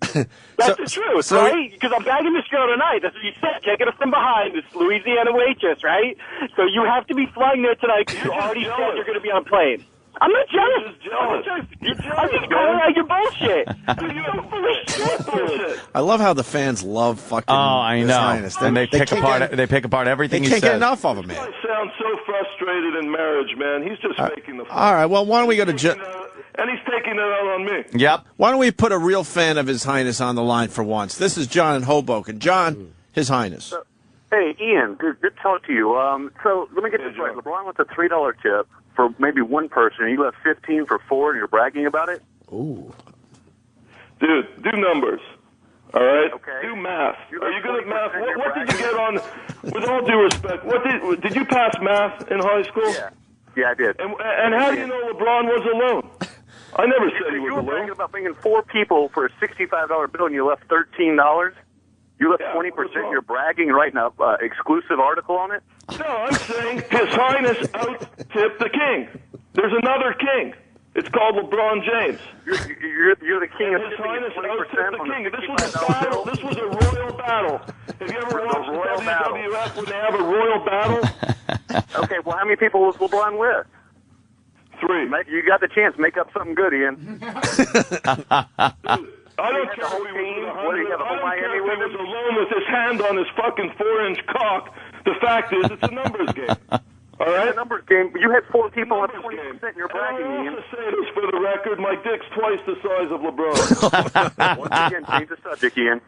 That's the truth, right? Because I'm bagging this girl tonight. That's what you said. Taking us from behind, this Louisiana waitress, right? So you have to be flying there tonight because you already said you're going to be on a plane. I'm not jealous. I'm just calling out your bullshit. You're full of shit bullshit. I love how the fans love fucking. Oh, I His know. Highness. And they pick apart everything They he can't says. get enough of him, man. He sounds so frustrated in marriage, man. He's just making the fun. All right, well, why don't we go to And he's taking it out on me. Yep. Why don't we put a real fan of His Highness on the line for once? This is John in Hoboken. John, His Highness. Hey, Ian, good to talk to you. So let me get this right. LeBron wants a $3 tip for maybe one person, and you left 15 for 4, and you're bragging about it? Ooh. Dude, do numbers. All right? Okay. Do math. Are you good at math? What did you get on, with all due respect, did you pass math in high school? Yeah, I did. And how do you know LeBron was alone? I never said he was You were alone. bragging about bringing 4 people for a $65 bill, and you left $13. You left 20%. You're bragging, writing an exclusive article on it? No, I'm saying His Highness out-tipped the king. There's another king. It's called LeBron James. You're the king of His 50 Highness, and I was 20% the on the king. This was a $65 battle. bill. This was a royal battle. Have you ever watched the WWF when they have a royal battle? Okay, well, how many people was LeBron with? 3. You got the chance. Make up something good, Ian. I don't care who he was. What do you have, a whole I don't care Miami if he with was alone with his hand on his fucking 4-inch cock. The fact is, it's a numbers game. All right? The numbers game. You had 4 people at 20%. You're bragging, I Ian. also say this for the record, my dick's twice the size of LeBron. Once again, change the subject, Ian.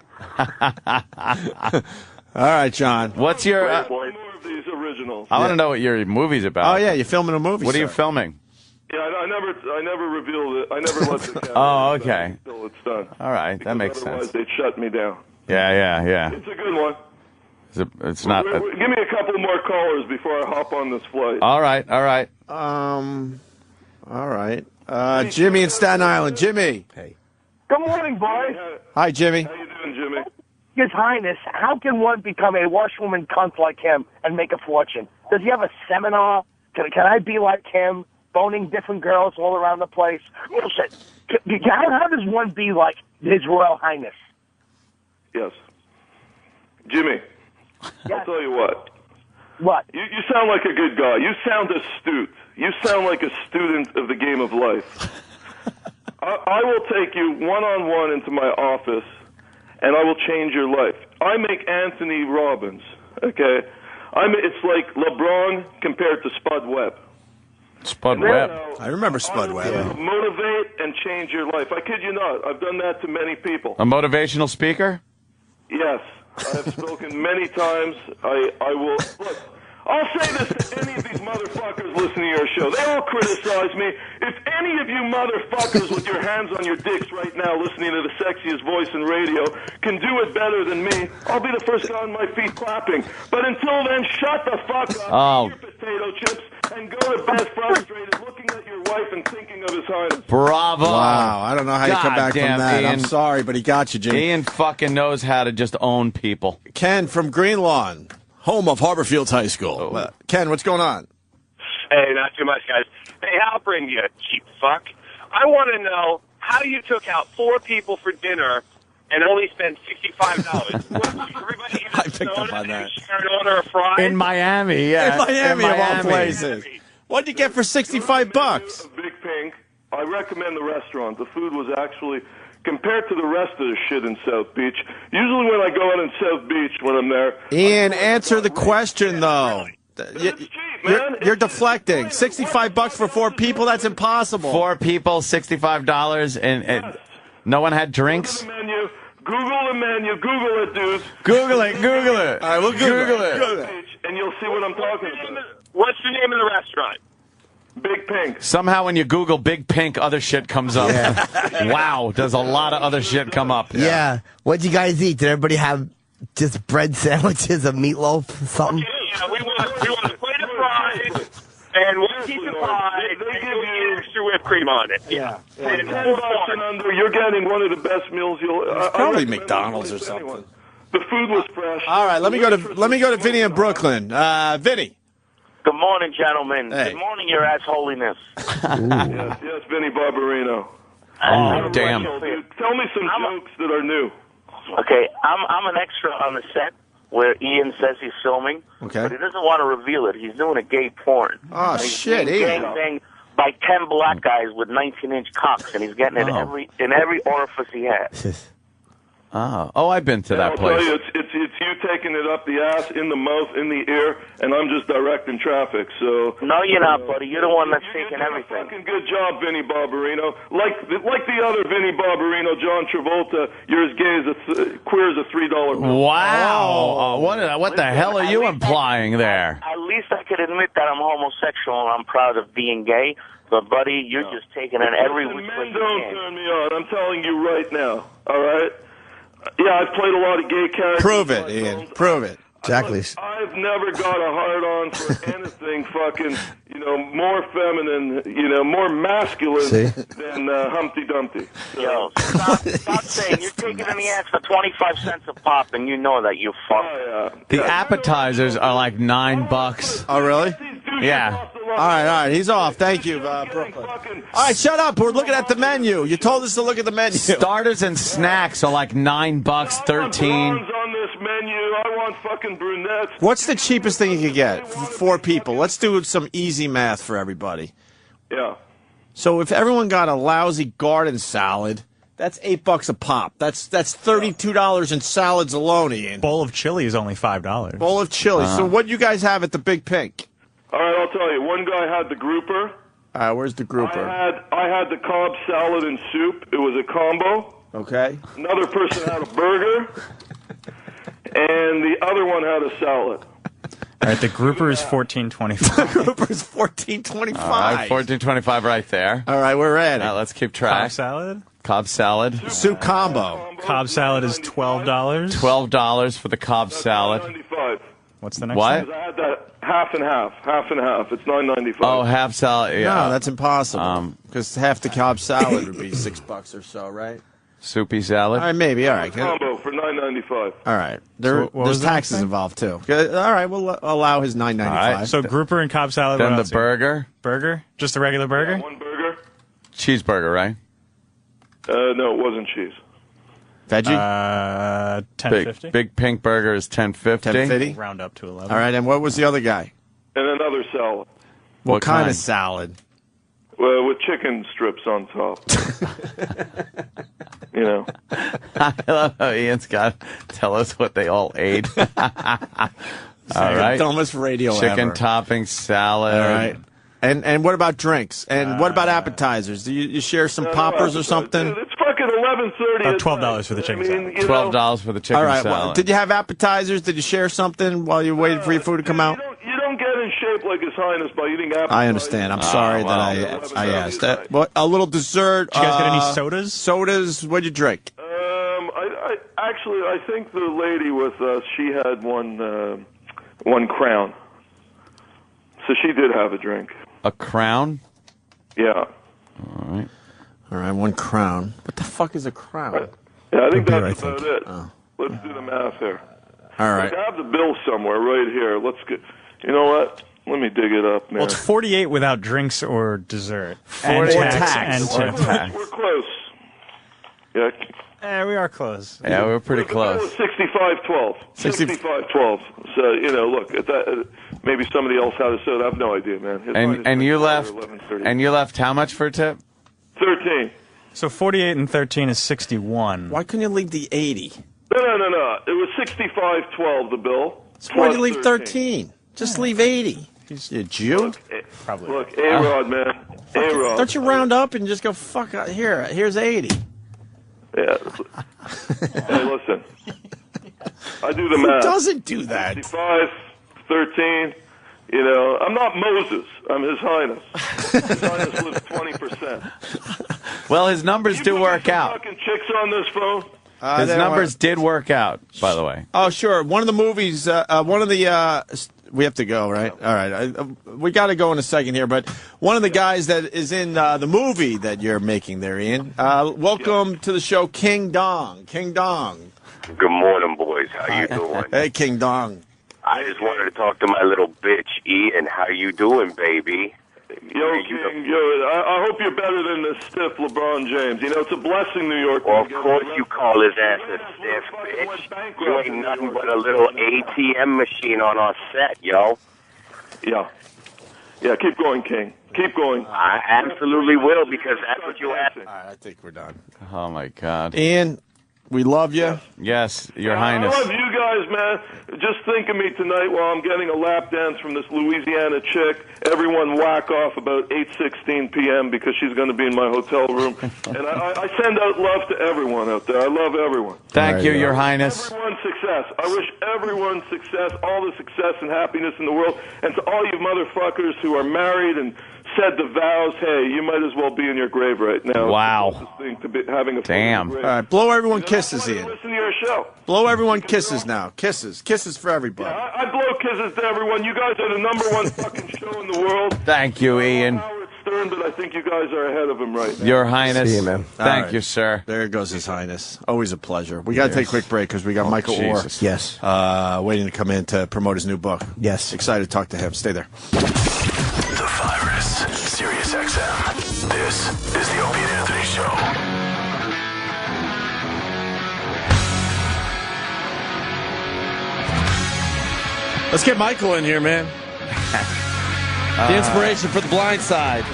All right, John. What's your... More of these originals. I want to know what your movie's about. Oh, yeah, you're filming a movie. What are you sir. filming? Yeah, I never revealed it. I never let the camera. Oh, okay. Until it's done. All right, that Because makes otherwise sense. they'd shut me down. Yeah. It's a good one. It's not... Give me a couple more callers before I hop on this flight. All right. All right. Jimmy in Staten Island. Jimmy. Hey. Good morning, boys. Hi, Jimmy. How you doing, Jimmy? His Highness, how can one become a washwoman cunt like him and make a fortune? Does he have a seminar? Can I be like him, boning different girls all around the place? Listen, how does one be like His Royal Highness? Yes. Jimmy, I'll tell you what. What? You sound like a good guy. You sound astute. You sound like a student of the game of life. I will take you one-on-one into my office, and I will change your life. I make Anthony Robbins, okay? It's like LeBron compared to Spud Webb. Spud Webb. I remember Spud Webb. Yeah. Motivate and change your life. I kid you not. I've done that to many people. A motivational speaker? Yes. I have spoken many times. I will... Look, I'll say this to any of these motherfuckers listening to your show. They all criticize me. If any of you motherfuckers with your hands on your dicks right now listening to the sexiest voice in radio can do it better than me, I'll be the first guy on my feet clapping. But until then, shut the fuck up, Oh. eat your potato chips, and go to bed frustrated looking at your wife and thinking of His Highness. Bravo. Wow. I don't know how you come back from Goddamn, that. I'm Ian. sorry, but he got you, Jimmy. Ian fucking knows how to just own people. Ken from Greenlawn, home of Harborfields High School. Ken, what's going on? Hey, not too much, guys. Hey, I'll bring you, cheap fuck. I want to know how you took out 4 people for dinner and only spent $65. Everybody I picked up on that. an order of fries? In Miami, yeah. In Miami, of all places. What'd you get for $65? Big Pink. I recommend the restaurant. The food was actually, compared to the rest of the shit in South Beach, usually when I go out in South Beach when I'm there... Ian, answer the question, though. You're deflecting. $65 for 4 people? That's impossible. 4 people, $65, and no one had drinks? Menu. Google the menu. Google it, dudes. Google it. Google it. All right, we'll Google it. And you'll see what I'm talking about. What's the name of the restaurant? Big Pink. Somehow when you Google Big Pink, other shit comes up. Wow, does a lot of other shit come up. Yeah. What'd you guys eat? Did everybody have just bread sandwiches, a meatloaf, something? Yeah, we want a plate of fries and 1 piece of pie. They give you extra whipped cream on it. Yeah. $10 and under, you're getting one of the best meals you'll... Probably McDonald's or something. The food was fresh. All right, let me go to Vinny in Brooklyn. Vinny. Good morning, gentlemen. Hey. Good morning, Your Ass Holiness. Yes, Vinny Barbarino. Oh, damn. Tell me some jokes that are new. Okay, I'm an extra on the set where Ian says he's filming, Okay. but he doesn't want to reveal it. He's doing a gay porn. Oh, And he's shit, being Ian. gang-banged by 10 black guys with 19-inch cocks, and he's getting it in every orifice he has. Oh, I've been to that I'll place. tell you, it's you taking it up the ass, in the mouth, in the ear, and I'm just directing traffic. So No, you're not, buddy. You're the one that's taking everything. fucking good job, Vinny Barbarino. Like the other Vinny Barbarino, John Travolta. You're as gay as queer as a $3 bill. Wow. What the hell are you implying there? At least I could admit that I'm homosexual and I'm proud of being gay. But, buddy, you're just taking it every Listen, which way men you don't can. turn me on. I'm telling you right now. All right. Yeah, I've played a lot of gay characters. Prove it, Ian. Prove it. Exactly. I've never got a hard-on for anything fucking, more feminine, more masculine than Humpty Dumpty. Yo, stop saying you're taking in the ass for 25 cents a pop, and you know that, you fuck. The appetizers are like $9. Oh, really? Yeah. All right. He's off. Thank you, Brooklyn. All right, shut up. We're looking at the menu. You told us to look at the menu. Starters and snacks are like $9, $13. On this menu, I want fucking brunettes. What's the cheapest thing you could get for 4 people? Let's do some easy math for everybody. Yeah. So if everyone got a lousy garden salad, that's $8 a pop. That's $32 in salads alone, Ian. Bowl of chili is only $5. Bowl of chili. So what you guys have at the Big Pink? All right, I'll tell you. One guy had the grouper. Where's the grouper? I had the Cobb salad and soup. It was a combo. Okay. Another person had a burger, and the other one had a salad. All right, the grouper is $14.25. Grouper's $14.25. All right, $14.25 right there. All right, we're at it. Let's keep track. Cobb salad? Cobb salad. Soup combo. Cobb salad is $12. $12 for the Cobb salad. $9.95. What's the next What? one? I had that half and half. It's $9.95. Oh, half salad. Yeah. No, that's impossible. Because half the Cobb salad would be $6 or so, right? Soupy salad. All right, maybe. All right. Combo for $9.95. All right. So what There's was the taxes next thing? involved too. All right, we'll allow his $9.95. All right. So grouper and Cobb salad. Then what the else here? burger. Burger? Just a regular burger? One burger. Cheeseburger, right? No, it wasn't cheese. Veggie? $10.50. Big Pink burger is $10.50. $10.50? Round up to 11. All right, and what was the other guy? And another salad. What kind of salad? With chicken strips on top. You know. I love how Ian's got to tell us what they all ate. All right. Dumbest radio Chicken ever. topping salad. All right. And what about drinks? And what about appetizers? Do you share some poppers or something? Dude, it's fucking 11:30. $12 for the chicken salad. $12 for the chicken All right. salad. Well, did you have appetizers? Did you share something while you waited for your food to come out? You don't get in shape like His Highness by eating appetizers. I understand. I'm sorry that I asked. A little dessert. Did you guys get any sodas? Sodas. What'd you drink? I think the lady with us, she had one Crown. So she did have a drink. A Crown? Yeah. All right, 1 Crown. What the fuck is a Crown? Yeah, I think Beer, that's I think. about it. Let's do the math here. All right. I have the bill somewhere right here. Let's get. You know what? Let me dig it up, man. Well, it's 48 without drinks or dessert. 48 and tax. Or tax. We're close. Yeah. We are close. Yeah, we're pretty close. 65-12. 65-12. So, look, at that, maybe somebody else had a soda. I have no idea, man. And you left. And you left how much for a tip? 13. So 48 and 13 is 61. Why couldn't you leave the 80? No. It was 65-12, the bill. So why'd you leave 13? Just leave 80. You a Jew? Probably. Look, A-Rod, man. A-Rod. Don't you round up and just go, fuck, here's 80. Yeah. Hey, listen. I do the math. Who doesn't do that? 65, 13. I'm not Moses. I'm His Highness. His Highness lives 20%. Well, his numbers do work out. Fucking chicks on this phone. His numbers did work out, by the way. Oh, sure. One of the movies, we have to go, right? All right. We got to go in a second here, but one of the guys that is in the movie that you're making there, Ian, welcome to the show, King Dong. King Dong. Good morning, boys. How you doing? Hey, King Dong. I just wanted to talk to my little bitch, Ian. How you doing, baby? Yo, King, I hope you're better than this stiff LeBron James. It's a blessing, New York. Well, of course you call his ass a stiff bitch. You ain't nothing but a little ATM machine on our set, yo. Yeah, keep going, King. Keep going. I absolutely will, because that's what you asked. All right, I think we're done. Oh, my God. Ian, we love you. Yes, Your Highness. I love you guys, man. Just think of me tonight while I'm getting a lap dance from this Louisiana chick. Everyone whack off about 8:16 p.m. because she's going to be in my hotel room. And I send out love to everyone out there. I love everyone. Thank you, Your Highness. Everyone success. I wish everyone success, all the success and happiness in the world. And to all you motherfuckers who are married and said the vows, hey, you might as well be in your grave right now. Wow. It's the closest thing to be having a Damn. grave. All right, blow everyone kisses, I Ian. listen to your show. Blow everyone kisses now. Kisses for everybody. I blow kisses to everyone. You guys are the #1 fucking show in the world. Thank you, Ian. Howard Stern, but I think you guys are ahead of him right now. Your Highness. See you, man. Thank All you, right. sir. There goes His Highness. Always a pleasure. We got to take a quick break because we got Michael Jesus. Yes. Orr waiting to come in to promote his new book. Yes. Excited to talk to him. Stay there. The This is the Opie and Anthony Show. Let's get Michael in here, man. The inspiration for The Blind Side.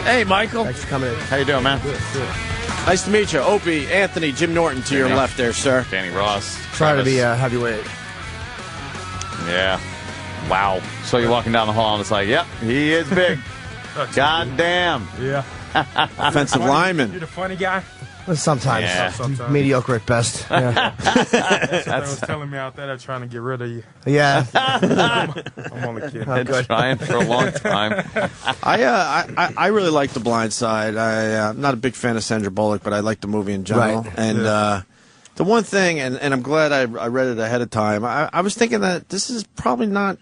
Hey, Michael. Thanks for coming in. How you doing, man? Good. Nice to meet you. Opie, Anthony, Jim Norton to your left there, sir. Danny Ross. Trying to be a heavyweight. Yeah. Wow. So you're walking down the hall and it's like, yep, he is big. God damn. Yeah. Offensive lineman. You're the funny guy? Well, sometimes. Yeah. Sometimes. Mediocre at best. Yeah. Somebody was telling me out there they're trying to get rid of you. Yeah. I'm only kidding. Been trying for a long time. I really like The Blind Side. I'm not a big fan of Sandra Bullock, but I like the movie in general. Right. And the one thing, and I'm glad I read it ahead of time, I was thinking that this is probably not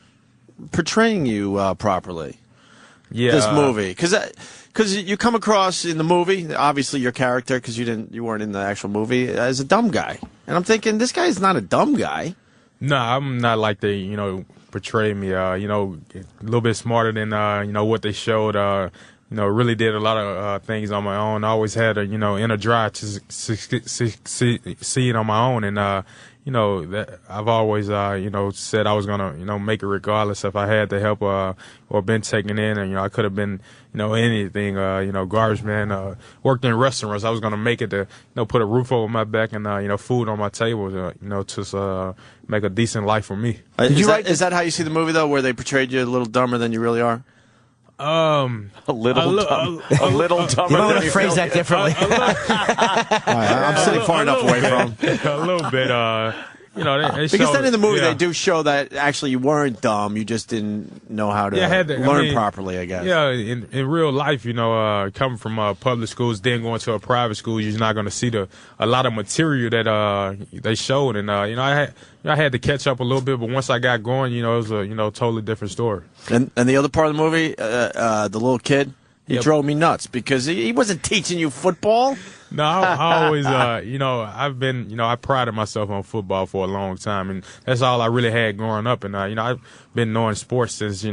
portraying you properly. Yeah. This movie. Because you come across in the movie, obviously your character, because you weren't in the actual movie, as a dumb guy. And I'm thinking, this guy is not a dumb guy. No, I'm not like they, portray me, a little bit smarter than, what they showed. Really did a lot of things on my own. I always had a, inner drive to see it on my own. And, that I've always, said I was going to, make it regardless if I had the help or been taken in. And, I could have been, anything, garbage man, worked in restaurants. I was going to make it to, put a roof over my back and, food on my table, to make a decent life for me. Is that how you see the movie, though, where they portrayed you a little dumber than you really are? A little dumber. You might want to phrase that differently. I'm sitting far enough away from him. A little bit, they because showed, then in the movie yeah. they do show that actually you weren't dumb, you just didn't know how to learn properly, I guess. Yeah, in real life, coming from public schools, then going to a private school, you're not going to see a lot of material that they showed, and I had to catch up a little bit, but once I got going, it was a totally different story. And the other part of the movie, the little kid, he drove me nuts because he wasn't teaching you football. No, I always, I've been, I prided myself on football for a long time, and that's all I really had growing up. And, I've been knowing sports since,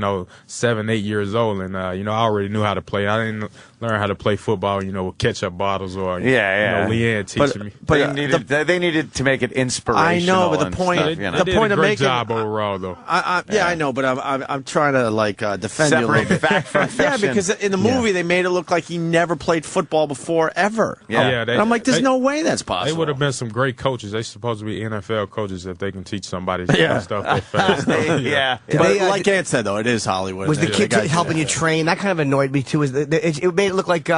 7, 8 years old, and, I already knew how to play. I didn't learn how to play football, with ketchup bottles or, Leanne teaching me. But they needed to make it inspirational. I know, but the point, They did a great job overall, though. I know, but I'm trying to defend you a little bit. Fact from fiction. Yeah, because in the movie they made it look like he never played football before ever. Yeah. And I'm like, there's no way that's possible. They would have been some great coaches. They're supposed to be NFL coaches if they can teach somebody stuff that fast. But like Ant said, though, it is Hollywood. Was the kid helping you train? That kind of annoyed me, too. It made it look like,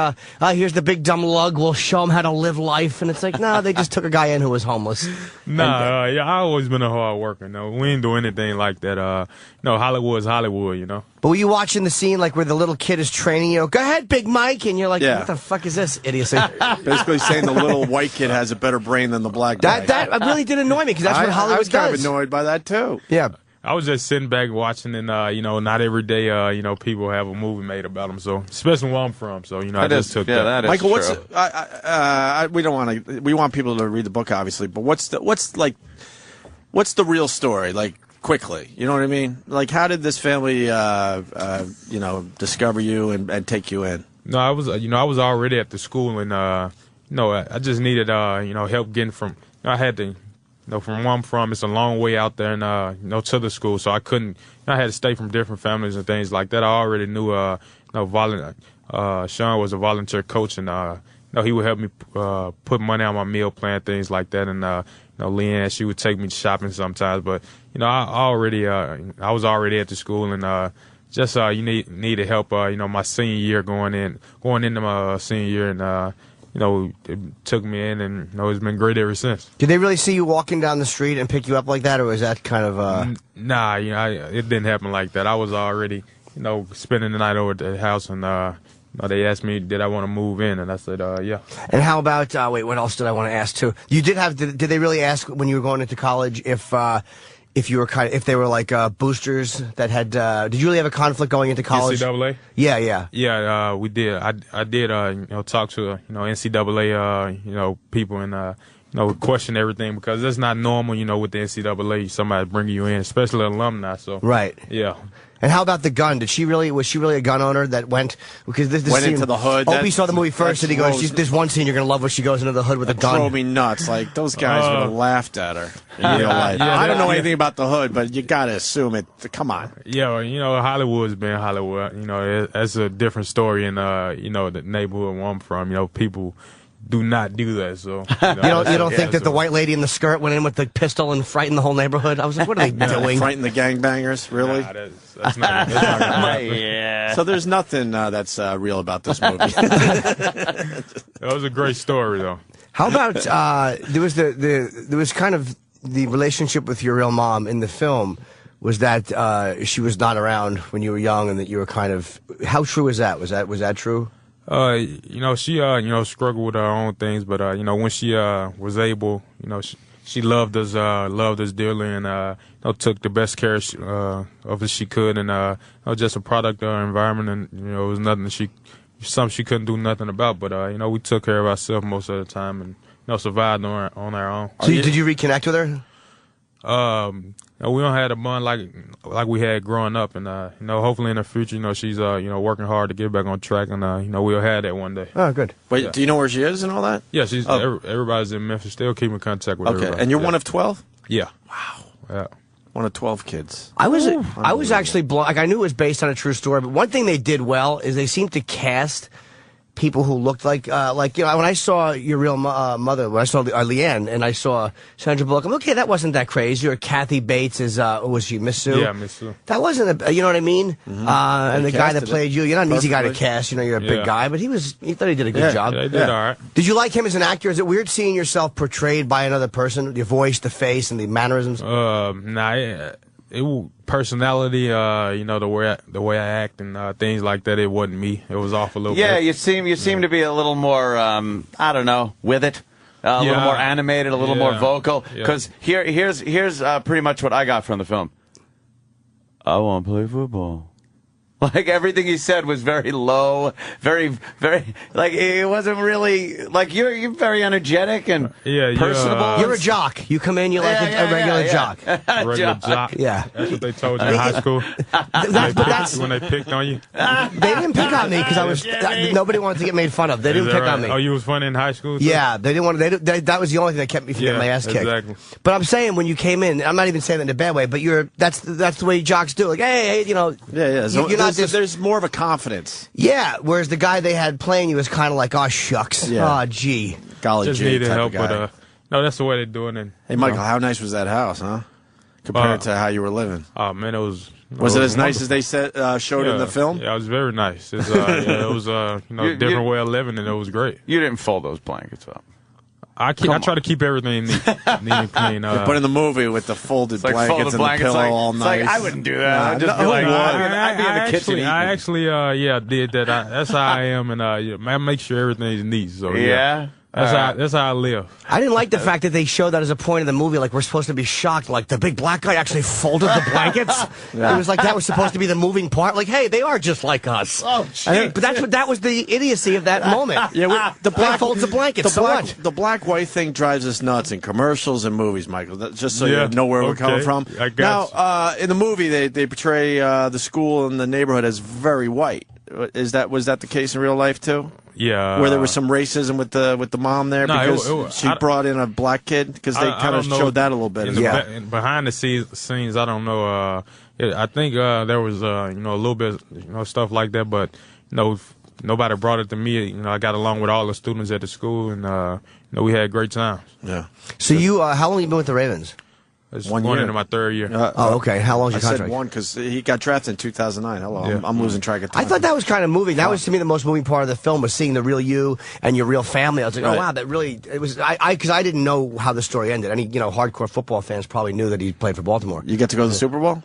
here's the big dumb lug. We'll show him how to live life. And it's like, no, they just took a guy in who was homeless. I always been a hard worker. We ain't do anything like that. Hollywood's Hollywood, But were you watching the scene like where the little kid is training you? Go ahead, Big Mike. And you're like, what the fuck is this idiocy? Basically saying the little white kid has a better brain than the black guy. That really did annoy me because that's what Hollywood I was kind does. of annoyed by that, too. Yeah. I was just sitting back watching, and not every day, people have a movie made about them. So, especially where I'm from, so I just took that. That is Michael, true. we don't want to. We want people to read the book, obviously, but what's the real story? Like quickly, you know what I mean? Like, how did this family, discover you and take you in? No, I was already at the school, and I just needed help getting from. I had to. From where I'm from, it's a long way out there, and to the school, so I couldn't. I had to stay from different families and things like that. I already knew, Sean was a volunteer coach, and he would help me put money on my meal plan, things like that. And Leanne, she would take me shopping sometimes, but I was already at the school, and just you needed help. My senior year going into my senior year, and. It took me in, and it's been great ever since. Did they really see you walking down the street and pick you up like that, or was that kind of? Nah, it didn't happen like that. I was already, spending the night over at the house, and they asked me, did I want to move in, and I said, yeah. And how about? What else did I want to ask too? You did have? Did they really ask when you were going into college if you were if they were like boosters that had? Did you really have a conflict going into college? NCAA? Yeah, we did. I did talk to NCAA people and question everything because that's not normal with the NCAA. Somebody bringing you in, especially alumni. So right. Yeah. And how about the gun? Was she really a gun owner that went because this Went scene, into the hood? Opie saw the movie first, and he goes, throws- "There's one scene you're gonna love where she goes into the hood with a gun." Drove me nuts. Like those guys would have laughed at her in real life. Yeah, I don't know yeah. anything about the hood, but you gotta assume it. Come on. Yeah, well, you know, Hollywood's been Hollywood. You know, that's a different story in, you know, the neighborhood where I'm from. You know, people do not do that. So You don't think that the white lady in the skirt went in with the pistol and frightened the whole neighborhood? I was like, what are they doing? Frighten the gangbangers? Really? Nah, that's not gonna happen. Yeah. So there's nothing that's real about this movie. That was a great story, though. How about there was kind of the relationship with your real mom in the film was that she was not around when you were young and that you were kind of how true is that? Was that true? You know, she you know, struggled with her own things, but you know, when she was able, you know, she loved us dearly, and you know, took the best care of us she could, and you know, just a product of her environment, and you know, it was nothing something she couldn't do nothing about, but you know, we took care of ourselves most of the time, and you know, survived on our own. So did you reconnect with her? You know, we don't have a bond like we had growing up, and you know, hopefully in the future, you know, she's you know, working hard to get back on track, and you know, we'll have that one day. Oh, good. Wait, Yeah. do you know where she is and all that? Yeah, she's everybody's in Memphis. Still keep in contact with Okay, everybody. and you're Yeah. one of 12? Yeah. Wow. Yeah. One of 12 kids. I was actually blown. Like I knew it was based on a true story, but one thing they did well is they seemed to cast people who looked like you know, when I saw your real mother, when I saw Leanne and I saw Sandra Bullock, I'm okay, that wasn't that crazy. Or Kathy Bates is was she Miss Sue? Yeah, Miss Sue. That wasn't you know what I mean? And the guy that casted played it you, you're not an easy guy to perfectly. cast. You know, you're a big Yeah. guy, but he thought he did a good job. Yeah, they did all right. Did you like him as an actor? Is it weird seeing yourself portrayed by another person? Your voice, the face, and the mannerisms. Nah, personality, you know, the way I act and things like that. It wasn't me. It was off a little Yeah, bit. you seem to be a little more, I don't know, with it. A little Yeah. more animated, a little more Yeah. vocal. Yeah. Because here's pretty much what I got from the film. I want to play football. Like everything he said was very low, very, very like it wasn't really like you're very energetic and personable. You're a jock. You come in, you're like a regular jock. Regular jock. Yeah. That's what they told you in high school. When they picked on you. They didn't pick on me because I was. Nobody wanted to get made fun of. They didn't Is that pick on right? me. Oh, you was funny in high school too? Yeah, they didn't want to. That was the only thing that kept me from getting my ass kicked. Exactly. But I'm saying when you came in, I'm not even saying that in a bad way. But that's the way jocks do. Like, hey, you know. Yeah. So You're not just. there's more of a confidence. Yeah. Whereas the guy they had playing you was kind of like, oh shucks, Yeah. oh gee. Golly Just gee needed type help of guy. with no, that's the way they do it. And Hey, Michael, how nice was that house, huh? Compared to how you were living. Oh man, it was. Was it as nice as they said showed in the film? Yeah, it was very nice. It's, yeah, it was you know, different way of living, and it was great. You didn't fold those blankets up. I try to keep everything neat and clean. But in the movie with the folded like blankets folded and blankets, the pillow like- all it's nice. like, I wouldn't do that. I'd just be like, I'd be in the kitchen eating. I actually, did that. That's how I am, and I make sure everything's neat. So Yeah? that's how I live. I didn't like the fact that they showed that as a point of the movie. Like we're supposed to be shocked. Like the big black guy actually folded the blankets. Yeah. It was like that was supposed to be the moving part. Like, hey, they are just like us. Oh, But that was the idiocy of that moment. Yeah, the Black folds the blankets. So what? The black white thing drives us nuts in commercials and movies, Michael. Just so Yeah, you know where we're okay. coming from. I got Now, in the movie, they portray the school and the neighborhood as very white. Was that the case in real life too? Yeah. Where there was some racism with the mom there No, because she brought in a black kid because they kind of showed that a little bit. Behind the scenes, I don't know. I think there was you know, a little bit, you know, stuff like that, but you know, nobody brought it to me. You know, I got along with all the students at the school, and you know, we had great times. Yeah. So you, how long have you been with the Ravens? It's 1 one year. into my third year. Oh, okay. How long's your I said contract? one because he got drafted in 2009. Hello, Yeah. I'm losing track of time. I thought that was kind of moving. That was to me the most moving part of the film was seeing the real you and your real family. I was like, Right. oh wow, that really it was. Because I didn't know how the story ended. Any hardcore football fans probably knew that he played for Baltimore. You get to go to the Super Bowl?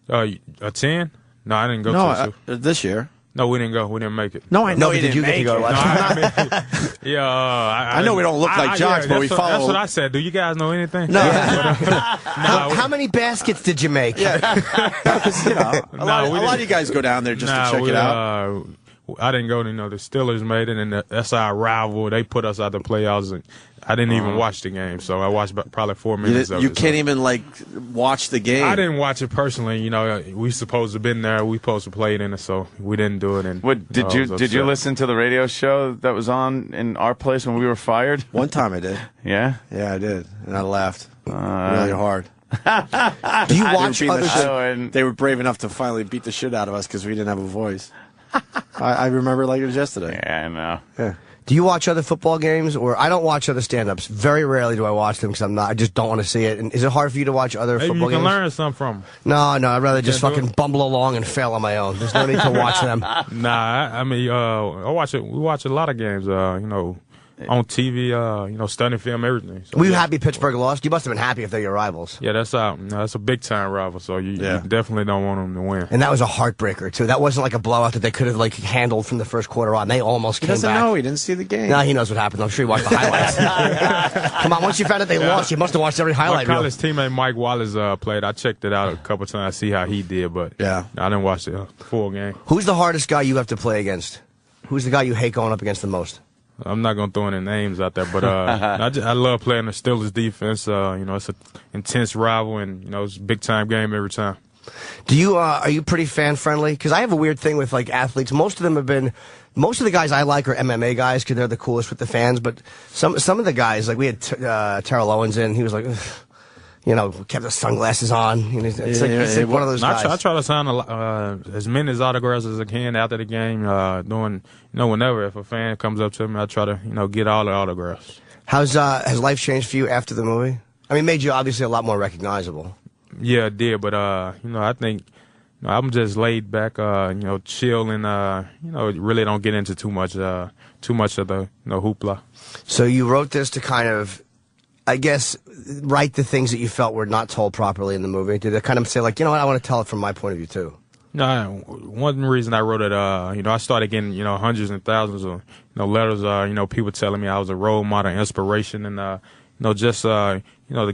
A 10? No, I didn't go No, to the this year. No, we didn't go. We didn't make it. No, I know but did you get to go to last Yeah, I know we don't look like jocks, but we follow. That's what I said. Do you guys know anything? No. Yeah. How many baskets did you make? Yeah, because a lot of you guys go down there just to check it out. I didn't go. The Steelers made it, and that's our rival. They put us out the playoffs, and I didn't even watch the game. So I watched probably 4 minutes of it. You can't even watch the game. I didn't watch it personally. We supposed to have been there. We supposed to play it in it, so we didn't do it. And did you listen to the radio show that was on in our place when we were fired? One time I did. Yeah? Yeah, I did, and I laughed really hard. Do you watch other shows? They were brave enough to finally beat the shit out of us because we didn't have a voice. I remember like it was yesterday. Yeah, I know. Yeah. Do you watch other football games? Or I don't watch other stand-ups. Very rarely do I watch them because I just don't want to see it. And is it hard for you to watch other Maybe football you can games? learn something from them. No, I'd rather just fucking bumble along and fail on my own. There's no need to watch them. Nah, I mean, I watch it. We watch a lot of games. On TV, studying film, everything. So, Were you happy Pittsburgh lost? You must have been happy if they're your rivals. Yeah, that's a big time rival. So you definitely don't want them to win. And that was a heartbreaker too. That wasn't like a blowout that they could have handled from the first quarter on. They almost came back. He doesn't know. He didn't see the game. No, he knows what happened. I'm sure he watched the highlights. Come on, once you found out they lost, you must have watched every highlight My reel. college teammate Mike Wallace played. I checked it out a couple times, see how he did, but I didn't watch the full game. Who's the hardest guy you have to play against? Who's the guy you hate going up against the most? I'm not gonna throw any names out there, but I love playing the Steelers defense. It's an intense rival, and it's a big time game every time. Do you are you pretty fan friendly? Because I have a weird thing with athletes. Most of the guys I like are MMA guys because they're the coolest with the fans. But some of the guys, we had Terrell Owens in, he was like, kept the sunglasses on. It's like one of those guys. I try to sign as many autographs as I can after the game. Whenever if a fan comes up to me, I try to get all the autographs. Has life changed for you after the movie? I mean, it made you obviously a lot more recognizable. Yeah, it did. But I think I'm just laid back, chill, and really don't get into too much of the hoopla. So you wrote this to kind of, I guess, write the things that you felt were not told properly in the movie. Did it kind of say I want to tell it from my point of view too? No, one reason I wrote it, I started getting, hundreds and thousands of, letters, people telling me I was a role model, inspiration, and, just, to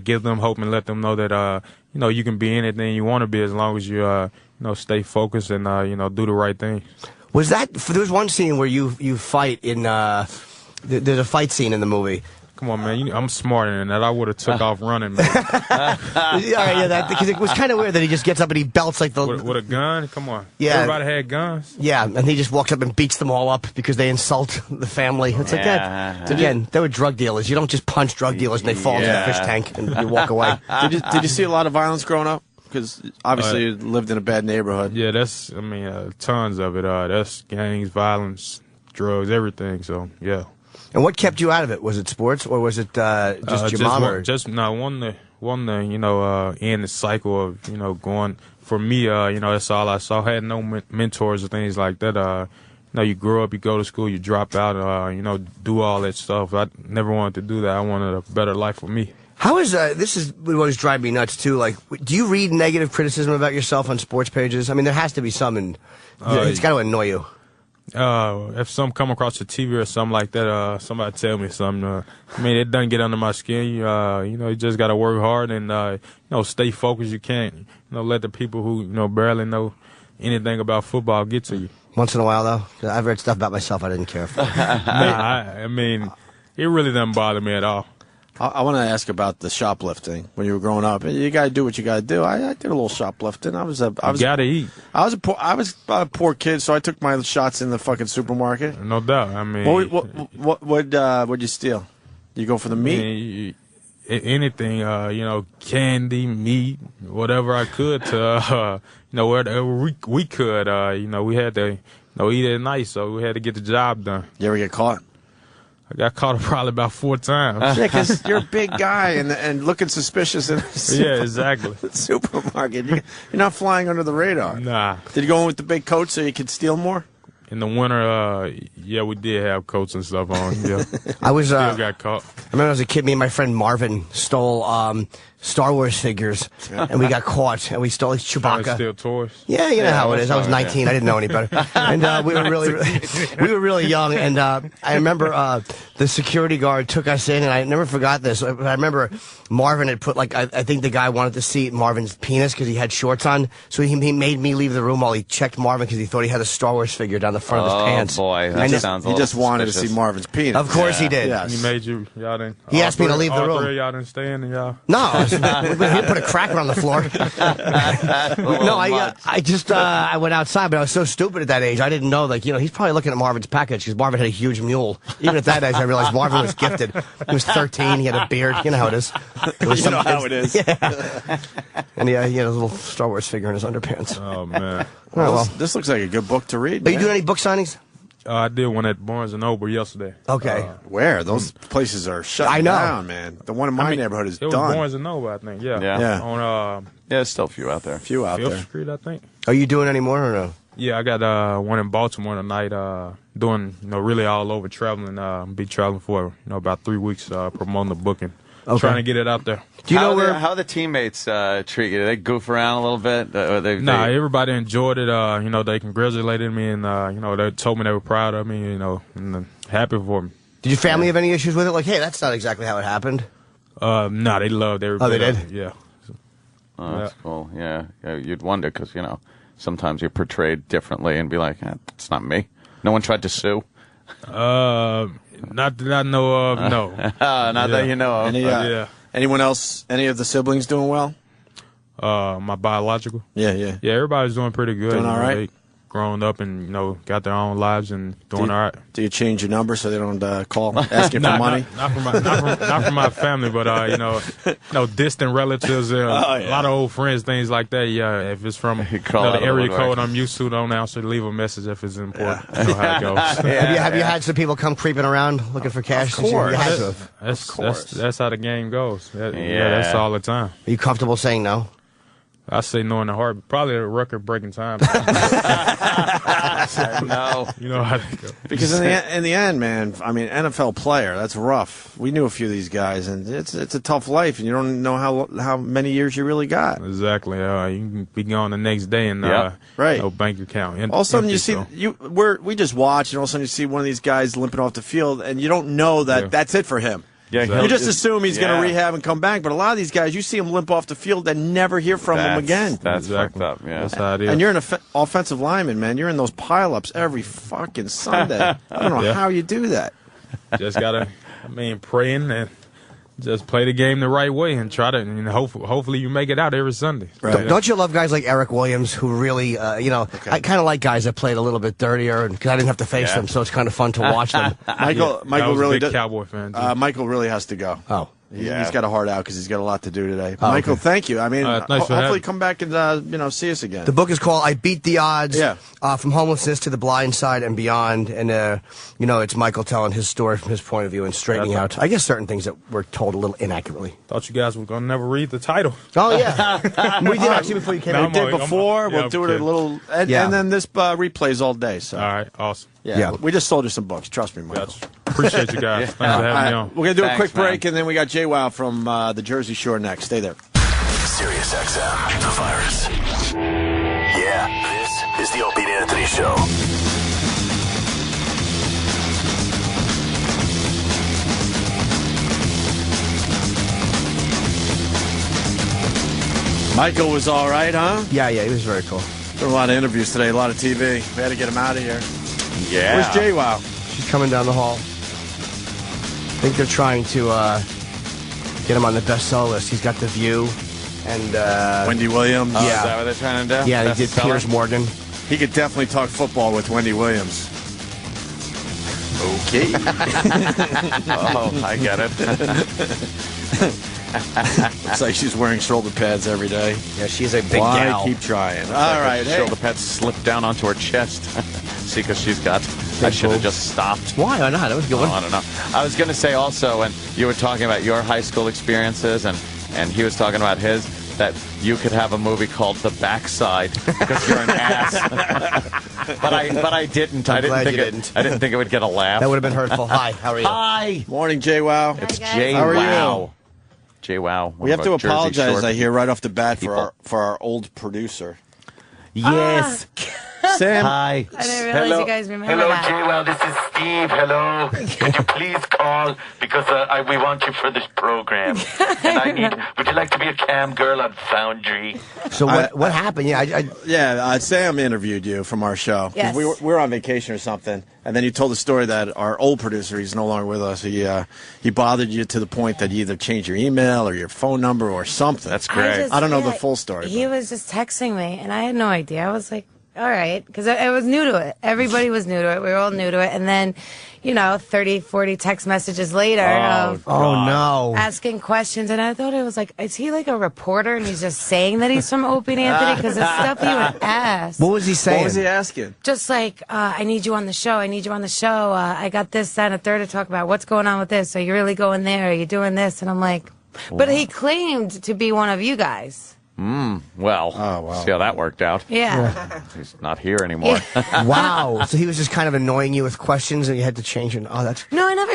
give them hope and let them know that, you can be anything you want to be as long as you, stay focused and, do the right thing. Was there was one scene where you fight in, there's a fight scene in the movie. Come on, man. I'm smarter than that. I would have took off running, man. Because it was kind of weird that he just gets up and he belts with a gun. Come on. Yeah. Everybody had guns. Yeah, and he just walks up and beats them all up because they insult the family. It's like that. Again, they were drug dealers. You don't just punch drug dealers and they fall into the fish tank and you walk away. Did you see a lot of violence growing up? Because obviously you lived in a bad neighborhood. Yeah, tons of it. That's gangs, violence, drugs, everything. So, yeah. And what kept you out of it? Was it sports or was it just your mom? One end the cycle of, going. For me, that's all I saw. I had no mentors or things like that. You grow up, you go to school, you drop out, do all that stuff. I never wanted to do that. I wanted a better life for me. How is this is what always drive me nuts too? Do you read negative criticism about yourself on sports pages? I mean, there has to be some, and it's got to annoy you. If some come across the TV or something like that, somebody tell me something. It doesn't get under my skin. You just got to work hard and stay focused. You can't let the people who barely know anything about football get to you. Once in a while, though, 'cause I've read stuff about myself I didn't care for. It really doesn't bother me at all. I want to ask about the shoplifting when you were growing up. You got to do what you got to do. I did a little shoplifting. I was gotta eat. I was a poor kid, so I took my shots in the fucking supermarket. No doubt. What'd you steal? You go for the meat? Anything, candy, meat, whatever I could to, whatever we could. We had to, eat at night, so we had to get the job done. You ever get caught? I got caught probably about 4 times. Yeah, because you're a big guy and looking suspicious in yeah, exactly. Supermarket. You're not flying under the radar. Nah. Did you go in with the big coat so you could steal more? In the winter, we did have coats and stuff on. Yeah. I was still got caught. I remember as a kid, me and my friend Marvin stole Star Wars figures, and we got caught, and we stole Chewbacca. Steal toys. Yeah, you know how it is. I was 19. I didn't know any better. And we were really young. And I remember the security guard took us in, and I never forgot this. I remember Marvin had put, like, I think the guy wanted to see Marvin's penis because he had shorts on. So he made me leave the room while he checked Marvin because he thought he had a Star Wars figure down the front of his pants. Oh, boy. That sounds He just wanted to see Marvin's penis. Of course he did. Yes. He made you. Y'all didn't. He asked me to leave the all room. three of y'all didn't stay in, and y'all. No, he put a cracker on the floor. No, I went outside, but I was so stupid at that age. I didn't know, like, he's probably looking at Marvin's package because Marvin had a huge mule. Even at that age, I realized Marvin was gifted. He was 13. He had a beard. You know how it is. You know how it is. Yeah. And he had a little Star Wars figure in his underpants. Oh man. Well, this looks like a good book to read. Are you doing any book signings? I did one at Barnes & Noble yesterday. Okay. Where? Those places are shut down, man. The one in my neighborhood is it was done. Barnes & Noble, I think. Yeah. Yeah. On there's still a few out there. Fifth Street, I think. Are you doing any more or no? Yeah, I got one in Baltimore tonight. Doing really all over traveling. Be traveling for about 3 weeks promoting the booking. Okay. Trying to get it out there. Do you know where? How the teammates treat you? Do they goof around a little bit? Nah, everybody enjoyed it. They congratulated me and they told me they were proud of me. And happy for me. Did your family have any issues with it? Like, hey, that's not exactly how it happened. No, they loved everybody. Oh, they did? Yeah. Oh, that's cool. Yeah, you'd wonder because sometimes you're portrayed differently and be like, it's not me. No one tried to sue. Not that I know of. No. Not that you know of. Yeah. Anyone else? Any of the siblings doing well? My biological. Yeah. Yeah, everybody's doing pretty good. Doing all right? They grown up and got their own lives and doing all right. Do you change your number so they don't call asking for money? Not from my family, but distant relatives, a lot of old friends, things like that. Yeah, if it's from the area code I'm used to, don't answer. Leave a message if it's important. You know how it goes. Have you had some people come creeping around looking for cash? Of course. You had to have. That's how the game goes. That's all the time. Are you comfortable saying no? I say no in the heart. Probably a record-breaking time. No. You know how to go. Because in the end, man, I mean, NFL player, that's rough. We knew a few of these guys, and it's a tough life, and you don't know how many years you really got. Exactly. You can be gone the next day and right. no bank account. All of a sudden, you see we just watch, and all of a sudden you see one of these guys limping off the field, and you don't know that that's it for him. Yeah, you just assume he's going to rehab and come back, but a lot of these guys, you see them limp off the field and never hear from them again. That's fucked up, yeah. That's how it is. And you're an offensive lineman, man. You're in those pileups every fucking Sunday. I don't know how you do that. Just gotta, praying and just play the game the right way and try to, and hopefully you make it out every Sunday. Right. Don't you love guys like Eric Williams who really, I kind of like guys that played a little bit dirtier because I didn't have to face them, so it's kind of fun to watch them. Michael really does. Cowboy fan. Michael really has to go. Oh. He's got a heart out because he's got a lot to do today. Oh, Michael, okay. thank you. I mean, nice hopefully come back and see us again. The book is called "I Beat the Odds." From homelessness to the blind side and beyond. And it's Michael telling his story from his point of view and straightening out, I guess, certain things that were told a little inaccurately. Thought you guys were gonna never read the title. Oh yeah, we did actually before you came in. We did before. We'll do it a little, and then this replays all day. So all right, awesome. Yeah, we just sold you some books. Trust me, Michael. Gotcha. Appreciate you guys. Thanks for having me on. We're going to do a quick break, and then we got JWoww from the Jersey Shore next. Stay there. Sirius XM, the virus. Yeah, this is the Opie and Anthony Show. Michael was all right, huh? Yeah, he was very cool. There were a lot of interviews today, a lot of TV. We had to get him out of here. Yeah. Where's JWoww? She's coming down the hall. I think they're trying to get him on the bestseller list. He's got The View and Wendy Williams. Is that what they're trying to do? Yeah, they did Piers Morgan. He could definitely talk football with Wendy Williams. Okay. Oh, I get it. Looks like she's wearing shoulder pads every day. Yeah, she's a big gal. Keep trying. All right. Shoulder pads slip down onto her chest. See, because she's got... I should have just stopped. Why not? That was a good one. I don't know. I was going to say also, when you were talking about your high school experiences, and he was talking about his, that you could have a movie called The Backside because you're an ass. but I didn't. I didn't think it would get a laugh. That would have been hurtful. Hi, how are you? Hi. Morning, JWoww. It's JWoww. How are you? JWoww. We have to Jersey apologize, Shore I hear, right off the bat people. for our old producer. Yes. Sam. Hi. I didn't realize you guys remember Hello, that. JWoww. This is Steve. Hello. Could you please call because we want you for this program, and would you like to be a cam girl on Foundry? So what happened? Yeah, Sam interviewed you from our show. 'Cause Yes. we were on vacation or something, and then you told the story that our old producer, he's no longer with us. He bothered you to the point that you either changed your email or your phone number or something. That's I don't know the full story. He was just texting me, and I had no idea. I was like, all right, because I was new to it. Everybody was new to it. We were all new to it. And then, 30, 40 text messages later of no. asking questions. And I thought it was like, is he like a reporter and he's just saying that he's from Opie and Anthony? Because the stuff he would ask. What was he saying? What was he asking? Just like, I need you on the show. I need you on the show. I got this, that, and a third to talk about. What's going on with this? Are you really going there? Are you doing this? And I'm like, but he claimed to be one of you guys. Well, see how that worked out. Yeah. He's not here anymore. Wow. So he was just kind of annoying you with questions, and you had to change it. Oh, that's. No, I never.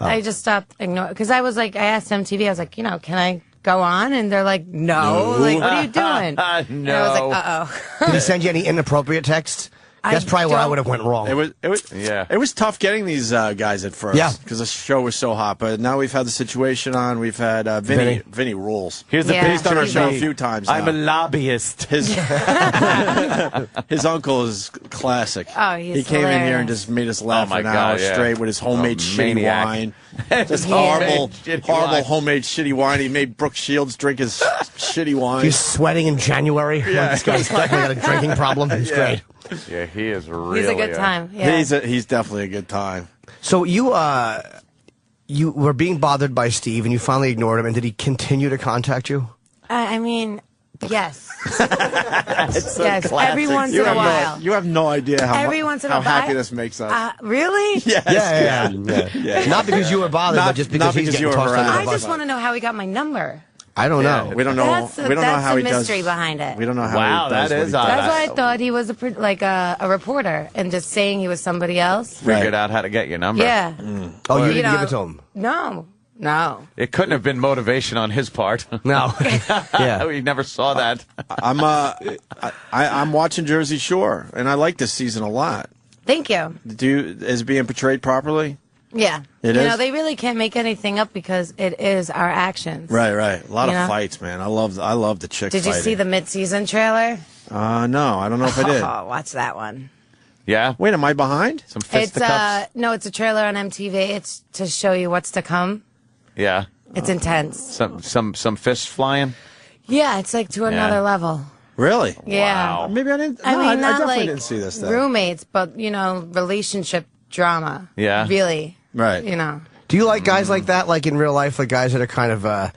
I just stopped ignoring because I was like, I asked MTV. I was like, can I go on? And they're like, no. Like, what are you doing? No. And I was like, uh-oh. Did he send you any inappropriate text? That's probably where I would have went wrong. It was tough getting these guys at first. Yeah. Because the show was so hot. But now we've had the situation on. We've had Vinny rules. Here's the He's done our picture show of a me. few times. I'm now. a lobbyist. His uncle is classic. Oh, he's He came in here hilarious. and just made us laugh Oh, my for an God, hour yeah. straight with his homemade shitty maniac. wine. Just Homemade horrible shitty wine. homemade shitty wine. He made Brooke Shields drink his shitty wine. He's sweating in January. Yeah. This guy's definitely got a drinking problem. He's great. Yeah, he is really. He's a good time. Yeah. He's definitely a good time. So you were being bothered by Steve, and you finally ignored him. And did he continue to contact you? I mean, yes. It's so Yes, classic. every once You in a have while. You have no idea Every once in a how while. happy this makes us. Really? Yes. Yeah. Not because you were bothered, but just because he's getting tossed under I the bus. just want to know how he got my number. I don't know. We don't know. That's we don't know how the he does. mystery behind it. We don't know how Wow, he does that what is he odd. does. That's why I thought he was a reporter and just saying he was somebody else. Figured out how to get your number. Yeah. Oh, you You didn't know, give it to him? No. It couldn't have been motivation on his part. No. Yeah. We never saw that. I'm watching Jersey Shore, and I like this season a lot. Thank you. Is it being portrayed properly? Yeah. It you is? know, they really can't make anything up because it is our actions. Right. A lot You of know? fights, man. I love the chicks. Did you see the mid-season trailer? No, I don't know if I did. Oh, watch that one. Yeah. Wait, am I behind? Some It's fisticuffs. no, it's a trailer on MTV. It's to show you what's to come. Yeah. It's intense. Some fists flying. Yeah, it's like to another level. Really? Yeah. Wow. Maybe I didn't. I no, mean, I not definitely like didn't see this. Then. roommates, but relationship drama. Yeah. Really. Right. Do you like guys like that, like in real life, like guys that are kind of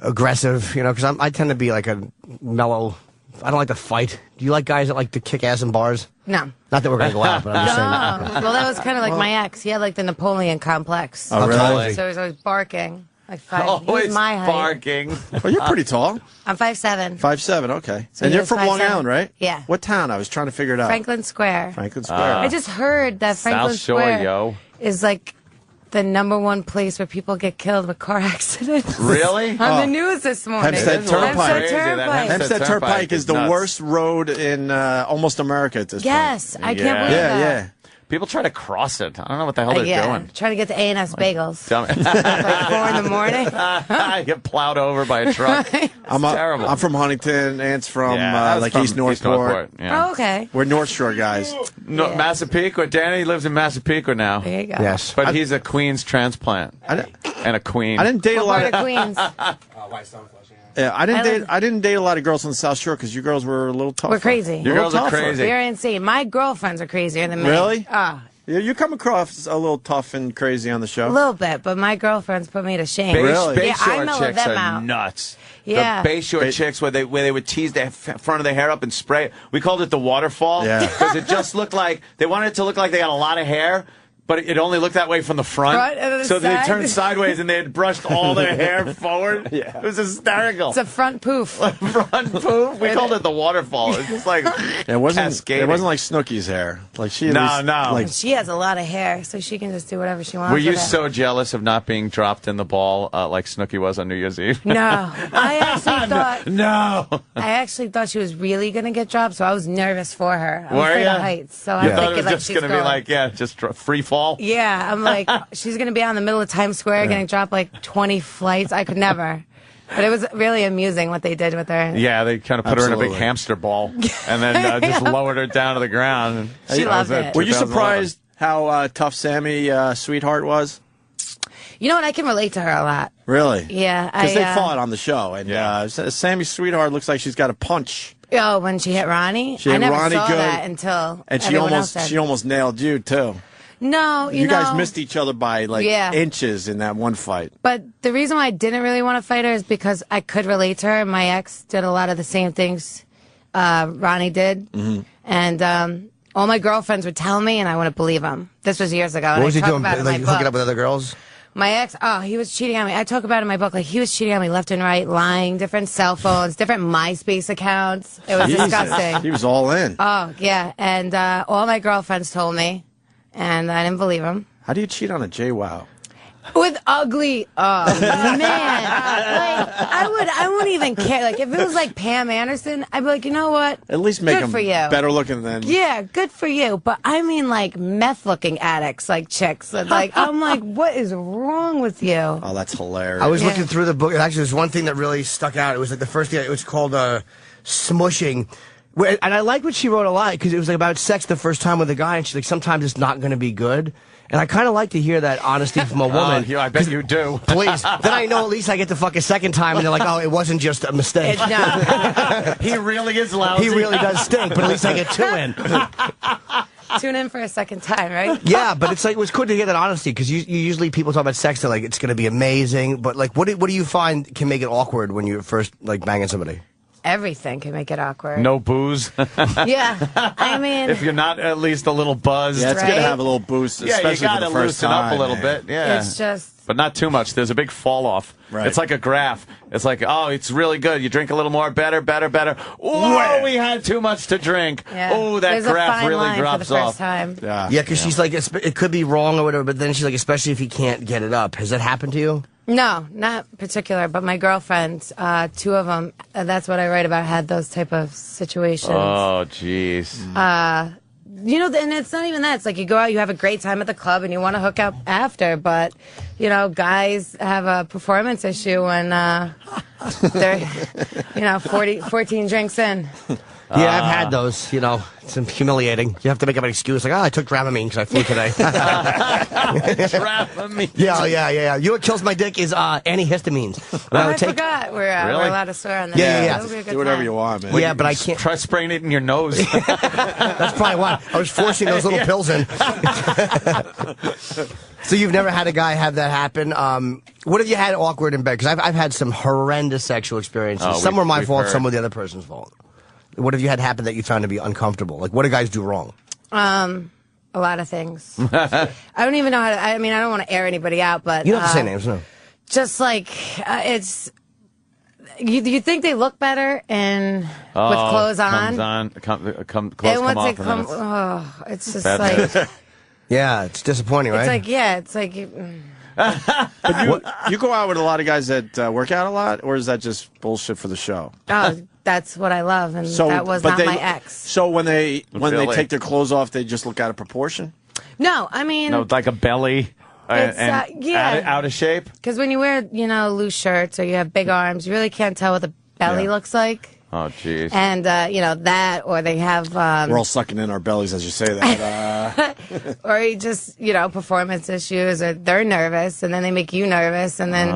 aggressive? Because I tend to be like a mellow. I don't like to fight. Do you like guys that like to kick ass in bars? No. Not that we're going to go out, but I'm just saying. No. Well, that was kind of like my ex. He had like the Napoleon complex. Oh, really? So he was always barking. Like five. He Always was my height. barking. Oh, you're pretty tall. I'm 5'7". 5'7". Okay. So and he you're was from Long 5'7". Island, right? Yeah. What town? I was trying to figure it out. Franklin Square. Franklin Square. I just heard that Franklin South Shore, Square yo. is like the #1 place where people get killed with car accidents. Really? On the news this morning. Hempstead Turnpike. Hempstead Turnpike. Hempstead Turnpike is the nuts. worst road in almost America at this Yes, point. I can't believe that. Yeah. People try to cross it. I don't know what the hell they're doing. Trying to get to A&S Bagels. Dumb- like 4 in the morning. I get plowed over by a truck. Terrible. I'm from Huntington. Ant's from Yeah, like from East Northport. Yeah. Oh, okay. We're North Shore guys. No, Massapequa. Danny lives in Massapequa now. There you go. Yes. But he's a Queens transplant. And a queen. I didn't date a lot What of. part of Queens? Yeah, I didn't date a lot of girls on the South Shore because you girls were a little tougher. We're crazy. Your girls are crazy. You're insane. My girlfriends are crazier than me. Really? Ah, Yeah, you come across a little tough and crazy on the show. a little bit, but my girlfriends put me to shame. Bay Yeah, I Shore mellowed chicks them are out. nuts. Yeah. The Bay Shore chicks where they would tease the front of their hair up and spray it. We called it the waterfall Yeah. because it just looked like they wanted it to look like they got a lot of hair, But it only looked that way from the front. Front and then the so they side. turned sideways and they had brushed all their hair forward. Yeah. It was hysterical. It's a front poof. Front poof. We called it the waterfall. It's just like It wasn't cascading. like Snooki's hair. Like she at No, least, no. Like She has a lot of hair, so she can just do whatever she wants. Were you with it. so jealous of not being dropped in the ball like Snooki was on New Year's Eve? No, I actually thought. No. I actually thought she was really gonna get dropped, so I was nervous for her. I'm Were afraid ya? of heights, so I I'm thought thinking it was like just she's going to be like, just free fall. Yeah, I'm like, she's gonna be out in the middle of Times Square getting dropped like 20 flights. I could never. But it was really amusing what they did with her. Yeah, they kind of put her in a big Absolutely. hamster ball and then just lowered her down to the ground. And She that loved was it. Were you 2011. surprised how tough Sammy Sweetheart was? You know what? I can relate to her a lot. Really? Yeah, Because they I, fought on the show, and Sammy Sweetheart looks like she's got a punch, Oh, when she hit Ronnie, She hit I never Ronnie saw good, that until and she everyone else did. almost nailed you too. No, You know, guys missed each other by like Yeah. inches in that one fight. But the reason why I didn't really want to fight her is because I could relate to her. My ex did a lot of the same things Ronnie did. Mm-hmm. And all my girlfriends would tell me, and I wouldn't believe them. This was years ago. and What was I he talk doing? about it in Like my hooking book. up with other girls? My ex, he was cheating on me. I talk about it in my book. Like, he was cheating on me left and right, lying, different cell phones, different MySpace accounts. It was Jesus. disgusting. He was all in. Oh, yeah. And all my girlfriends told me, and I didn't believe them. How do you cheat on a JWoww? With ugly, man. Like, I wouldn't even care. Like, if it was like Pam Anderson, I'd be like, you know what? At least make Good him for you. better looking than. Yeah, good for you. But I mean, like, meth-looking addicts, like chicks. Like, I'm like, what is wrong with you? Oh, that's hilarious. I was looking through the book, and actually, there's one thing that really stuck out. It was like the first thing. It was called smushing. And I like what she wrote a lot because it was like about sex the first time with a guy, and she's like, sometimes it's not going to be good. And I kind of like to hear that honesty from a woman. Yeah, I bet you do. Please. Then I know at least I get to fuck a second time, and they're like, oh, it wasn't just a mistake. He really is lousy. He really does stink, but at least I get two in. Tune in for a second time, right? Yeah, but it's like it was good to hear that honesty because you usually people talk about sex, they're like it's going to be amazing, but like what do you find can make it awkward when you're first like banging somebody? Everything can make it awkward. No booze. Yeah, I mean, If you're not at least a little buzzed. Yeah, it's good to Right? have a little boost, Yeah, you especially for gotta the first loosen time. up a little man. bit. Yeah. it's just, But not too much. There's a big fall off. Right. It's like a graph. It's like, oh, it's really good. You drink a little more, better. Whoa, we had too much to drink. yeah. Oh, that There's a graph fine really line drops for the first off. time. Yeah, Yeah, because she's like it could be wrong or whatever, but then she's like especially if you can't get it up. Has that happened to you? No, not particular, but my girlfriends, two of them, that's what I write about, had those type of situations. Oh, jeez. You know, and it's not even that. It's like you go out, you have a great time at the club, and you want to hook up after, but, you know, guys have a performance issue when they're, 14 drinks in. Yeah, I've had those. You know, it's humiliating. You have to make up an excuse like, I took Dramamine because I flew today. Dramamine. Yeah. You know what kills my dick is antihistamines. And I would take- forgot we're Really? allowed to swear on this. Yeah. That'll be a good Do whatever time. you want, man. Yeah, but I can't. Try spraying it in your nose. That's probably why I was forcing those little pills in. So you've never had a guy have that happen? What have you had awkward in bed? Because I've had some horrendous sexual experiences. Oh, some were my we've fault, heard. some were the other person's fault. What have you had happen that you found to be uncomfortable? Like, what do guys do wrong? A lot of things. I don't even know how to, I mean, I don't want to air anybody out, but. You don't have to say names, no. Just like, it's. You think they look better with clothes on? Clothes And come once off. they come, it's just Bad like, news. Yeah, it's disappointing, right? it's like, yeah, it's like, But you go out with a lot of guys that work out a lot, or is that just bullshit for the show? oh, that's what I love, and that was but not my ex. So when they Really? take their clothes off, they just look out of proportion. No, I mean, No, like a belly. It's, and yeah. out of shape. because when you wear, loose shirts or you have big arms, you really can't tell what the belly Yeah. looks like. Oh, jeez. And, that, or they have, We're all sucking in our bellies as you say that. or you just, performance issues, or they're nervous, and then they make you nervous, and then,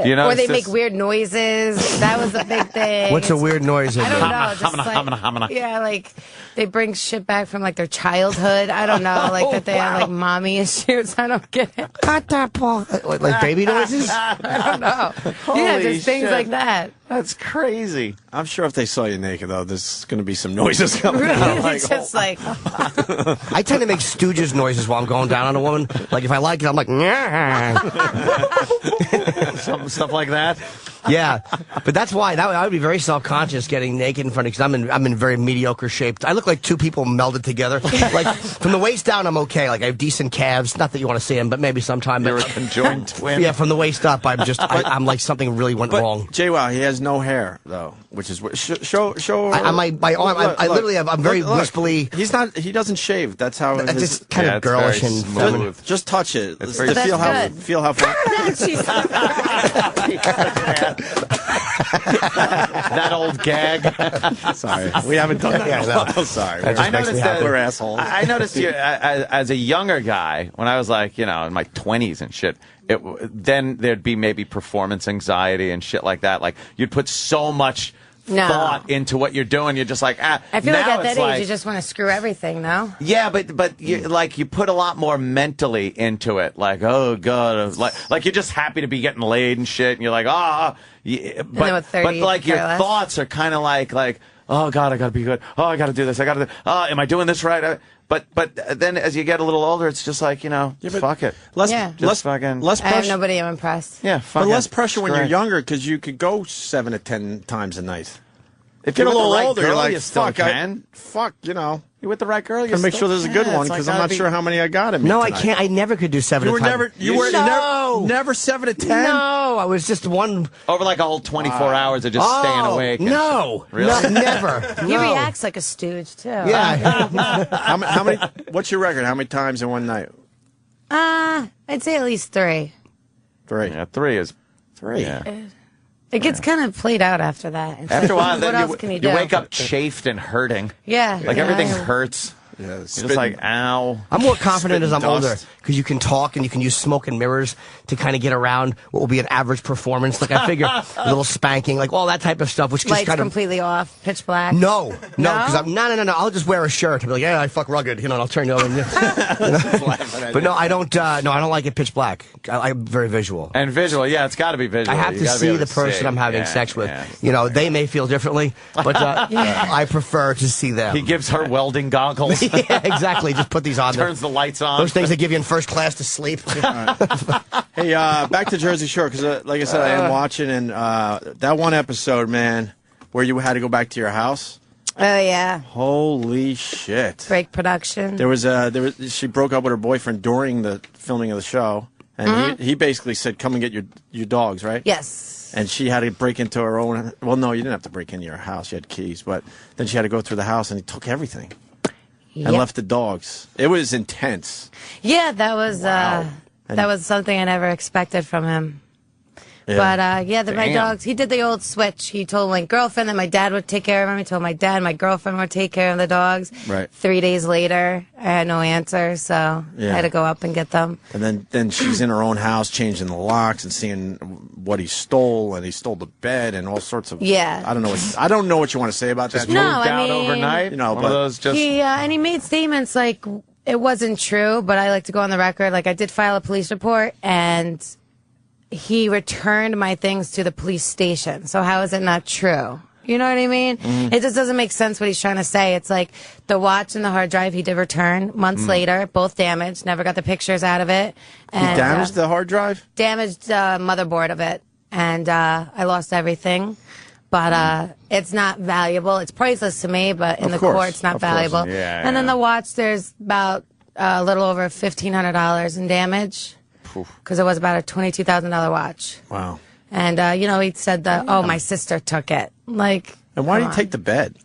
You know, or they it's make just- weird noises. That was a big thing. What's a weird noise? I don't know. Hamana, Just hamana, like, hamana. yeah, like they bring shit back from like their childhood. I don't know, like that they have like mommy issues. I don't get it. Like baby noises? I don't know. Yeah, Holy just things shit. like that. That's crazy. I'm sure if they saw you naked, though, there's going to be some noises coming Really? out. It's just like, I tend to make Stooges noises while I'm going down on a woman. Like if I like it, I'm like, Stuff like that. Yeah, but that's why I would be very self-conscious getting naked in front of, because I'm in very mediocre shape. I look like two people melded together. Like from the waist down, I'm okay. Like I have decent calves. Not that you want to see them, but maybe sometime. You're a conjoined twin. Yeah, from the waist up, I'm like something really went wrong. JWoww, he has no hair though, which is what. Show. My arm. I literally have. I'm very wisply. He's not. He doesn't shave. That's how. That's just kind of girlish and feminine. Just touch it. It's To very feel how far. That old gag. Sorry, we haven't done that. Yeah, no. Sorry, I noticed that we're assholes. I noticed you as a younger guy when I was like, in my 20s and shit. Then there'd be maybe performance anxiety and shit like that. Like you'd put so much thought into what you're doing. You're just like, I feel like now at that it's age, you just want to screw everything, no? Yeah, but you put a lot more mentally into it. Like, oh god, like you're just happy to be getting laid and shit, and you're like, yeah, but like your thoughts are kind of like, oh god, I gotta be good. Oh, I gotta do this. Am I doing this right? But then as you get a little older, it's just like, fuck it. Less fucking. Less I have pressure. nobody I'm impressed. Yeah, But less pressure when you're younger, because you could go 7 to 10 times a night. If Get you're a little with the right older, girl, you're like, you still fuck, can. You're with the right girl. You gotta make still sure there's a can. good one, It's like because I'm gotta not be- sure how many I got in me No, I tonight. can't. I never could do 7 You at were a time. never, never 7 to 10. No, I was just one. Over like a whole 24 hours of just staying awake. and No, shit. Really? no, never. He No. reacts like a stooge, too. Yeah. How many? What's your record? How many times in one night? I'd say at least 3. 3. Yeah, 3 is 3. Yeah. It gets kind of played out after that. It's After a like, while, what then else can you do? wake up chafed and hurting. Yeah. Like yeah. everything hurts. Yeah, You're just like, ow. I'm more confident as I'm Spitting older dust. because you can talk and you can use smoke and mirrors to kind of get around what will be an average performance. Like I figure a little spanking, like all that type of stuff, which just Lights kind of. completely off, pitch black. No, because I'm no. I'll just wear a shirt and be like, yeah, I fuck rugged, and I'll turn you over. But no, I don't. No, I don't like it pitch black. I'm very visual. And visual, yeah, it's got to be visual. I have You to gotta be see able the to person see. I'm having Yeah, sex with. yeah. They may feel differently, but I prefer to see them. He gives her welding goggles. Yeah, exactly. Just put these on. Turns the lights on. Those things they give you in first class to sleep. Hey, back to Jersey Shore, because like I said, I am watching, and that one episode, man, where you had to go back to your house. Oh, yeah. Holy shit! Break production. She broke up with her boyfriend during the filming of the show, and he basically said, "Come and get your dogs," right? Yes. And she had to break into her own. Well, no, you didn't have to break into your house. You had keys, but then she had to go through the house, and he took everything and left the dogs. It was intense. Yeah, that was that was something I never expected from him. Yeah. But my dogs, he did the old switch. He told my girlfriend that my dad would take care of him. He told my dad my girlfriend would take care of the dogs. Right. 3 days later, I had no answer, so I had to go up and get them. And then she's in her own house, changing the locks and seeing what he stole, and he stole the bed and all sorts of. Yeah. I don't know what you want to say about that. No, Moved I out mean- overnight. One One of those just. And he made statements like it wasn't true, but I like to go on the record. Like I did file a police report, and he returned my things to the police station. So how is it not true? You know what I mean? It just doesn't make sense what he's trying to say. It's like the watch and the hard drive he did return months later, both damaged, never got the pictures out of it. He And, damaged the hard drive? damaged the motherboard of it. And I lost everything. But it's not valuable. It's priceless to me, but in Of the course, court, it's not of course. valuable. Yeah, and then yeah. the watch, there's about a little over $1,500 in damage because it was about a $22,000 watch. Wow. And, he said that, my sister took it. Like, And why did come he take the bed?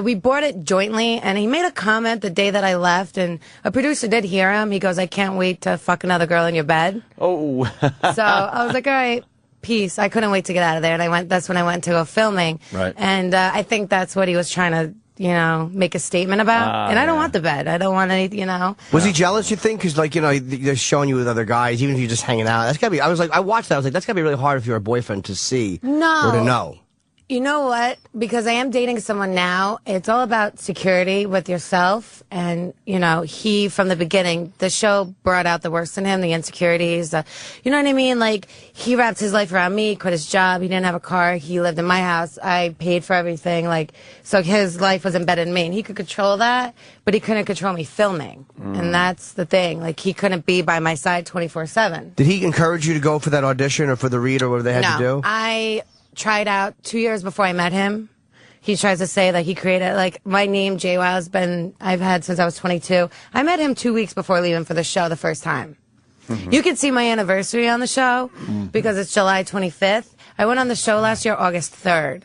we bought it jointly, and he made a comment the day that I left, and a producer did hear him. He goes, I can't wait to fuck another girl in your bed. Oh. So I was like, all right, peace. I couldn't wait to get out of there, and that's when I went to go filming. Right. And I think that's what he was trying to, make a statement about. And I don't want the bed. I don't want any, Was he jealous, you think? Because, they're showing you with other guys, even if you're just hanging out. That's gotta be, I watched that. I was like, that's gotta be really hard if you're a boyfriend to see. No. Or to know. You know what? Because I am dating someone now, it's all about security with yourself. And, you know, he, from the beginning, the show brought out the worst in him, the insecurities. You know what I mean? Like, he wrapped his life around me, quit his job. He didn't have a car. He lived in my house. I paid for everything. Like, so his life was embedded in me. And he could control that, but he couldn't control me filming. And that's the thing. Like, he couldn't be by my side 24/7. Did he encourage you to go for that audition or for the read or whatever they had to do? I tried out 2 years before I met him. He tries to say that he created, like, my name, JWoww, I've had since I was 22. I met him 2 weeks before leaving for the show the first time. You can see my anniversary on the show because it's July 25th. I went on the show last year, August 3rd.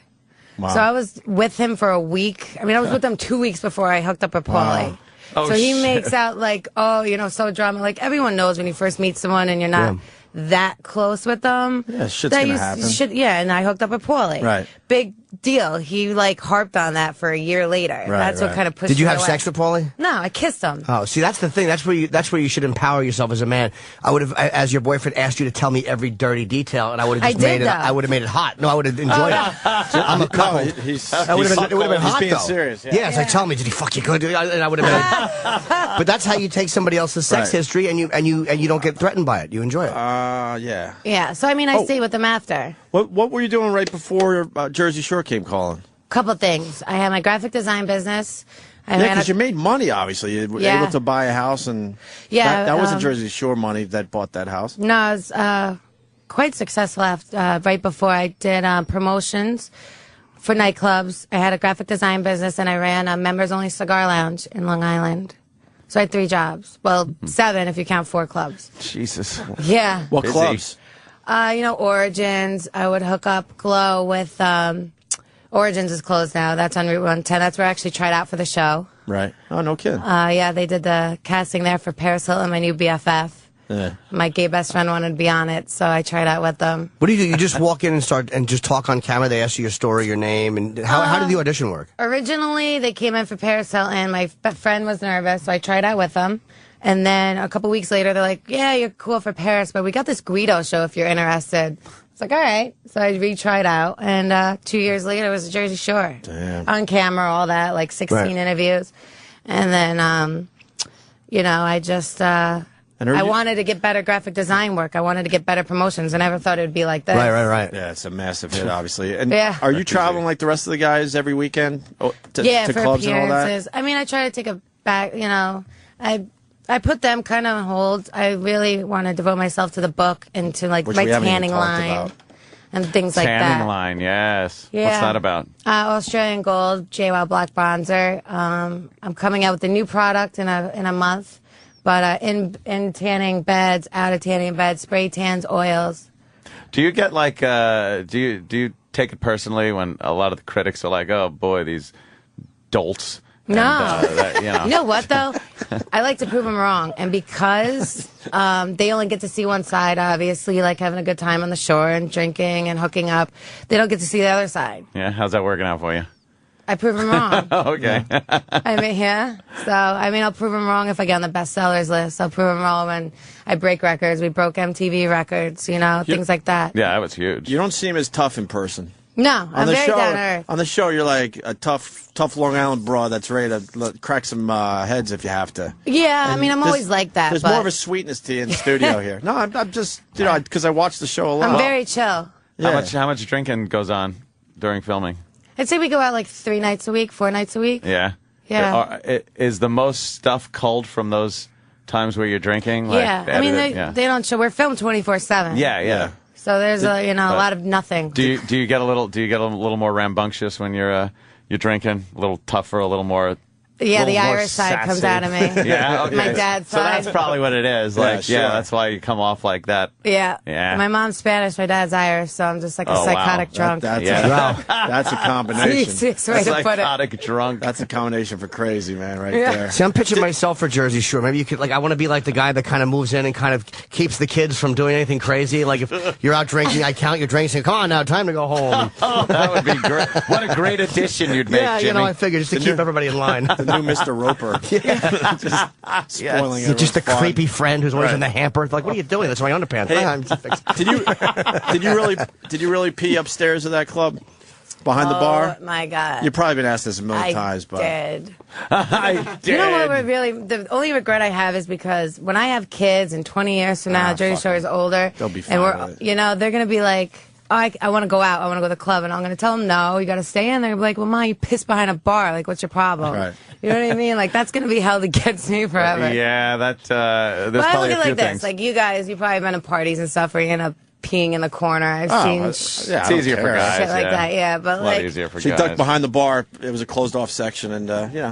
Wow. So I was with him for a week. I mean, I was with him 2 weeks before I hooked up with Paulie. Wow. So he makes out like, oh, you know, so drama. Like, everyone knows when you first meet someone and you're not that close with them. Yeah, shit's gonna happen. And I hooked up with Paulie. Right. Big deal. He, like, harped on that for a year later. That's what kind of pushed Did you me have away. sex with Paulie? No, I kissed him. Oh, see, that's the thing. That's where you should empower yourself as a man. I would have, as your boyfriend, asked you to tell me every dirty detail, and I would have just made it. I would have made it hot. No, I would have enjoyed it. I'm a couple. It would have been hot, being though. serious. Yeah, so tell me, did he fuck you good? And I would have been. But that's how you take somebody else's sex history, and you don't get threatened by it. You enjoy it. Yeah. Yeah, so I mean, I stayed with him after. What were you doing right before Jersey Shore came calling? Couple things. I had my graphic design business. Yeah, because you made money, obviously. You were able to buy a house, and that wasn't Jersey Shore money that bought that house. No, I was quite successful after, right before I did promotions for nightclubs. I had a graphic design business, and I ran a members-only cigar lounge in Long Island. So I had 3 jobs. Well, 7 if you count 4 clubs. Jesus. Yeah. What clubs? You know, Origins. I would hook up Glow with... Origins is closed now. That's on Route 110. That's where I actually tried out for the show. Right. Oh, no kidding. Yeah, they did the casting there for Paris Hilton, my new BFF. Yeah. My gay best friend wanted to be on it, so I tried out with them. What do? You just walk in and start and just talk on camera? They ask you your story, your name, and how did the audition work? Originally, they came in for Paris Hilton. My friend was nervous, so I tried out with them. And then a couple weeks later, they're like, yeah, you're cool for Paris, but we got this Guido show if you're interested. It's like, all right. So I retried out, and 2 years later, it was Jersey Shore. Damn. On camera, all that, like 16 interviews. And then, you know, I just, I wanted to get better graphic design work. I wanted to get better promotions. I never thought it would be like this. Right. Yeah, it's a massive hit, obviously. And Yeah. are you traveling like the rest of the guys every weekend to for clubs and all that? appearances. I mean, I try to take a back, you know, I put them kind of on hold. I really want to devote myself to the book and to, like, Which my we haven't even tanning talked line about. and things like that. Tanning line, yes. Yeah. What's that about? Australian Gold, JWoww Black Bronzer. I'm coming out with a new product in a month, but in tanning beds, out of tanning beds, spray tans, oils. Do you get like do you take it personally when a lot of the critics are like, oh boy, these dolts? No. And, you know. You know what, though? I like to prove them wrong. And because they only get to see one side, obviously, like having a good time on the shore and drinking and hooking up, they don't get to see the other side. Yeah, how's that working out for you? I prove them wrong. Okay. I mean, yeah. So, I mean, I'll prove them wrong if I get on the bestsellers list. I'll prove them wrong when I break records. We broke MTV records, you know, things like that. Yeah, that was huge. You don't seem as tough in person. No, I'm very down to earth. On the show, you're like a tough Long Island broad that's ready to crack some heads if you have to. Yeah, I mean, I'm always like that. There's but more of a sweetness to you in the studio here. No, I'm just, you know, because I watch the show a lot. I'm very chill. Yeah. How much drinking goes on during filming? I'd say we go out like 3 nights a week, 4 nights a week. Yeah. Yeah. Is the most stuff culled from those times where you're drinking? Like, Yeah, I mean, they don't show. We're filmed 24/7. Yeah. So there's a lot of nothing. Do you get a little more rambunctious when you're drinking? A little tougher, a little more. Yeah, the more Irish side sassy. comes out of me. Yeah, okay. My dad's So side. that's probably what it is. Yeah, Like, sure. that's why you come off like that. Yeah. Yeah. My mom's Spanish, my dad's Irish, so I'm just like a Oh, wow. psychotic drunk. That's a combination. Easiest way to put it. Psychotic drunk. That's a combination for crazy, man, right Yeah. there. See, I'm pitching myself for Jersey Shore. Maybe you could, like, I want to be like the guy that kind of moves in and kind of keeps the kids from doing anything crazy. Like, if you're out drinking, I count your drinks and come on now, time to go home. Oh, that would be great. What a great addition you'd make, Yeah, Jimmy. you know, I figured just to keep everybody in line. The new Mr. Roper. Just spoiling You're just a everyone's fun. creepy friend who's always Right. in the hamper. Like, what are you doing? That's my underpants. Hey, I'm just fixing- Did you really pee upstairs at that club? Behind the bar? Oh, my God. You've probably been asked this a million times, but... did. I did. You know what would really... The only regret I have is because when I have kids and 20 years from now, Jersey Shore is older. They'll be fine and we're, with it. you know, they're going to be like, oh, I want to go out. I want to go to the club. And I'm going to tell them, no, you got to stay in. They're going to be like, well, Ma, you pissed behind a bar. Like, what's your problem? Right. You know what I mean? Like, that's going to be held against me forever. Yeah, that. There's But I probably look a at it few like this. things. Like, you guys, you've probably been at parties and stuff where you end up peeing in the corner. I've seen it's easier for guys. shit like that, yeah. But a lot like, easier for She guys. ducked behind the bar. It was a closed-off section, and,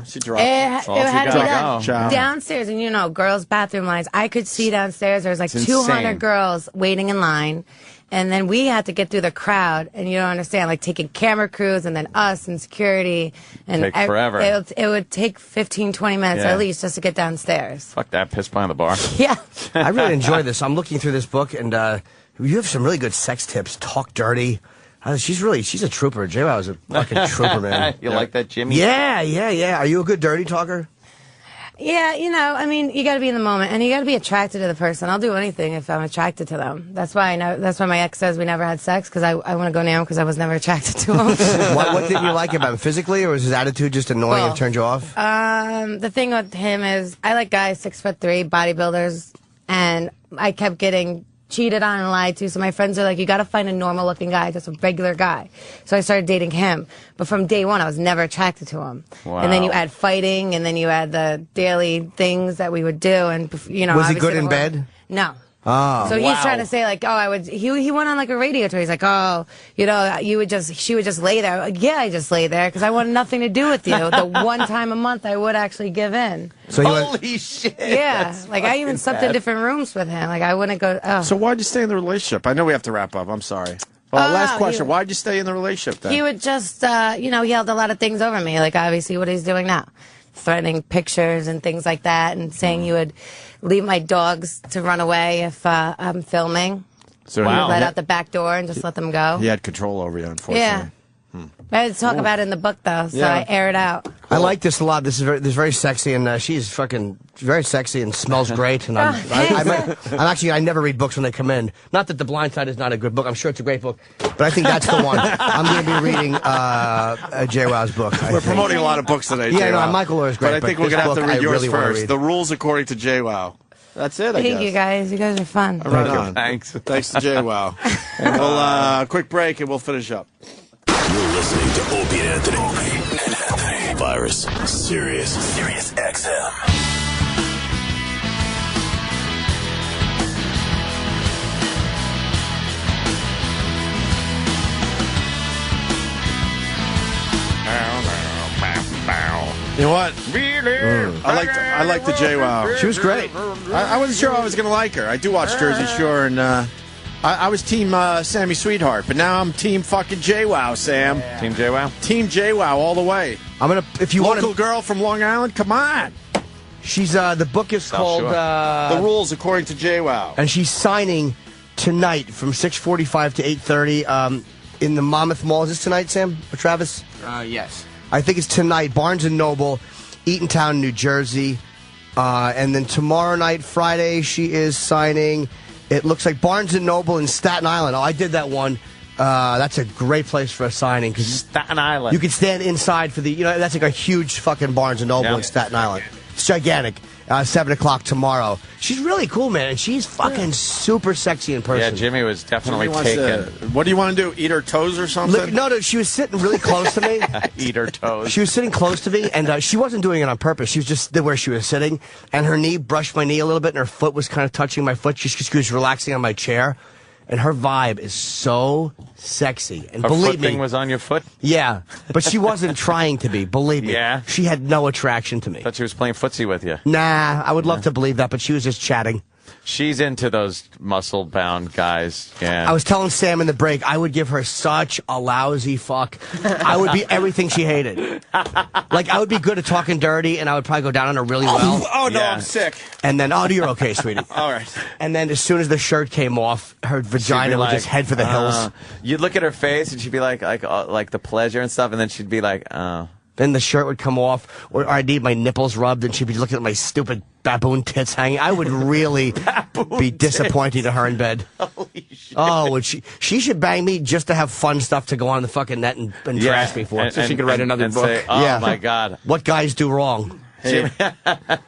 she dropped. it had to be done Ciao. downstairs, and you know, girls' bathroom lines. I could see downstairs. There was like It's 200 insane. girls waiting in line, and then we had to get through the crowd. And you don't understand, like taking camera crews, and then us and security, and Take forever. It would take 15, 20 minutes Yeah. at least just to get downstairs. Fuck that, piss behind the bar. Yeah. I really enjoy this. I'm looking through this book, and you have some really good sex tips. Talk dirty. She's a trooper. JWoww is a fucking trooper, man. You like that, Jimmy? Yeah. Are you a good dirty talker? Yeah, you know, I mean, you got to be in the moment, and you got to be attracted to the person. I'll do anything if I'm attracted to them. That's why That's why my ex says we never had sex, because I want to go near him because I was never attracted to him. What didn't you like about him physically, or was his attitude just annoying and turned you off? The thing with him is I like guys 6'3", bodybuilders, and I kept getting cheated on and lied to. So my friends are like, you got to find a normal looking guy, just a regular guy. So I started dating him. But from day one, I was never attracted to him. Wow. And then you add fighting, and then you add the daily things that we would do. And, you know, Was he obviously good in the- bed? No. Oh, So he's trying to say like, he went on like a radio tour. He's like, oh, you know, she would just lay there. Like, yeah, I just lay there because I wanted nothing to do with you. The one time a month I would actually give in. So Holy shit! Yeah, That's like I even slept in bad. different rooms with him. Like I wouldn't go. Oh. So why'd you stay in the relationship? I know we have to wrap up. I'm sorry. Well, last question. Why'd you stay in the relationship then? He would just, you know, he held a lot of things over me. Like obviously what he's doing now, threatening pictures and things like that, and saying you would leave my dogs to run away if I'm filming. So Wow. Let out the back door and just let them go. He had control over you, unfortunately. Yeah. I had to talk about it in the book though, so Yeah. I air it out. I like this a lot. This is very sexy, and she's fucking very sexy and smells great. And I'm actually, I never read books when they come in. Not that The Blind Side is not a good book. I'm sure it's a great book, but I think that's the one. I'm going to be reading JWoww's book. We're promoting a lot of books today, Yeah, JWoww. no, Michael Lure is great. But I think we're this going to have to book read I yours really wanna first. read. The rules according to JWoww. That's it, I Thank guess. you guys. You guys are fun. Right on. Thanks. Thanks to JWoww. And we'll quick break and we'll finish up. You're listening to Opie and Anthony. Virus. Sirius XM. You know what? I like the JWoww. She was great. I wasn't sure I was going to like her. I do watch Jersey Shore, and I was team Sammy Sweetheart, but now I'm team fucking JWoww, Sam. Team JWoww? Team JWoww all the way. I'm gonna. If you want Local girl from Long Island, come on. She's the book is called The Rules According to JWoww. and she's signing tonight from 6:45 to 8:30 in the Monmouth Mall. Is this tonight, Sam or Travis? Yes. I think it's tonight. Barnes & Noble, Eatontown, New Jersey. And then tomorrow night, Friday, she is signing. It looks like Barnes & Noble in Staten Island. Oh, I did that one. That's a great place for a signing. Cause Staten Island. you can stand inside for the, that's like a huge fucking Barnes & Noble Yeah. in Staten Island. It's gigantic. 7 o'clock tomorrow. She's really cool, man. And she's fucking super sexy in person. Yeah, Jimmy was definitely Somebody wants taken. to- what do you want to do? Eat her toes or something? Look, no, she was sitting really close to me. Eat her toes. She was sitting close to me, and she wasn't doing it on purpose. She was just where she was sitting, and her knee brushed my knee a little bit, and her foot was kind of touching my foot. She was relaxing on my chair, and her vibe is so sexy. And Her believe foot me, thing was on your foot? yeah, but she wasn't trying to be. Believe me, Yeah? she had no attraction to me. Thought she was playing footsie with you. Nah, I would love to believe that, but she was just chatting. She's into those muscle-bound guys. Yeah. I was telling Sam in the break, I would give her such a lousy fuck. I would be everything she hated. Like, I would be good at talking dirty, and I would probably go down on her really well. Oh, no, Yeah. I'm sick. And then, oh, you're okay, sweetie. All right. And then as soon as the shirt came off, her vagina would just head for the hills. You'd look at her face, and she'd be like the pleasure and stuff, and then she'd be like, oh. Then the shirt would come off, or I'd need my nipples rubbed, and she'd be looking at my stupid baboon tits hanging. I would really be disappointed in her in bed. Holy shit. Oh, would she should bang me just to have fun stuff to go on the fucking net and trash me for. So she could write another book. Say, oh, my God. What guys do wrong.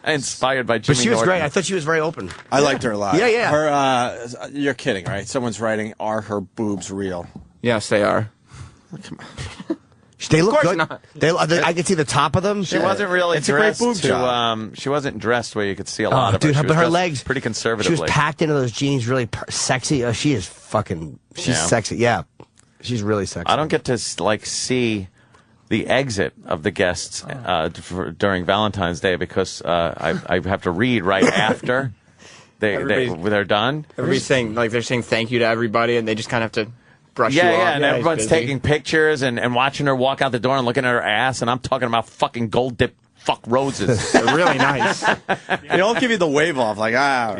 Inspired by Jimmy But she was Norton. great. I thought she was very open. I liked her a lot. Yeah, yeah. Her, you're kidding, right? Someone's writing, are her boobs real? Yes, they are. Come on. They look good. Not. I could see the top of them. She wasn't really It's a great dressed boob to, job. she wasn't dressed where you could see a lot of her. Dude, She but was her dressed legs pretty She conservatively. was packed into those jeans, really sexy. She is fucking. She's sexy. Yeah, she's really sexy. I don't get to see the exit of the guests during Valentine's Day because I have to read right after they're done. Everybody's saying they're saying thank you to everybody, and they just kind of have to brush you off. Yeah, and everyone's it's busy. taking pictures and watching her walk out the door and looking at her ass, and I'm talking about fucking gold dip fuck roses. They're really nice. They all give you the wave off, like, yeah.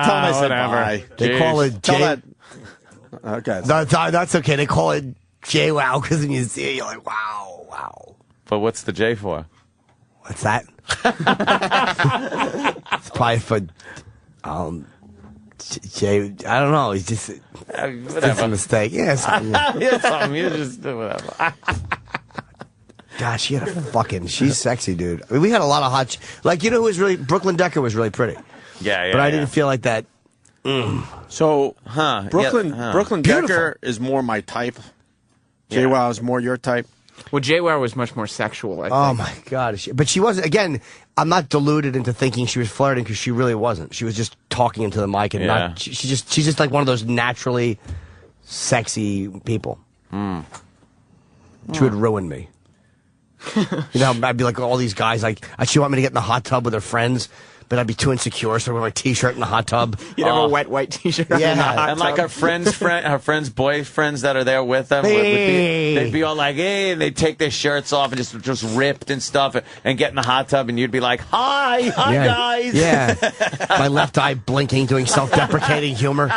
Tell them I said whatever. bye. They call it. Tell that. Okay. That's okay. They call it JWoww because when you see it, you're like, wow. But what's the J for? What's that? It's probably for Jay. I don't know. He's just it's a mistake. Yeah, something. Yeah, something. You just do whatever. God, she had a fucking. She's sexy, dude. I mean, we had a lot of hot. Like, you know who was really Brooklyn Decker was really pretty. Yeah. But I didn't feel like that. So, Brooklyn Brooklyn Decker is more my type. JWoww is more your type. Well, JWoww was much more sexual, I think. Oh my God! But she wasn't. Again, I'm not deluded into thinking she was flirting because she really wasn't. She was just talking into the mic and not. She's just like one of those naturally sexy people. She would ruin me. You know, I'd be like all these guys. Like, she'd want me to get in the hot tub with her friends, but I'd be too insecure, so I'd wear my T-shirt in the hot tub. You'd have a wet white T-shirt. Yeah, in the hot and like tub. her friends' boyfriends that are there with them, they'd be all like, "Hey," and they'd take their shirts off and just ripped and stuff, and get in the hot tub, and you'd be like, "Hi, guys." Yeah, my left eye blinking, doing self-deprecating humor.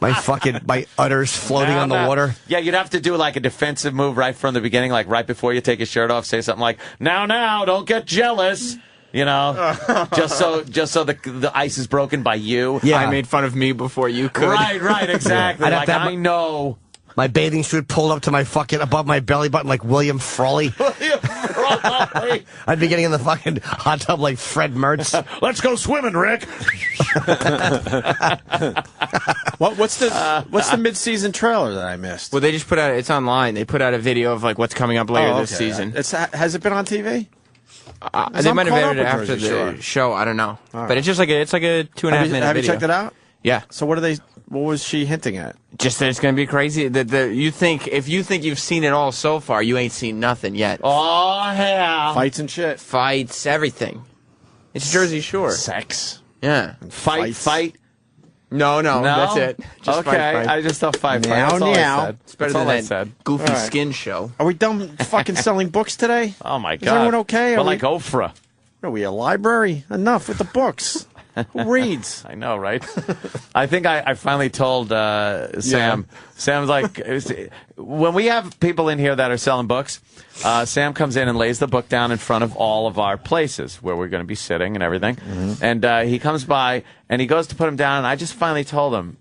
My udders floating on the water. Yeah, you'd have to do like a defensive move right from the beginning, like right before you take your shirt off. Say something like, "Now, don't get jealous." You know, just so the ice is broken by you. Yeah, I made fun of me before you could. Right, exactly. I'd have Like, to have I know. My bathing suit pulled up to my fucking above my belly button like William Frawley. I'd be getting in the fucking hot tub like Fred Mertz. Let's go swimming, Rick. What's the mid-season trailer that I missed? Well, they just put out. It's online. They put out a video of like what's coming up later this season. Has it been on TV? They might have aired it after the show. I don't know, but it's just like it's like a 2.5 minute video. Have you checked it out? Yeah. So what was she hinting at? Just that it's going to be crazy. That if you think you've seen it all so far, you ain't seen nothing yet. Oh hell! Fights and shit. Fights, everything. It's Jersey Shore. Sex. Yeah. Fight. No, that's it. Just okay, fight. I just thought fight. Meow, That's all I meow. said. It's better That's than all I that said. goofy All right. skin show. Are we done fucking selling books today? Oh my god! Is everyone okay? We're like Oprah. Are we a library? Enough with the books. Who reads? I know, right? I think I finally told Sam. Yeah. Sam's like, when we have people in here that are selling books, Sam comes in and lays the book down in front of all of our places where we're going to be sitting and everything. Mm-hmm. And he comes by and he goes to put them down. And I just finally told him,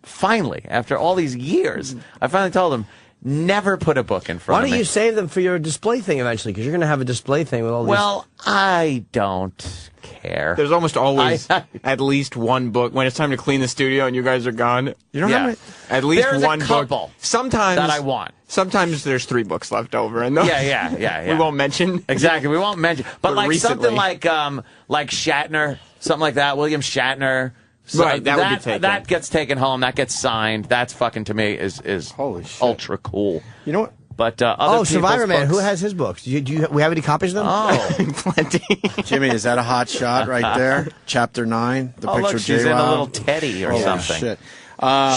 after all these years, I finally told him, never put a book in front Why of don't me. you save them for your display thing eventually? Because you're going to have a display thing with all these. Well, I don't care. There's almost always at least one book when it's time to clean the studio and you guys are gone. You don't have at least There's one a couple book. Sometimes that I want. Sometimes there's 3 books left over, and Yeah. we won't mention Exactly, we won't mention. But like recently. something like Shatner, something like that, William Shatner. So Right, that would be taken. That gets taken home. That gets signed. That's fucking to me is Holy shit. ultra cool. You know what? But other Survivor people's Man. books- Who has his books? We have any copies of them? Oh, plenty. Jimmy, is that a hot shot right there? Chapter 9. The oh picture look, of she's in a JWoww. little teddy or Holy something. Shit.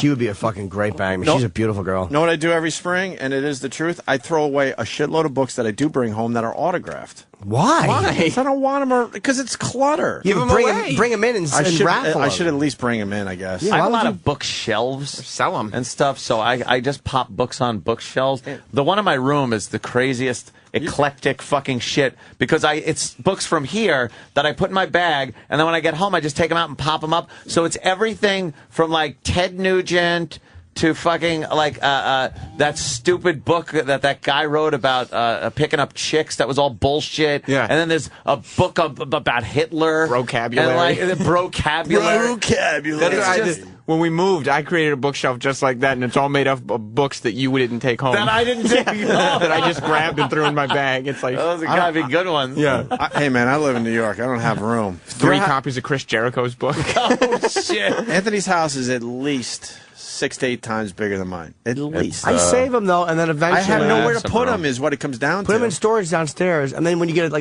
She would be a fucking great bang. No. She's a beautiful girl. Know what I do every spring, and it is the truth? I throw away a shitload of books that I do bring home that are autographed. Why? I don't want them because it's clutter. You bring them in and raffle I them. should at least bring them in, I guess. I have a lot of bookshelves, sell them and stuff. So I just pop books on bookshelves. The one in my room is the craziest, eclectic fucking shit because it's books from here that I put in my bag, and then when I get home, I just take them out and pop them up. So it's everything from like Ted Nugent to fucking like that stupid book that guy wrote about picking up chicks that was all bullshit. Yeah. And then there's a book about Hitler. Vocabulary. And like the vocabulary. That's what I did. When we moved, I created a bookshelf just like that, and it's all made up of books that you didn't take home. That I didn't take home. That I just grabbed and threw in my bag. It's like those have gotta be good ones. Yeah. Hey man, I live in New York. I don't have room. 3 copies of Chris Jericho's book. Oh shit! Anthony's house is at least 6 to 8 times bigger than mine. At least. I save them though, and then eventually I have nowhere to put them. Is what it comes down to. Put them in storage downstairs, and then when you get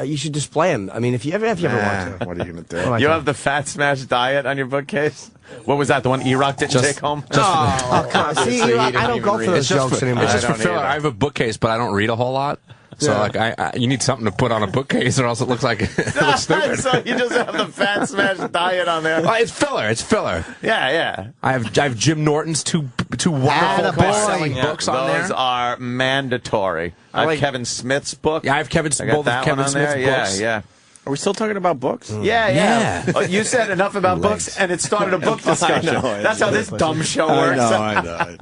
you should display them. I mean, if you ever want to. What are you gonna do? You have the Fat Smash diet on your bookcase? What was that? The one E-Rock didn't take home? Oh, come on. See, I don't go for those jokes anymore. It's just for filler. I have a bookcase, but I don't read a whole lot. So you need something to put on a bookcase, or else it looks like it looks stupid. So you just have the Fat Smash diet on there. It's filler. It's filler. Yeah. I have Jim Norton's two wonderful best-selling books on there. Those are mandatory. I have Kevin Smith's book. Yeah, I have both of Kevin Smith's books. Yeah. Are we still talking about books? Yeah. Oh, you said enough about books, and it started a book discussion. That's how this dumb show works. I know.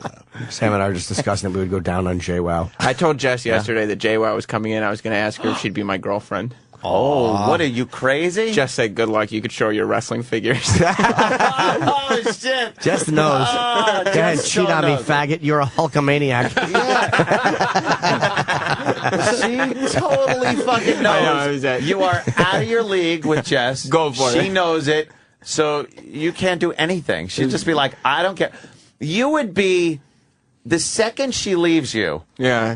Sam and I were just discussing that we would go down on JWoww. I told Jess yesterday that JWoww was coming in. I was going to ask her if she'd be my girlfriend. Oh, what are you, crazy? Jess said, good luck. You could show your wrestling figures. Oh, shit. Jess knows. Go ahead, cheat on me, faggot. You're a Hulkamaniac. She totally fucking knows. You are out of your league with Jess. Go for it. She knows it, so you can't do anything. She'd just be like, I don't care. You would be, the second she leaves you,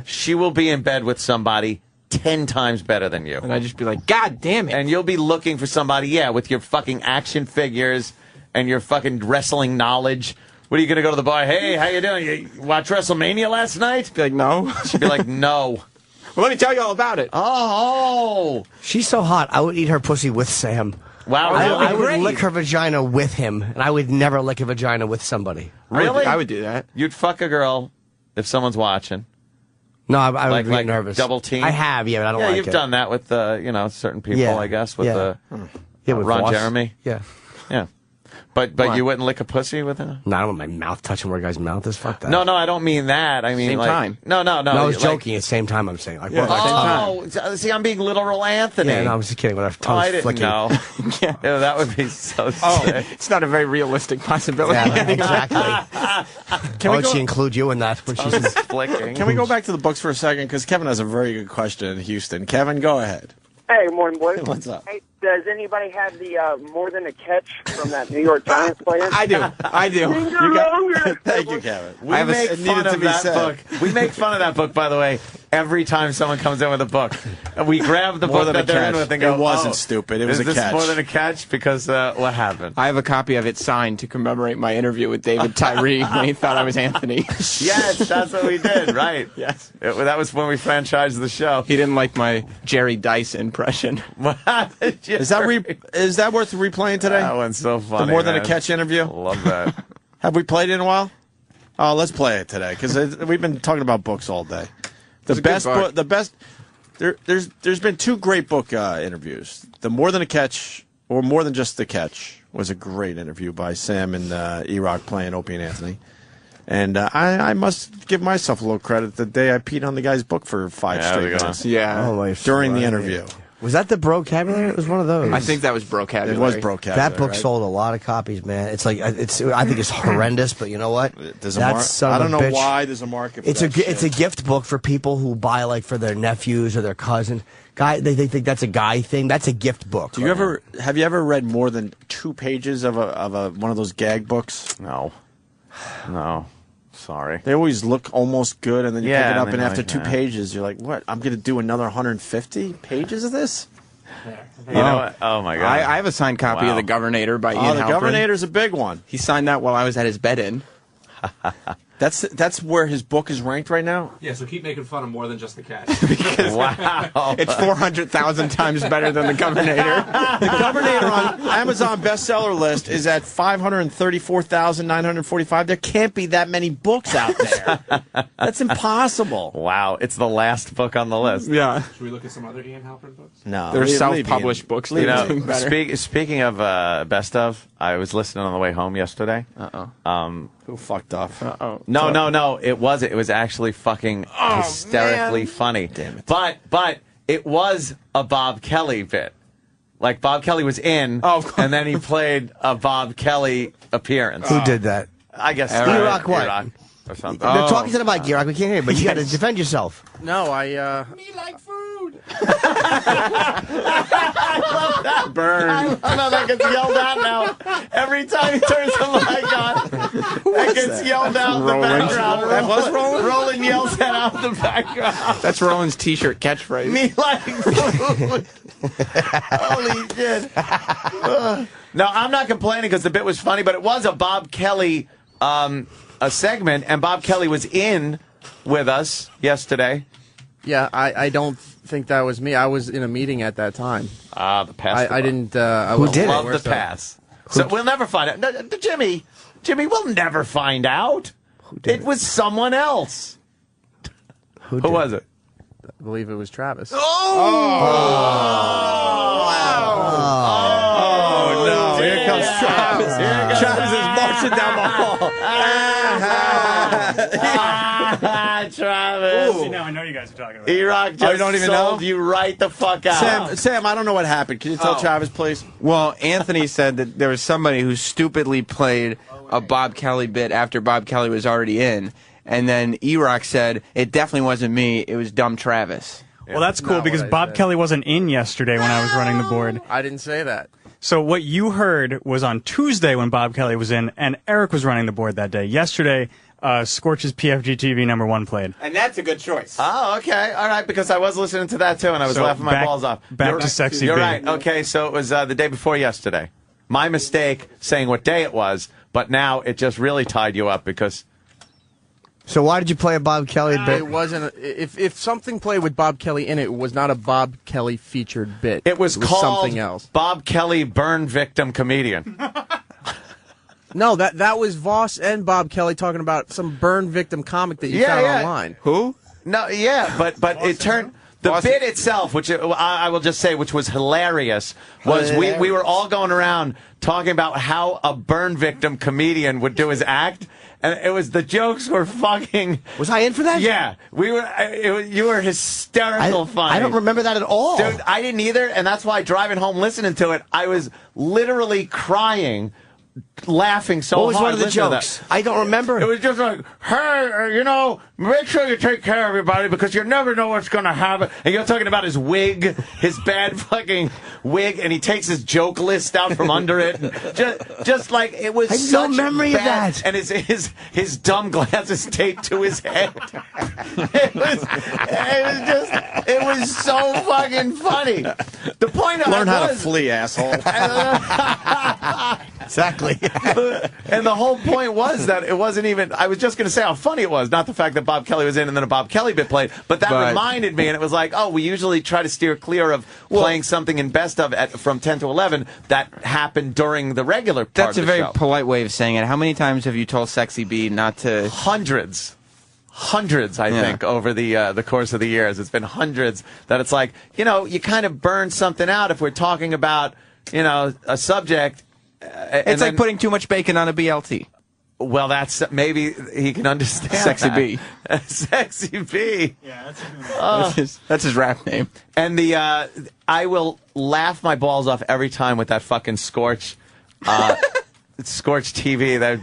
she will be in bed with somebody 10 times better than you. And I'd just be like, God damn it. And you'll be looking for somebody, with your fucking action figures and your fucking wrestling knowledge. What are you going to go to the bar? Hey, how you doing? You watch WrestleMania last night? Be like, no. She'd be like, no. Well, let me tell you all about it. Oh. She's so hot, I would eat her pussy with Sam. Wow. I would lick her vagina with him, and I would never lick a vagina with somebody. Really? I would do that. You'd fuck a girl if someone's watching. No, I would like be nervous. Double team? I have, but I don't like it. Yeah, you've done that with, certain people, I guess, with with Ron Voss. Jeremy. Yeah. But you wouldn't lick a pussy with her? No, I don't want my mouth touching where a guy's mouth is. Fuck that. No, I don't mean that. I mean, same time. No. No, I was joking. At the same time, I'm saying. See, I'm being literal Anthony. Yeah, no, I was just kidding. When our I tongues didn't flicking. know. Yeah, that would be so sick. It's not a very realistic possibility. Yeah, exactly. Can we she include you in that when she's flicking? Can we go back to the books for a second? Because Kevin has a very good question in Houston. Kevin, go ahead. Hey, morning, boys. What's up? Hey, does anybody have the More Than a Catch from that New York Giants player? I do. Thank you, Kevin. We make fun of that book. We make fun of that book, by the way, every time someone comes in with a book. We grab the More book than that a they're in catch. with and go, It wasn't stupid. It was is a this catch. more than a catch? Because what happened? I have a copy of it signed to commemorate my interview with David Tyree when he thought I was Anthony. Yes, that's what we did, right. Yes. That was when we franchised the show. He didn't like my Jerry Dice impression. Is that worth replaying today? That one's so funny. The More Than a man. Catch interview? Love that. Have we played it in a while? Oh, let's play it today because we've been talking about books all day. The best. There's been 2 great book interviews. The More Than a Catch, or More Than Just the Catch, was a great interview by Sam and E-Rock playing Opie and Anthony. And I must give myself a little credit. The day I peed on the guy's book for 5 straight minutes. Yeah. During the interview. Was that the Brocabulary? It was one of those. I think that was Brocabulary. It was Brocabulary. That book right? sold a lot of copies, man. It's like I think it's horrendous, but you know what? There's a I don't know why there's a market for it's a gift book for people who buy like for their nephews or their cousin. They think that's a guy thing. That's a gift book. Do you have you ever read more than 2 pages of one of those gag books? No. Sorry. They always look almost good, and then you pick it up, and after like 2 that. pages, you're like, "What? I'm going to do another 150 pages of this?" You know what? Oh my god! I have a signed copy of The Governator by Ian The Halpern. Governator's a big one. He signed that while I was at his bed-in. That's where his book is ranked right now. Yeah, so keep making fun of more than just the cat. Wow. It's 400,000 times better than the Governator. The Governator on Amazon bestseller list is at 534,945. There can't be that many books out there. That's impossible. Wow, it's the last book on the list. Yeah. Should we look at some other Ian Halpern books? No. They're leave self-published Ian. books. You They're know, doing better. speaking of best of, I was listening on the way home yesterday. Who fucked up? No. It was actually fucking hysterically funny. Damn it. But it was a Bob Kelly bit. Like Bob Kelly was in, and then he played a Bob Kelly appearance. Who did that? I guess E-Rock what? E-Rock or something. They're talking to the mic, E-Rock. We can't hear you, but you got to defend yourself. No, I I love that burn. I love how that gets yelled out now. Every time he turns the mic on, that gets yelled out in the background. That was Roland? Roland yells that out in the background. That's Roland's T-shirt catchphrase. Me like food. Holy shit. No, I'm not complaining because the bit was funny, but it was a Bob Kelly a segment, and Bob Kelly was in with us yesterday. Yeah, I don't think that was me. I was in a meeting at that time. The pass. I didn't. I Who wasn't did aware, the so- pass? So we'll never find out. No, Jimmy, we'll never find out. It was someone else. Who was it? I believe it was Travis. Oh, no. Here comes Travis. Travis is marching down the hall. Travis. See, now I know you guys are talking about. E-Rock just don't even sold know? you right the fuck out. Sam, I don't know what happened. Can you tell Travis, please? Well, Anthony said that there was somebody who stupidly played a Bob Kelly bit after Bob Kelly was already in, and then E-Rock said it definitely wasn't me. It was dumb Travis. Well, that's cool Not because what I Bob said. Kelly wasn't in yesterday when I was running the board. I didn't say that. So what you heard was on Tuesday when Bob Kelly was in, and Eric was running the board that day. Yesterday, Scorch's PFG TV #1 played. And that's a good choice. Oh, okay. All right, because I was listening to that, too, and I was So laughing my back- balls off. back You're to Sexy You're B. right. Okay, so it was the day before yesterday. My mistake saying what day it was, but now it just really tied you up because... So why did you play a Bob Kelly bit? It wasn't. If something played with Bob Kelly in it, it was not a Bob Kelly featured bit. It was called something else. Bob Kelly Burn Victim Comedian. No, that was Voss and Bob Kelly talking about some burn victim comic that you found online. Who? No, yeah, but it turned... The bit itself, which I will just say, which was hilarious, was we were all going around talking about how a burn victim comedian would do his act, and it was the jokes were fucking. Was I in for that? Yeah, we were. You were hysterical funny. I don't remember that at all. Dude, I didn't either, and that's why driving home listening to it, I was literally crying. Laughing so hard. What was one of the listening to jokes? that. I don't remember. It was just like, hey, make sure you take care of everybody because you never know what's going to happen. And you're talking about his wig, his bad fucking wig, and he takes his joke list out from under it. Just like, it was I have such no memory of bad, that. And his dumb glasses taped to his head. It was so fucking funny. The point of Learn it how to was, flee, asshole. Exactly. And the whole point was that it wasn't even... I was just going to say how funny it was, not the fact that Bob Kelly was in and then a Bob Kelly bit played, but that reminded me, and it was like, oh, we usually try to steer clear of playing something in Best of from 10 to 11 that happened during the regular part That's of a the very show. polite way of saying it. How many times have you told Sexy B not to... Hundreds, I think, over the course of the years. It's been hundreds that it's like, you kind of burn something out if we're talking about, a subject... It's like putting too much bacon on a BLT. Well, that's maybe he can understand. Sexy that. B. Sexy B. Yeah, that's his rap name. And I will laugh my balls off every time with that fucking Scorch. Scorch TV, that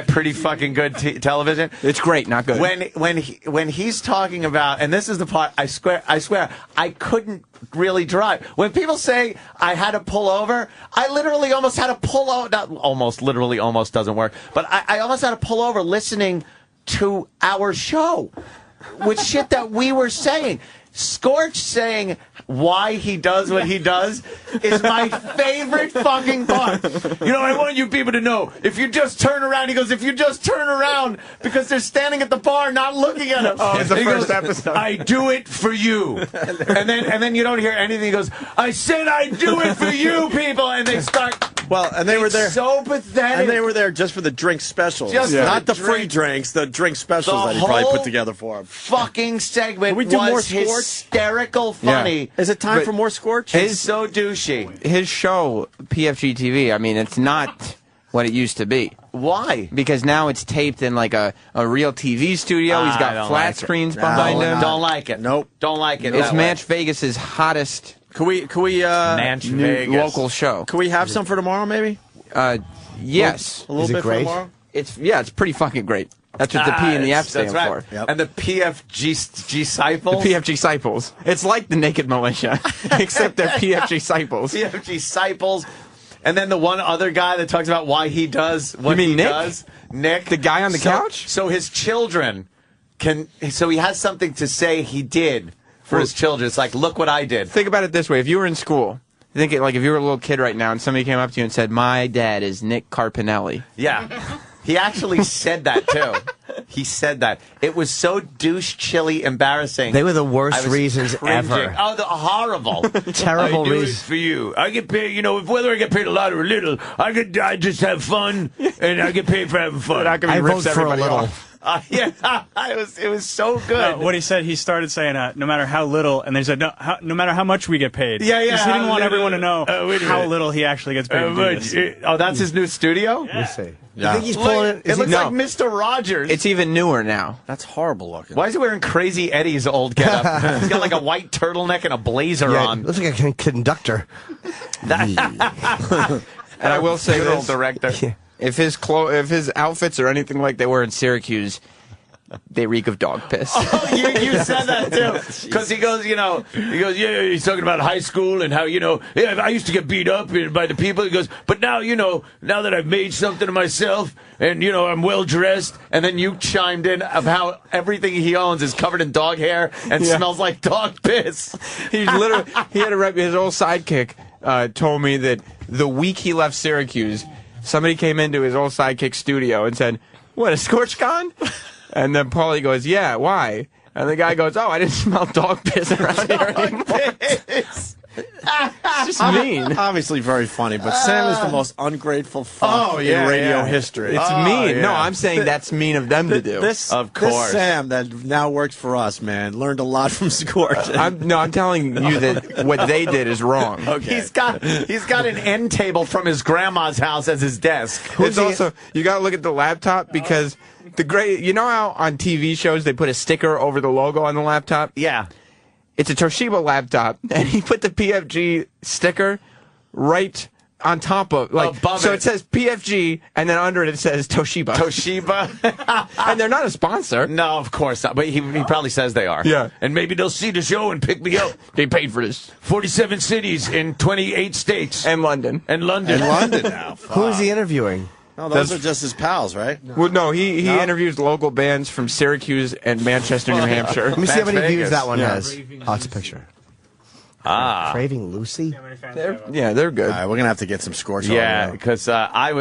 pretty fucking good television. It's great, not good. When he's talking about, and this is the part I swear I couldn't really drive. When people say I had to pull over, I literally almost had to pull over. Not almost, literally, almost doesn't work. But I almost had to pull over listening to our show with shit that we were saying. Scorch saying why he does what he does is my favorite fucking part. You know, I want you people to know, if you just turn around, he goes, if you just turn around, because they're standing at the bar not looking at him. Oh, it's the He first goes, episode. I do it for you. And then you don't hear anything. He goes, I said I do it for you people. And they start. Well, and they were there. So pathetic. And they were there just for the drink specials. Just not for the free drinks, the drink specials The that he probably whole put together for him. Fucking segment Can we do was more Scorch? hysterical funny. Is it time But for more Scorch? It's so douchey. His show, PFG TV, I mean, it's not what it used to be. Why? Because now it's taped in like a real TV studio. He's I got don't flat like it. screens No, behind him. Don't like it. Nope. Don't like it. It's that way. Manch Vegas's hottest Can we Manch new Vegas. local show. can we have some for tomorrow maybe? Yes. A little Is it bit great? for tomorrow? It's pretty fucking great. That's what the P and the F stand That's right. for. Yep. And the PFG The disciples. PFG disciples. It's like the Naked Militia, except they're PFG disciples. PFG disciples. And then the one other guy that talks about why he does what You mean he Nick? does. Nick. The guy on the couch? So his children so he has something to say he did for his children. It's like, look what I did. Think about it this way: if you were in school, like if you were a little kid right now, and somebody came up to you and said, "My dad is Nick Carpinelli." Yeah. He actually said that, too. He said that. It was so douche-chilly embarrassing. They were the I worst was reasons cringing. ever. Oh, horrible. Terrible I do it reasons. for you. I get paid, whether I get paid a lot or a little, I just have fun, and I get paid for having fun. I vote for a little. Yeah, it was so good. What he said, he started saying, no matter how little, and they said, no matter how much we get paid. Yeah, yeah, 'Cause he didn't how want little- everyone to know wait a how minute. little he actually gets paid to do this. Oh, that's his new studio? Yeah. See. Yeah. You think he's pulling it? It looks like Mr. Rogers. It's even newer now. That's horrible looking. Why is he wearing Crazy Eddie's old getup? He's got like a white turtleneck and a blazer Yeah, on. looks like a conductor. And I will say Funeral this: director. if his outfits are anything like they were in Syracuse, they reek of dog piss. Oh, you said that too. Because he goes, yeah, he's talking about high school and how, yeah, I used to get beat up by the people. He goes, but now, now that I've made something of myself and, I'm well dressed. And then you chimed in of how everything he owns is covered in dog hair and smells like dog piss. He had his old sidekick told me that the week he left Syracuse, somebody came into his old sidekick studio and said, "What, is Scorch gone?" And then Paulie goes, "Yeah, why?" And the guy goes, "Oh, I didn't smell dog piss around here anymore." It's just mean. Obviously very funny, but Sam is the most ungrateful fuck in radio history. It's mean. No, I'm saying that's mean of them to do. This Sam that now works for us, man, learned a lot from Scorch. I'm telling you that what they did is wrong. Okay. He's got an end table from his grandma's house as his desk. It's also, you got to look at the laptop because how on TV shows they put a sticker over the logo on the laptop? Yeah. It's a Toshiba laptop, and he put the PFG sticker right on top of, Above so it. it says PFG, and then under it says Toshiba. Toshiba. And they're not a sponsor. No, of course not. But he probably says they are. Yeah. And maybe they'll see the show and pick me up. They paid for this. 47 cities in 28 states. And London. And London. In London now. Who is he interviewing? No, those are just his pals, right? Well, no, he interviews local bands from Syracuse and Manchester, New Hampshire. Let me see how many Vegas. views that one Yeah. has. Oh, it's a picture. Ah. Craving Lucy? They're good. All right, we're gonna have to get some Scorch. Yeah, on because I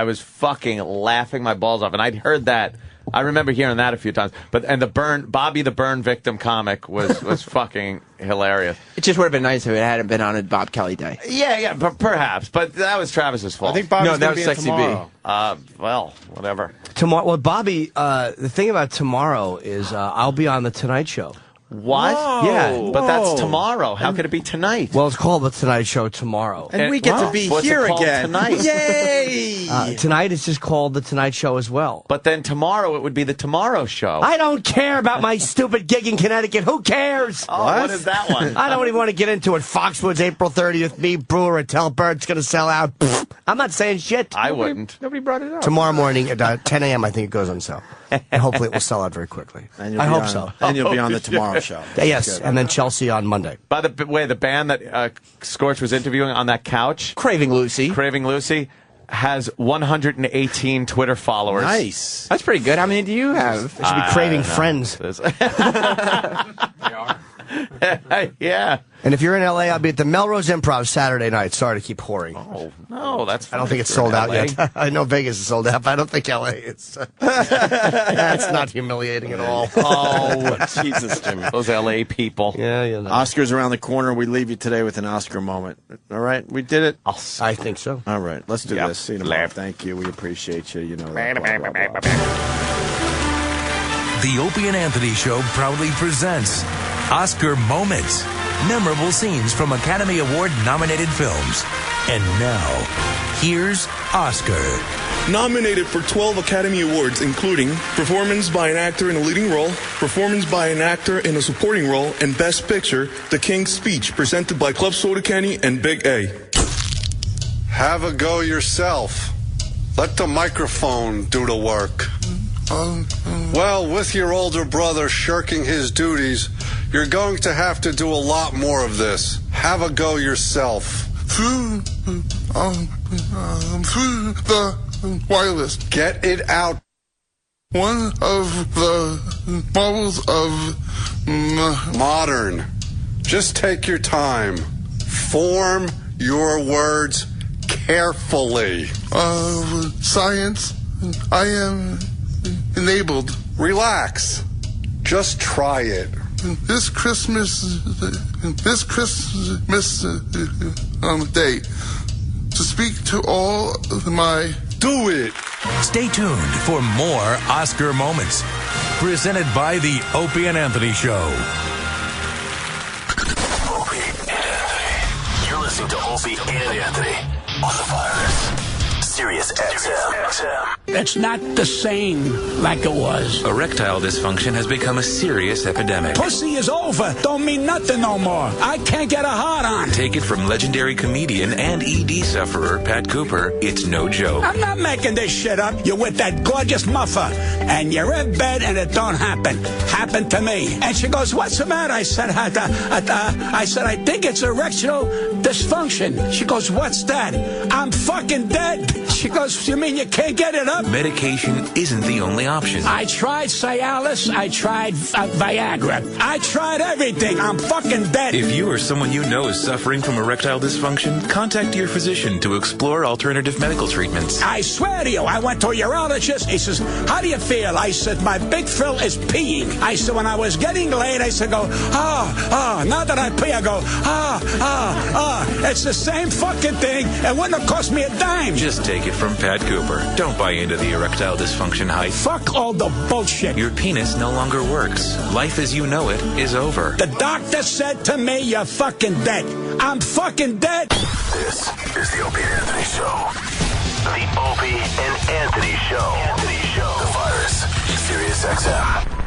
was fucking laughing my balls off, and I'd heard that. I remember hearing that a few times. And Bobby the burn victim comic was fucking hilarious. It just would have been nice if it hadn't been on a Bob Kelly day. Yeah, perhaps, but that was Travis's fault. I think Bobby's No, that gonna was be in Sexy B. tomorrow. Well, whatever. Tomorrow. Well, Bobby, the thing about tomorrow is I'll be on The Tonight Show. What? Whoa. Yeah. But that's tomorrow. How could it be tonight? Well, it's called The Tonight Show tomorrow. And we get to be What's it here called again. tonight? Yay! Tonight it's just called The Tonight Show as well. But then tomorrow it would be the Tomorrow Show. I don't care about my stupid gig in Connecticut. Who cares? What is that one? I don't even want to get into it. Foxwoods, April 30th. Me, Brewer, and Telbert's going to sell out. Pfft, I'm not saying shit. I wouldn't. Nobody brought it up. Tomorrow morning at 10 a.m. I think it goes on sale. And hopefully it will sell out very quickly. And you'll I be hope on- so. And you'll be on the Tomorrow Show. Yes, and then Chelsea on Monday. By the way, the band that Scorch was interviewing on that couch, Craving Lucy. has 118 Twitter followers. Nice. That's pretty good. How many do you have? It should be Craving Friends. Yeah. And if you're in L.A., I'll be at the Melrose Improv Saturday night. Sorry to keep whoring. Oh, no, that's I don't think it's fine sold for out LA. yet. I know Vegas is sold out, but I don't think L.A. is. That's not humiliating at all. Oh, Jesus, Jimmy. Those LA people. Yeah, you know. Oscar's around the corner. We leave you today with an Oscar moment. All right? We did it? I think so. All right. Let's do this. See you tomorrow. Thank you. We appreciate you. You know that. Blah, blah, blah, blah. The Opie and Anthony Show proudly presents Oscar Moments. Memorable scenes from Academy Award-nominated films. And now, here's Oscar. Nominated for 12 Academy Awards, including Performance by an Actor in a Leading Role, Performance by an Actor in a Supporting Role, and Best Picture, The King's Speech, presented by Club Soda Kenny and Big A. Have a go yourself. Let the microphone do the work. Well, with your older brother shirking his duties, you're going to have to do a lot more of this. Have a go yourself. Through the wireless. Get it out. One of the marvels of modern. Just take your time. Form your words carefully. Science. I am enabled. Relax. Just try it. This Christmas day, to speak to all my... Do it! Stay tuned for more Oscar Moments. Presented by the Opie and Anthony Show. Opie and Anthony. You're listening to Opie and Anthony on the Virus. Sirius XM. It's not the same like it was. Erectile dysfunction has become a serious epidemic. Pussy is over. Don't mean nothing no more. I can't get a hard on. Take it from legendary comedian and ED sufferer Pat Cooper, it's no joke. I'm not making this shit up. You're with that gorgeous muffer, and you're in bed, and it don't happen. Happened to me. And she goes, "What's the matter?" I said, I think it's erectile dysfunction. She goes, "What's that?" "I'm fucking dead." She goes, "You mean you can't get it up?" Medication isn't the only option. I tried Cialis. I tried Viagra. I tried everything. I'm fucking dead. If you or someone you know is suffering from erectile dysfunction, contact your physician to explore alternative medical treatments. I swear to you, I went to a urologist. He says, "How do you feel?" I said, "My big thrill is peeing." I said, when I was getting laid, I said, "Go, now that I pee, I go, It's the same fucking thing. It wouldn't have cost me a dime." Just take it from Pat Cooper. Don't buy into the erectile dysfunction hype. Fuck all the bullshit. Your penis no longer works. Life as you know it is over. The doctor said to me, "You're fucking dead." I'm fucking dead. This is the Opie and Anthony Show. The Opie and Anthony Show. The Virus. Sirius XM.